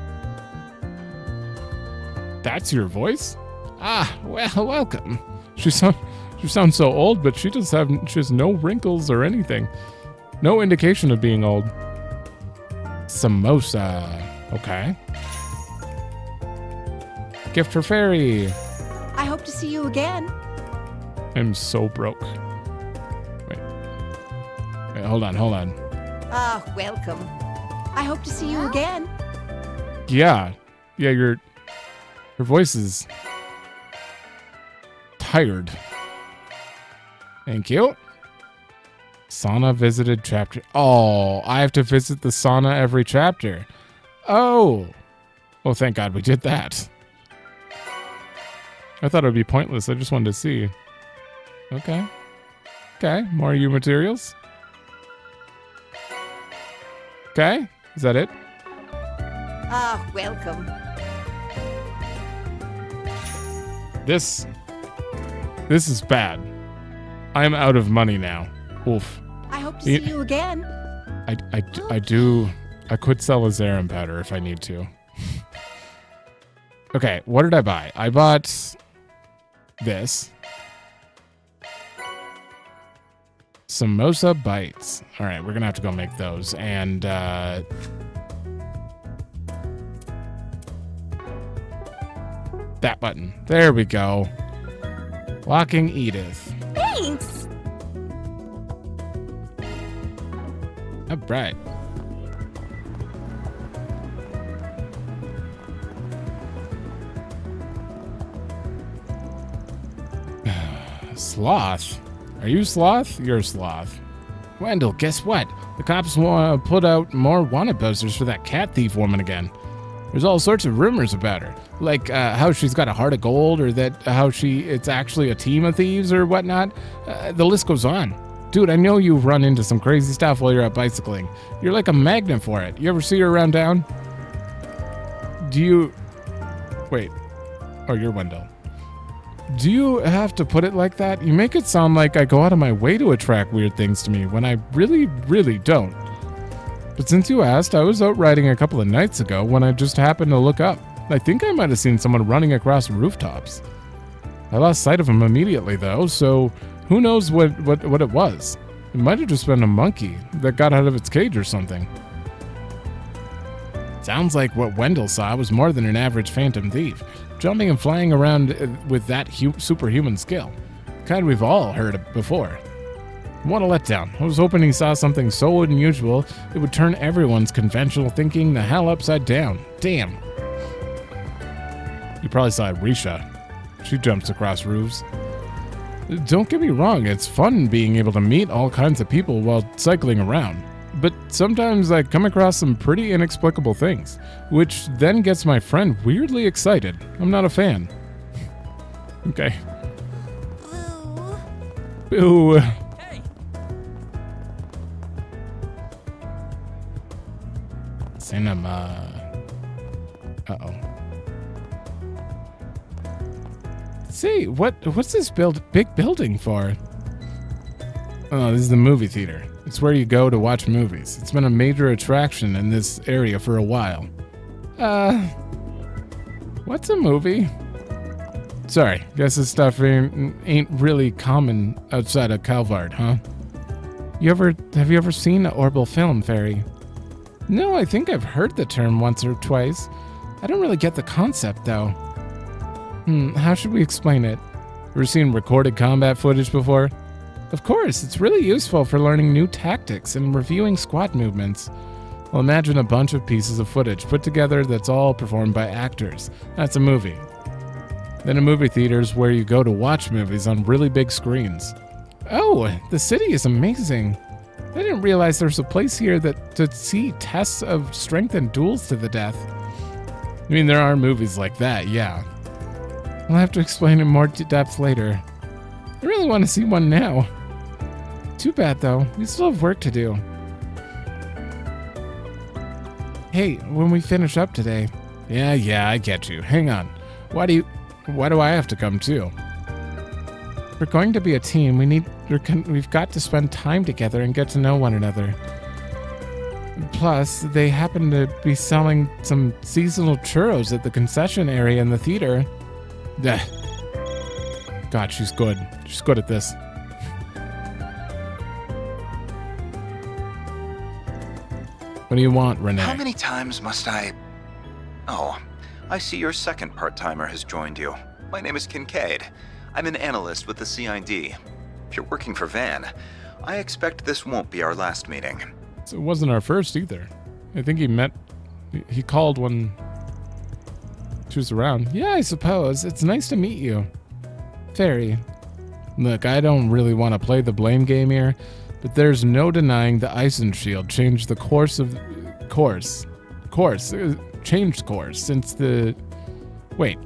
That's your voice? Ah, well, welcome. She sounds so old, but she has no wrinkles or anything. No indication of being old. Samosa. Okay. Gift for Fairy. I hope to see you again. I'm so broke. Wait, hold on. Ah, welcome. I hope to see you again. Yeah, your voice is tired. Thank you. Sauna visited chapter. Oh, I have to visit the sauna every chapter. Oh, thank God we did that. I thought it would be pointless. I just wanted to see. Okay, more U materials. Okay, is that it? Ah, welcome. This is bad. I'm out of money now. Oof. I hope to see you again. I could sell a Zarin powder if I need to. Okay, what did I buy? I bought this. Samosa bites. All right, we're gonna have to go make those. And that button. There we go. Walking Edith. Thanks. All right. Sloth? Are you Sloth? You're Sloth. Wendell, guess what? The cops want to put out more wanted posters for that cat thief woman again. There's all sorts of rumors about her, like how she's got a heart of gold, or that it's actually a team of thieves or whatnot. The list goes on. Dude, I know you've run into some crazy stuff while you're out bicycling. You're like a magnet for it. You ever see her around town? Wait. Oh, you're Wendell. Do you have to put it like that? You make it sound like I go out of my way to attract weird things to me when I really, really don't. But since you asked, I was out riding a couple of nights ago when I just happened to look up. I think I might have seen someone running across rooftops. I lost sight of him immediately though, so who knows what it was. It might have just been a monkey that got out of its cage or something. Sounds like what Wendell saw was more than an average phantom thief, jumping and flying around with that superhuman skill. Kind we've all heard of before. What a letdown. I was hoping he saw something so unusual it would turn everyone's conventional thinking the hell upside down. Damn. You probably saw Risha. She jumps across roofs. Don't get me wrong, it's fun being able to meet all kinds of people while cycling around. But sometimes I come across some pretty inexplicable things, which then gets my friend weirdly excited. I'm not a fan. Okay. Boo. Hey. Cinema. Uh-oh. See, what's this big building for? Oh, this is the movie theater. It's where you go to watch movies. It's been a major attraction in this area for a while. What's a movie? Sorry, guess this stuff ain't really common outside of Calvard, huh? Have you ever seen an orbital film, Fairy? No, I think I've heard the term once or twice. I don't really get the concept, though. How should we explain it? Ever seen recorded combat footage before? Of course, it's really useful for learning new tactics and reviewing squad movements. Well, imagine a bunch of pieces of footage put together that's all performed by actors. That's a movie. Then a movie theater is where you go to watch movies on really big screens. Oh, the city is amazing. I didn't realize there's a place here to see tests of strength and duels to the death. I mean, there are movies like that, yeah. I'll have to explain in more depth later. I really want to see one now. Too bad, though. We still have work to do. Hey, when we finish up today... Yeah, I get you. Hang on. Why do I have to come too? We're going to be a team. We've got to spend time together and get to know one another. Plus, they happen to be selling some seasonal churros at the concession area in the theater. God, she's good. She's good at this. What do you want, Renee? How many times must I... Oh, I see your second part-timer has joined you. My name is Kincaid. I'm an analyst with the CID. If you're working for Van, I expect this won't be our last meeting. So it wasn't our first either. I think he called when she was around. Yeah, I suppose. It's nice to meet you. Fairy. Look, I don't really want to play the blame game here, but there's no denying the Ison Shield changed the changed course since the... Wait.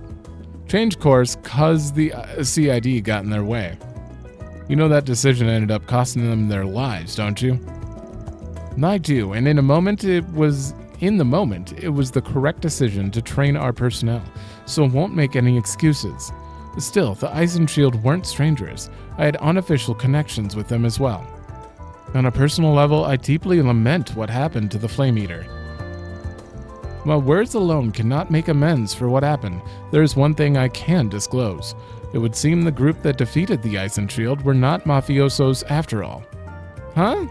Changed course cause the CID got in their way. You know that decision ended up costing them their lives, don't you? I do, and in the moment, it was the correct decision to train our personnel, so won't make any excuses. Still, the Ison Shield weren't strangers. I had unofficial connections with them as well. On a personal level, I deeply lament what happened to the Flame Eater. While words alone cannot make amends for what happened, there is one thing I can disclose. It would seem the group that defeated the Ison Shield were not mafiosos after all. Huh?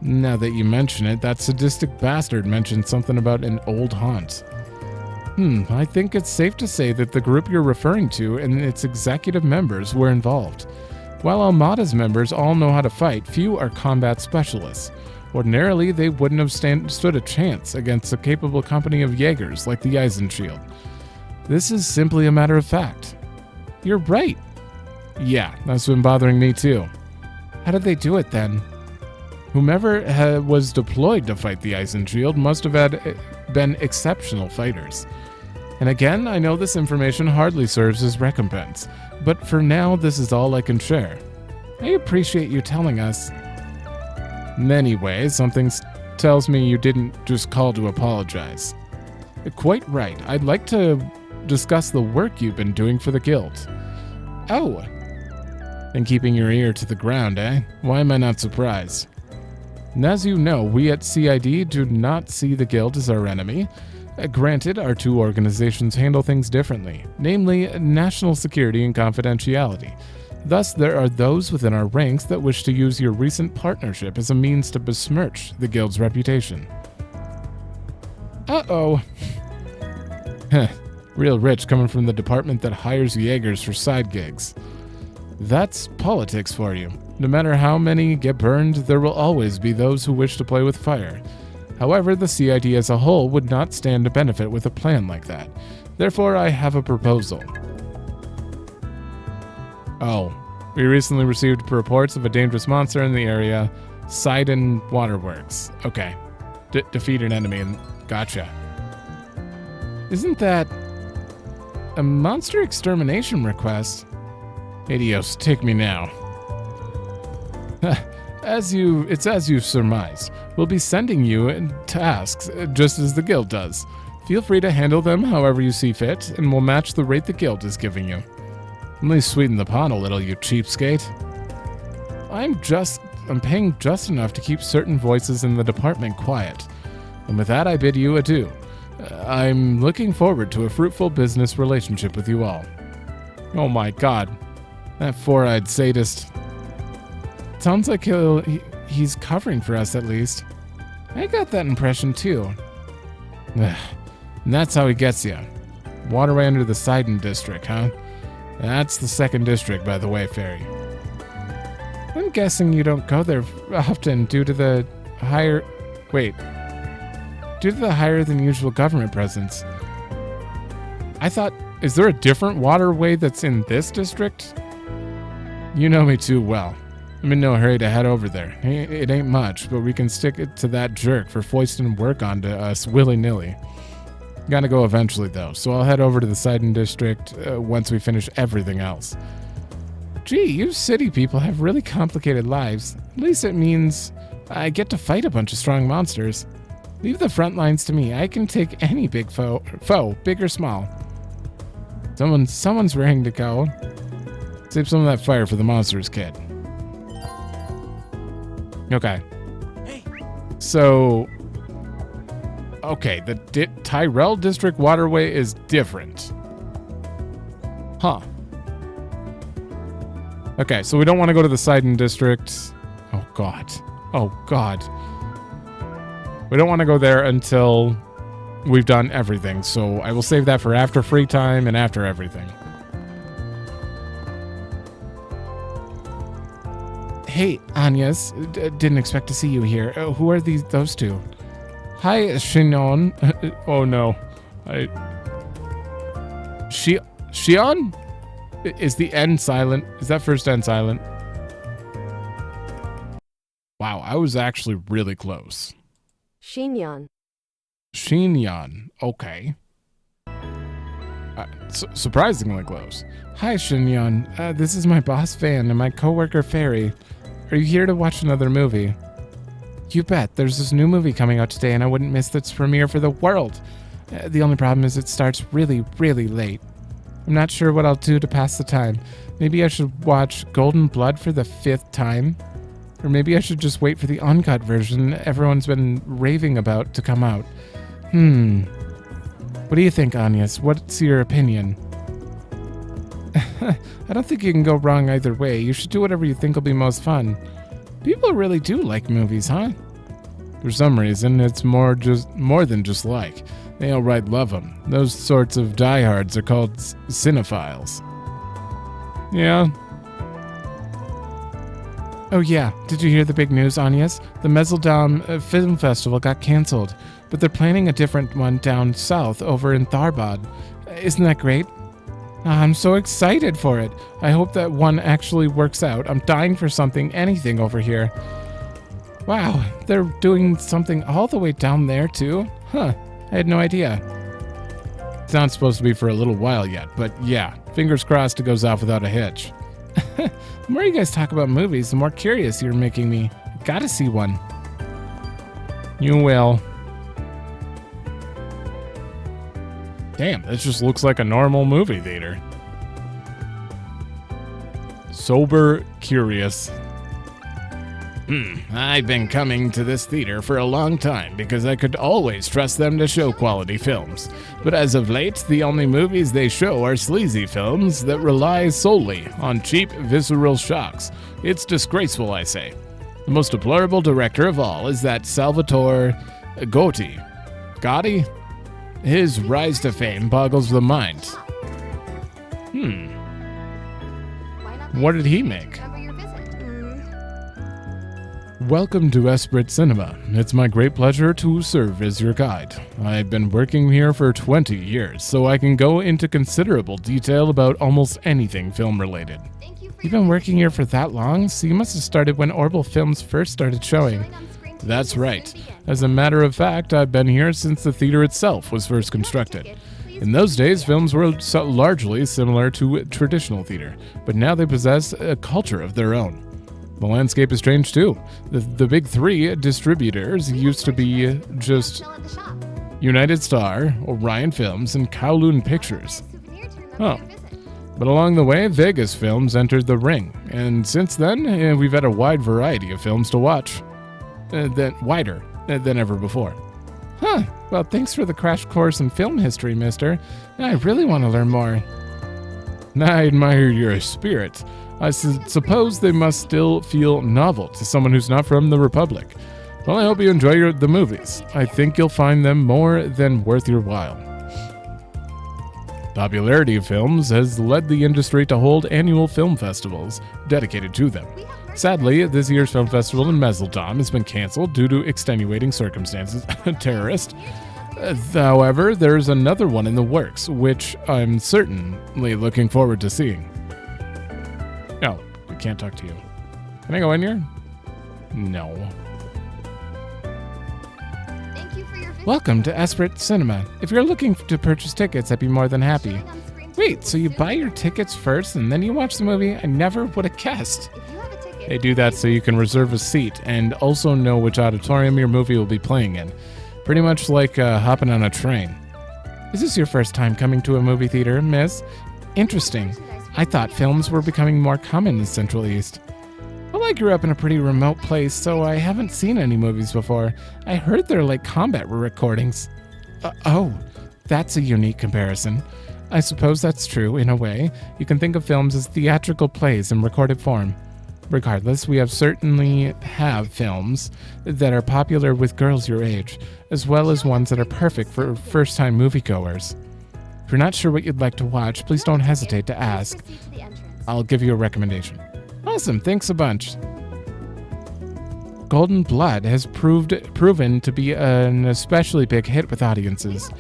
Now that you mention it, that sadistic bastard mentioned something about an old haunt. I think it's safe to say that the group you're referring to and its executive members were involved. While Almada's members all know how to fight, few are combat specialists. Ordinarily, they wouldn't have stood a chance against a capable company of Jaegers like the Ison Shield. This is simply a matter of fact. You're right. Yeah, that's been bothering me too. How did they do it then? Whomever was deployed to fight the Ison Shield must have been exceptional fighters. And again, I know this information hardly serves as recompense, but for now, this is all I can share. I appreciate you telling us. Anyway, something tells me you didn't just call to apologize. Quite right. I'd like to discuss the work you've been doing for the guild. Oh. And keeping your ear to the ground, eh? Why am I not surprised? And as you know, we at CID do not see the guild as our enemy. Granted, our two organizations handle things differently, namely national security and confidentiality. Thus, there are those within our ranks that wish to use your recent partnership as a means to besmirch the guild's reputation. Uh-oh. Real rich coming from the department that hires Jaegers for side gigs. That's politics for you. No matter how many get burned, there will always be those who wish to play with fire. However, the CID as a whole would not stand to benefit with a plan like that. Therefore, I have a proposal. Oh, we recently received reports of a dangerous monster in the area. Sidon Waterworks. Okay. Defeat an enemy. Gotcha. Isn't that a monster extermination request? Adios, take me now. It's as you've surmised. We'll be sending you in tasks, just as the guild does. Feel free to handle them however you see fit, and we'll match the rate the guild is giving you. At least sweeten the pot a little, you cheapskate. I'm paying just enough to keep certain voices in the department quiet. And with that, I bid you adieu. I'm looking forward to a fruitful business relationship with you all. Oh my god. That four-eyed sadist. Sounds like he's covering for us at least. I got that impression too. And that's how he gets you. Waterway under the Sidon district, huh? That's the second district, by the way, Fairy. I'm guessing you don't go there often due to the higher than usual government presence. I thought, is there a different waterway that's in this district? You know me too well. I'm in no hurry to head over there. It ain't much, but we can stick it to that jerk for foisting work onto us willy-nilly. Gotta go eventually, though, so I'll head over to the Sidon district once we finish everything else. Gee, you city people have really complicated lives. At least it means I get to fight a bunch of strong monsters. Leave the front lines to me. I can take any big foe, big or small. Someone's raring to go. Save some of that fire for the monsters, kid. Okay. So, okay, the Tyrell district waterway is different. Huh. Okay, so we don't want to go to the Sidon district. Oh god. Oh god. We don't want to go there until we've done everything, so I will save that for after free time and after everything. Hey, Anyas. Didn't expect to see you here. Who are those two? Hi, Shinon. Oh no. Shion? Is the N silent? Is that first N silent? Wow, I was actually really close. Shinyon. Shinyon. Okay. Surprisingly close. Hi, Shinyon. This is my boss, Van, and my coworker, Fairy. Are you here to watch another movie? You bet. There's this new movie coming out today, and I wouldn't miss its premiere for the world. The only problem is it starts really, really late. I'm not sure what I'll do to pass the time. Maybe I should watch Golden Blood for the 5th time? Or maybe I should just wait for the uncut version everyone's been raving about to come out. What do you think, Anyas? What's your opinion? I don't think you can go wrong either way. You should do whatever you think will be most fun. People really do like movies, huh? For some reason, it's more than just like. They outright love them. Those sorts of diehards are called cinephiles. Yeah. Oh yeah, did you hear the big news, Anyas? The Meseldom Film Festival got cancelled, but they're planning a different one down south over in Tharbad. Isn't that great? I'm so excited for it. I hope that one actually works out. I'm dying for anything over here. Wow, they're doing something all the way down there too? Huh, I had no idea. It's not supposed to be for a little while yet, but yeah, fingers crossed it goes off without a hitch. The more you guys talk about movies, the more curious you're making me. Gotta see one. You will. Damn, this just looks like a normal movie theater. Sober curious. I've been coming to this theater for a long time because I could always trust them to show quality films. But as of late, the only movies they show are sleazy films that rely solely on cheap, visceral shocks. It's disgraceful, I say. The most deplorable director of all is that Salvatore Gotti. Gotti? His rise to fame boggles the mind. What did he make? Welcome to Esprit Cinema. It's my great pleasure to serve as your guide. I've been working here for 20 years, so I can go into considerable detail about almost anything film-related. You've been working here for that long? So you must have started when Orbital Films first started showing. That's right. As a matter of fact, I've been here since the theater itself was first constructed. In those days, films were largely similar to traditional theater, but now they possess a culture of their own. The landscape has changed too. The big three distributors used to be just United Star, Orion Films, and Kowloon Pictures. Oh. But along the way, Vegas Films entered the ring, and since then, we've had a wide variety of films to watch. Wider than ever before. Huh, well, thanks for the crash course in film history, mister. I really want to learn more. I admire your spirit. I suppose they must still feel novel to someone who's not from the Republic. Well, I hope you enjoy the movies. I think you'll find them more than worth your while. Popularity of films has led the industry to hold annual film festivals dedicated to them. Sadly, this year's film festival in Mezzledom has been canceled due to extenuating circumstances. Terrorist. However, there's another one in the works, which I'm certainly looking forward to seeing. Oh, I can't talk to you. Can I go in here? No. Welcome to Esprit Cinema. If you're looking to purchase tickets, I'd be more than happy. Wait, so you buy your tickets first and then you watch the movie? I never would have guessed. They do that so you can reserve a seat and also know which auditorium your movie will be playing in. Pretty much like hopping on a train. Is this your first time coming to a movie theater, miss? Interesting. I thought films were becoming more common in the Central East. Well, I grew up in a pretty remote place, so I haven't seen any movies before. I heard they're like combat recordings. Oh, that's a unique comparison. I suppose that's true, in a way. You can think of films as theatrical plays in recorded form. Regardless, we certainly have films that are popular with girls your age, as well as ones that are perfect for first-time moviegoers. If you're not sure what you'd like to watch, please don't hesitate to ask. I'll give you a recommendation. Awesome, thanks a bunch. Golden Blood has proven to be an especially big hit with audiences.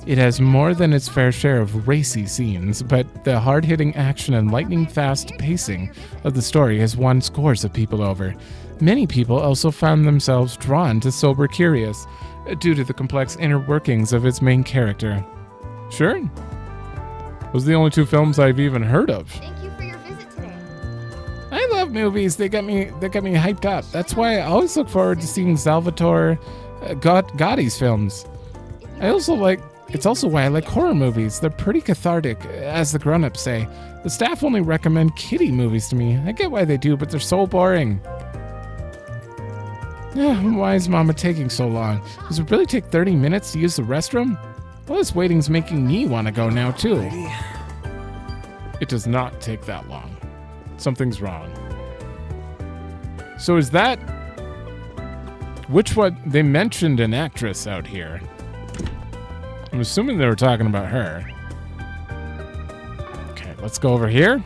It has more than its fair share of racy scenes, but the hard-hitting action and lightning-fast pacing of the story has won scores of people over. Many people also found themselves drawn to Sober Curious due to the complex inner workings of its main character. Sure. Those are the only two films I've even heard of. Thank you for your visit today. I love movies. They got me hyped up. That's why I always look forward to seeing Salvatore Gotti's films. It's also why I like horror movies. They're pretty cathartic, as the grown-ups say. The staff only recommend kiddie movies to me. I get why they do, but they're so boring. Why is Mama taking so long? Does it really take 30 minutes to use the restroom? Well, this waiting's making me want to go now, too. It does not take that long. Something's wrong. So is that... Which one? They mentioned an actress out here. I'm assuming they were talking about her. Okay, let's go over here.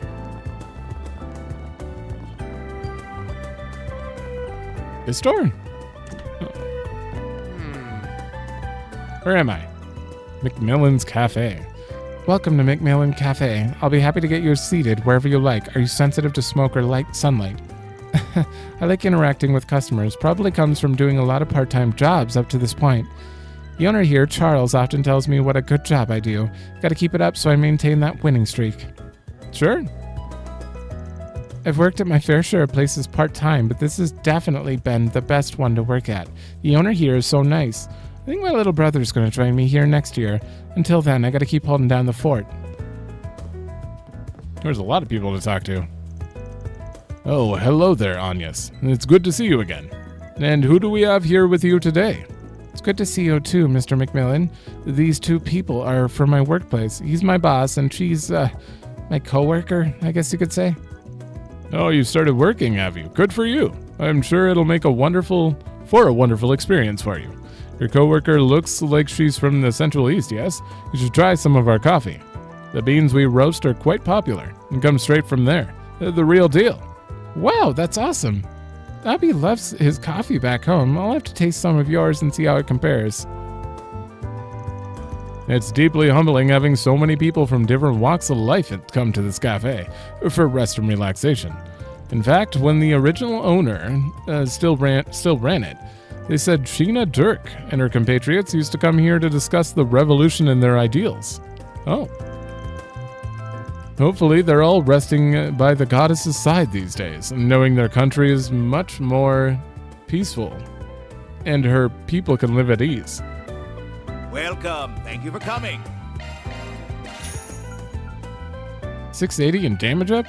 This door? Oh. Where am I? Macmillan's Cafe. Welcome to Macmillan Cafe. I'll be happy to get you seated wherever you like. Are you sensitive to smoke or light sunlight? I like interacting with customers. Probably comes from doing a lot of part-time jobs up to this point. The owner here, Charles, often tells me what a good job I do. Gotta keep it up so I maintain that winning streak. Sure. I've worked at my fair share of places part-time, but this has definitely been the best one to work at. The owner here is so nice. I think my little brother's gonna join me here next year. Until then, I gotta keep holding down the fort. There's a lot of people to talk to. Oh, hello there, Agnes. It's good to see you again. And who do we have here with you today? It's good to see you too, Mr. Macmillan. These two people are from my workplace. He's my boss, and she's, my coworker, I guess you could say. Oh, you started working, have you? Good for you. I'm sure it'll make a wonderful experience for you. Your coworker looks like she's from the Central East, yes? You should try some of our coffee. The beans we roast are quite popular and come straight from there. They're the real deal. Wow, that's awesome. Abby loves his coffee back home. I'll have to taste some of yours and see how it compares. It's deeply humbling having so many people from different walks of life come to this cafe for rest and relaxation. In fact, when the original owner still ran it, they said Sheena Dirk and her compatriots used to come here to discuss the revolution and their ideals. Oh. Hopefully they're all resting by the goddess's side these days, knowing their country is much more peaceful, and her people can live at ease. Welcome. Thank you for coming. 680 in damage up?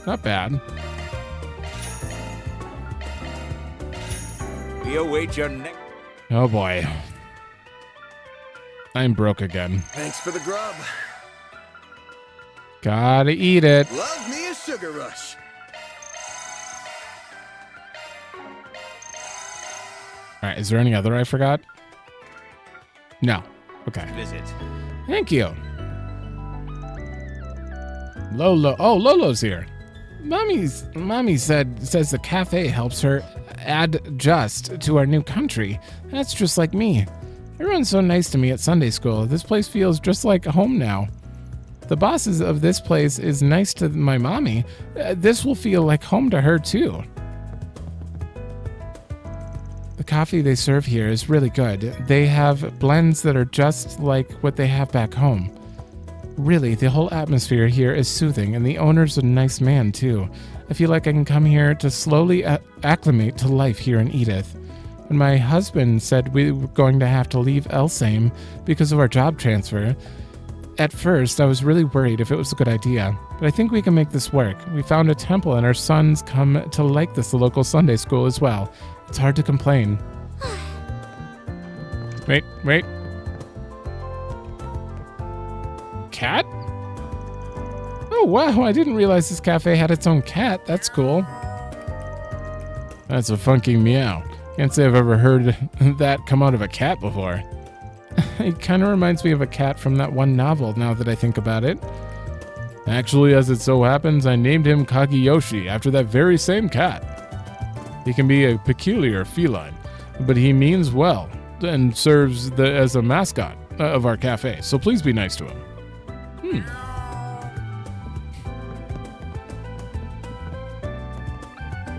Not bad. We await your next. Oh boy. I'm broke again. Thanks for the grub. Gotta eat it. Love me a sugar rush. Alright, is there any other I forgot? No. Okay. Visit. Thank you. Lolo. Oh, Lolo's here. Mommy says the cafe helps her adjust to our new country. That's just like me. Everyone's so nice to me at Sunday school. This place feels just like home now. The bosses of this place is nice to my mommy. This will feel like home to her too. The coffee they serve here is really good. They have blends that are just like what they have back home. Really, the whole atmosphere here is soothing, and the owner's a nice man too. I feel like I can come here to slowly acclimate to life here in Edith. When my husband said we were going to have to leave Elsame because of our job transfer, at first I was really worried if it was a good idea, but I think we can make this work. We found a temple and our sons come to like this local Sunday school as well. It's hard to complain. Wait. Cat? Oh wow, I didn't realize this cafe had its own cat. That's cool. That's a funky meow. Can't say I've ever heard that come out of a cat before. It kind of reminds me of a cat from that one novel, now that I think about it. Actually, as it so happens, I named him Kageyoshi after that very same cat. He can be a peculiar feline, but he means well and serves as a mascot of our cafe, so please be nice to him.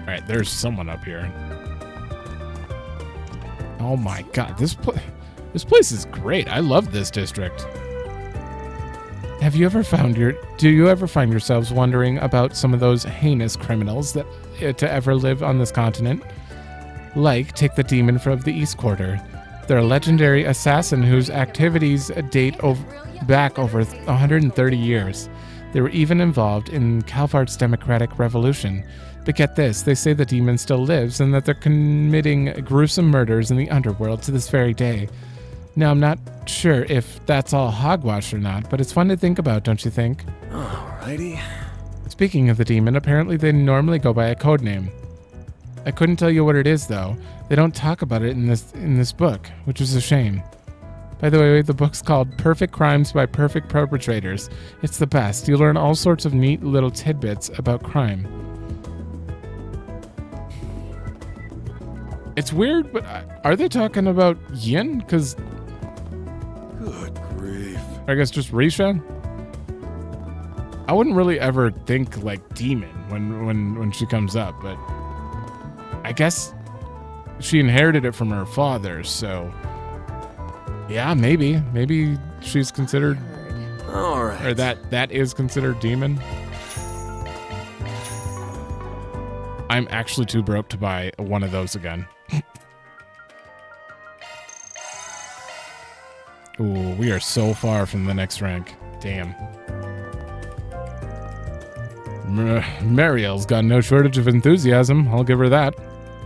Alright, there's someone up here. Oh my god, this place is great. I love this district. Do you ever find yourselves wondering about some of those heinous criminals that to ever live on this continent? Like, take the demon from the East Quarter. They're a legendary assassin whose activities date back over 130 years. They were even involved in Calvart's democratic revolution. But get this, they say the demon still lives and that they're committing gruesome murders in the underworld to this very day. Now, I'm not sure if that's all hogwash or not, but it's fun to think about, don't you think? Alrighty. Speaking of the demon, apparently they normally go by a code name. I couldn't tell you what it is, though. They don't talk about it in this book, which is a shame. By the way, the book's called Perfect Crimes by Perfect Perpetrators. It's the best. You learn all sorts of neat little tidbits about crime. It's weird, but are they talking about Yin? Because... Good grief. I guess just Risha? I wouldn't really ever think like demon when she comes up, but I guess she inherited it from her father, so yeah, maybe she's considered, all right, or that is considered demon. I'm actually too broke to buy one of those again. Ooh, we are so far from the next rank. Damn. Marielle's got no shortage of enthusiasm, I'll give her that.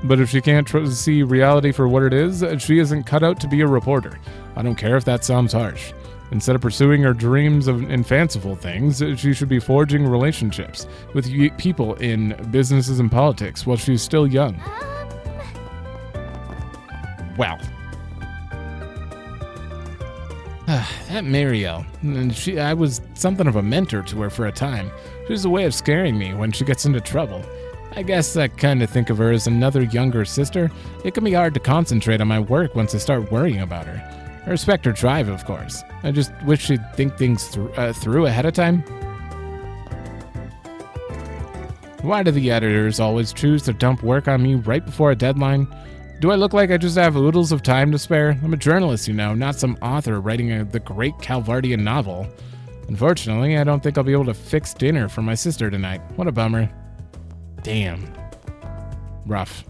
But if she can't see reality for what it is, she isn't cut out to be a reporter. I don't care if that sounds harsh. Instead of pursuing her dreams and fanciful things, she should be forging relationships with people in businesses and politics while she's still young. Wow. That Marielle, I was something of a mentor to her for a time. She was a way of scaring me when she gets into trouble. I guess I kind of think of her as another younger sister. It can be hard to concentrate on my work once I start worrying about her. I respect her drive, of course. I just wish she'd think things through ahead of time. Why do the editors always choose to dump work on me right before a deadline? Do I look like I just have oodles of time to spare? I'm a journalist, not some author writing the great Calvardian novel. Unfortunately, I don't think I'll be able to fix dinner for my sister tonight. What a bummer. Damn. Rough.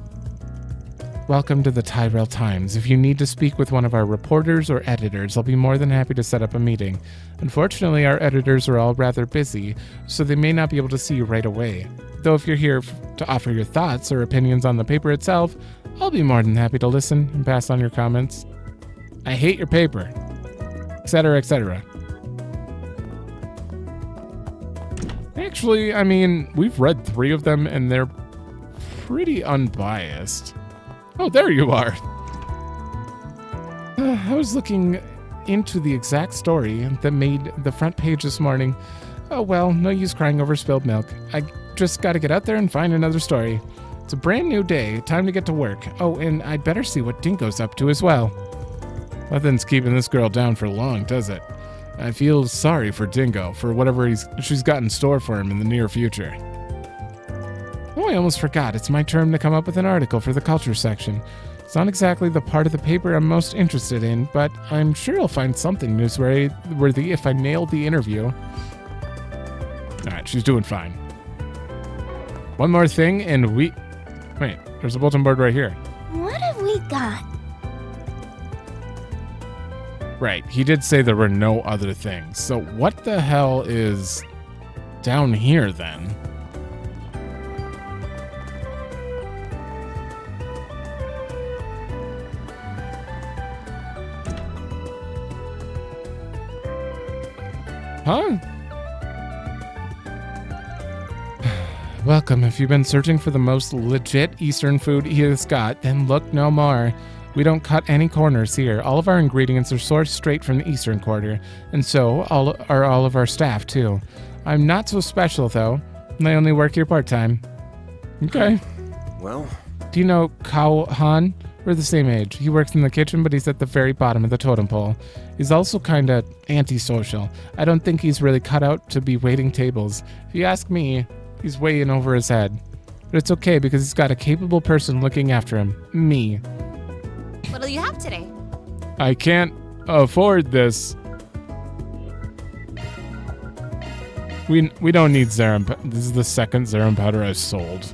Welcome to the Tyrell Times. If you need to speak with one of our reporters or editors, I'll be more than happy to set up a meeting. Unfortunately, our editors are all rather busy, so they may not be able to see you right away. Though if you're here to offer your thoughts or opinions on the paper itself, I'll be more than happy to listen and pass on your comments. I hate your paper, etc., etc. Actually, I mean, we've read 3 of them and they're pretty unbiased. Oh, there you are. I was looking into the exact story that made the front page this morning. Oh well, no use crying over spilled milk. I just gotta get out there and find another story. It's a brand new day, time to get to work. Oh, and I'd better see what Dingo's up to as well. Nothing's keeping this girl down for long, does it? I feel sorry for Dingo, for whatever she's got in store for him in the near future. Oh, I almost forgot. It's my turn to come up with an article for the culture section. It's not exactly the part of the paper I'm most interested in, but I'm sure I'll find something newsworthy if I nail the interview. Alright, she's doing fine. One more thing, and wait, there's a bulletin board right here. What have we got? Right, he did say there were no other things. So what the hell is down here then? Huh? Welcome. If you've been searching for the most legit Eastern food he has got, then look no more. We don't cut any corners here. All of our ingredients are sourced straight from the Eastern Quarter, and so are all of our staff, too. I'm not so special, though, and I only work here part-time. Okay. Well... Do you know Kao Han? We're the same age. He works in the kitchen, but he's at the very bottom of the totem pole. He's also kinda antisocial. I don't think he's really cut out to be waiting tables. If you ask me, he's way in over his head. But it's okay because he's got a capable person looking after him. Me. What'll you have today? I can't afford this. We don't need Zerum. This is the second Zerum powder I've sold.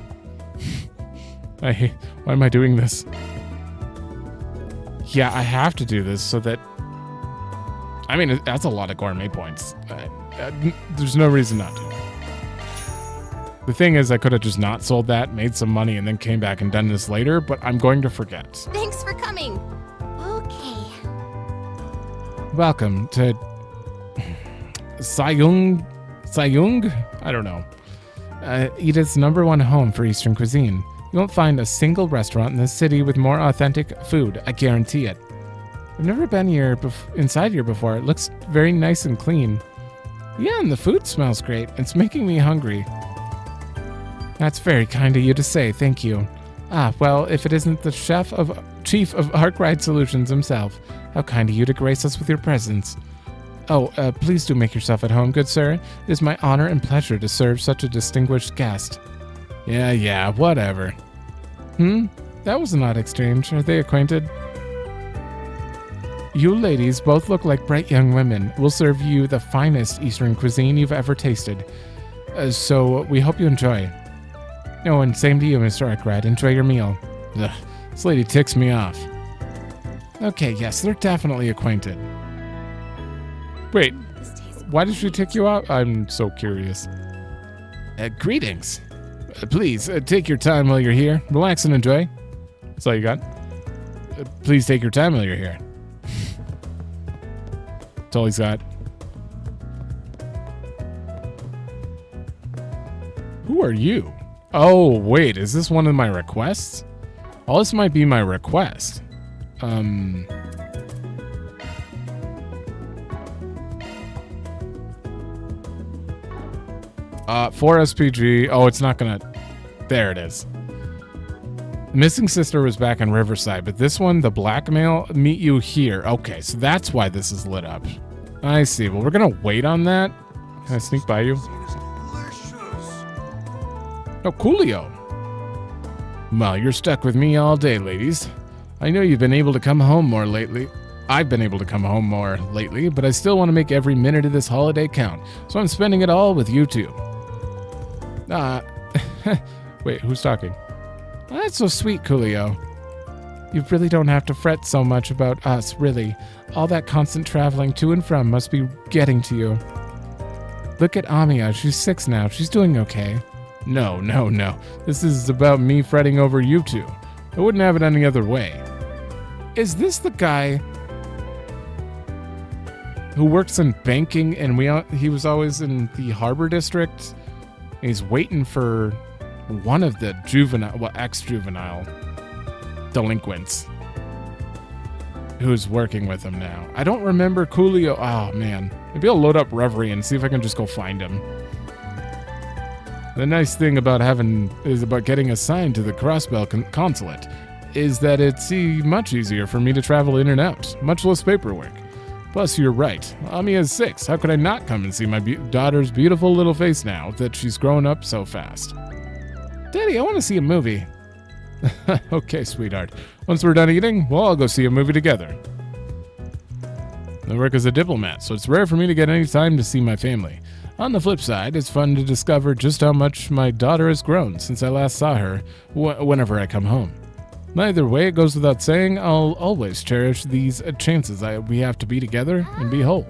Why am I doing this? Yeah, I have to do this so that... I mean, that's a lot of gourmet points. There's no reason not to. The thing is, I could have just not sold that, made some money, and then came back and done this later, but I'm going to forget. Thanks for coming. Okay. Welcome to... Sayung? I don't know. Edith's #1 home for Eastern cuisine. You won't find a single restaurant in this city with more authentic food, I guarantee it. I've never been here inside here before. It looks very nice and clean. Yeah, and the food smells great. It's making me hungry. That's very kind of you to say, thank you. Ah, well, if it isn't the chief of Arkride Solutions himself, how kind of you to grace us with your presence. Oh, please do make yourself at home, good sir. It is my honor and pleasure to serve such a distinguished guest. Yeah, whatever. That was an odd exchange. Are they acquainted? You ladies both look like bright young women. We'll serve you the finest Eastern cuisine you've ever tasted. So we hope you enjoy. Oh, and same to you, Mr. Arkride. Enjoy your meal. Ugh, this lady ticks me off. Okay, yes, they're definitely acquainted. Wait, why did she tick you off? I'm so curious. Greetings. Please, take your time while you're here. Relax and enjoy. That's all you got? Please take your time while you're here. That's all he's got. Who are you? Oh, wait, is this one of my requests? Oh, this might be my request. 4 SPG. Oh, it's not gonna... There it is. The missing sister was back in Riverside, but this one, the blackmail, meet you here. Okay, so that's why this is lit up. I see. Well, we're going to wait on that. Can I sneak by you? Oh, coolio. Well, you're stuck with me all day, ladies. I know you've been able to come home more lately. I've been able to come home more lately, but I still want to make every minute of this holiday count, so I'm spending it all with you two. Wait, who's talking? Oh, that's so sweet, Coolio. You really don't have to fret so much about us, really. All that constant traveling to and from must be getting to you. Look at Amiya, she's 6 now, she's doing okay. No. This is about me fretting over you two. I wouldn't have it any other way. Is this the guy who works in banking and he was always in the Harbor District? And he's waiting for one of the ex-juvenile delinquents who's working with him now. I don't remember Coolio. Oh, man. Maybe I'll load up Reverie and see if I can just go find him. The nice thing about getting assigned to the Crossbell Consulate is that it's much easier for me to travel in and out, much less paperwork. Plus, you're right. Amiya's 6. How could I not come and see my daughter's beautiful little face now that she's grown up so fast? Daddy, I want to see a movie. Okay, sweetheart. Once we're done eating, we'll all go see a movie together. I work as a diplomat, so it's rare for me to get any time to see my family. On the flip side, it's fun to discover just how much my daughter has grown since I last saw her whenever I come home. Either way, it goes without saying, I'll always cherish these chances we have to be together and be whole.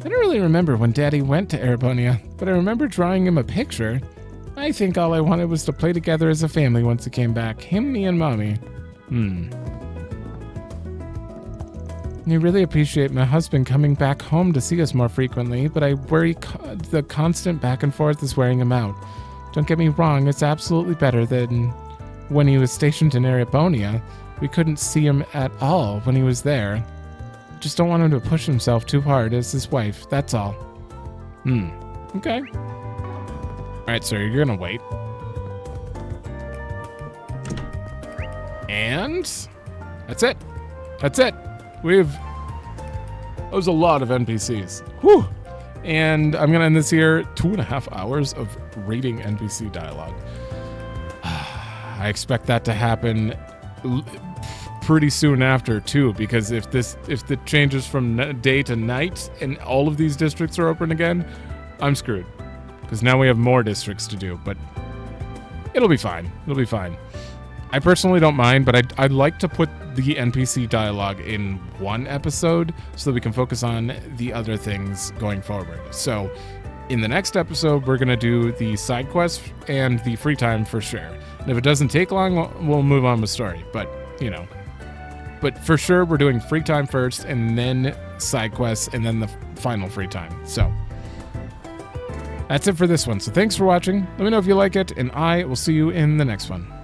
I don't really remember when Daddy went to Arabonia, but I remember drawing him a picture. I think all I wanted was to play together as a family once he came back. Him, me, and Mommy. I really appreciate my husband coming back home to see us more frequently, but I worry the constant back and forth is wearing him out. Don't get me wrong, it's absolutely better than when he was stationed in Arabonia. We couldn't see him at all when he was there. Just don't want him to push himself too hard as his wife, that's all. Okay. Alright, sir, you're gonna wait. And that's it. That was a lot of NPCs. Whew. And I'm going to end this here. 2.5 hours of reading NPC dialogue. I expect that to happen pretty soon after, too, because if it changes from day to night and all of these districts are open again, I'm screwed. Because now we have more districts to do, but it'll be fine. I personally don't mind, but I'd like to put the NPC dialogue in one episode so that we can focus on the other things going forward. So in the next episode, we're going to do the side quests and the free time for sure. And if it doesn't take long, we'll move on with story. But, but for sure, we're doing free time first and then side quests and then the final free time. So that's it for this one. So thanks for watching. Let me know if you like it, and I will see you in the next one.「